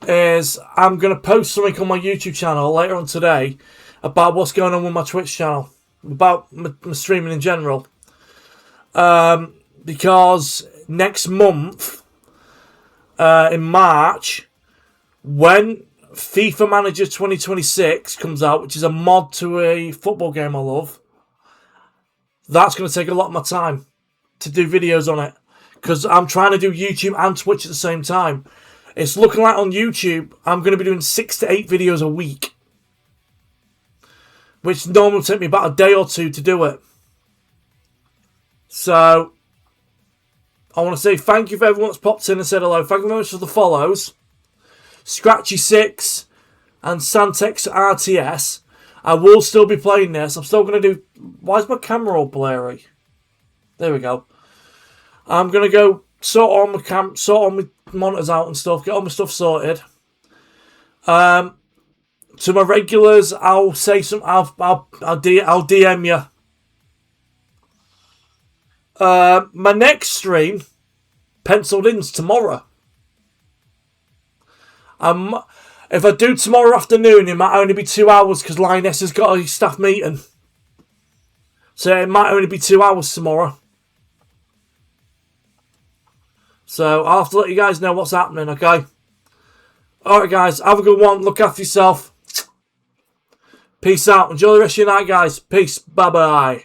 S2: is I'm going to post something on my YouTube channel later on today about what's going on with my Twitch channel, about my streaming in general. Because next month, in March, when FIFA Manager 2026 comes out, which is a mod to a football game I love, that's going to take a lot of my time to do videos on it. Because I'm trying to do YouTube and Twitch at the same time. It's looking like on YouTube, I'm going to be doing 6 to 8 videos a week. Which normally will take me about a day or two to do it. So, I want to say thank you for everyone that's popped in and said hello. Thank you very much for the follows. Scratchy6 and Santex RTS. I will still be playing this. I'm still going to do... Why is my camera all blurry? There we go. I'm going to go sort my monitors out and stuff. Get all my stuff sorted. To my regulars, I'll say some... I'll DM you. My next stream, penciled in's tomorrow. If I do tomorrow afternoon, it might only be 2 hours because Lioness has got a staff meeting. So it might only be 2 hours tomorrow. So I'll have to let you guys know what's happening, okay? Alright guys, have a good one. Look after yourself. Peace out. Enjoy the rest of your night, guys. Peace. Bye-bye.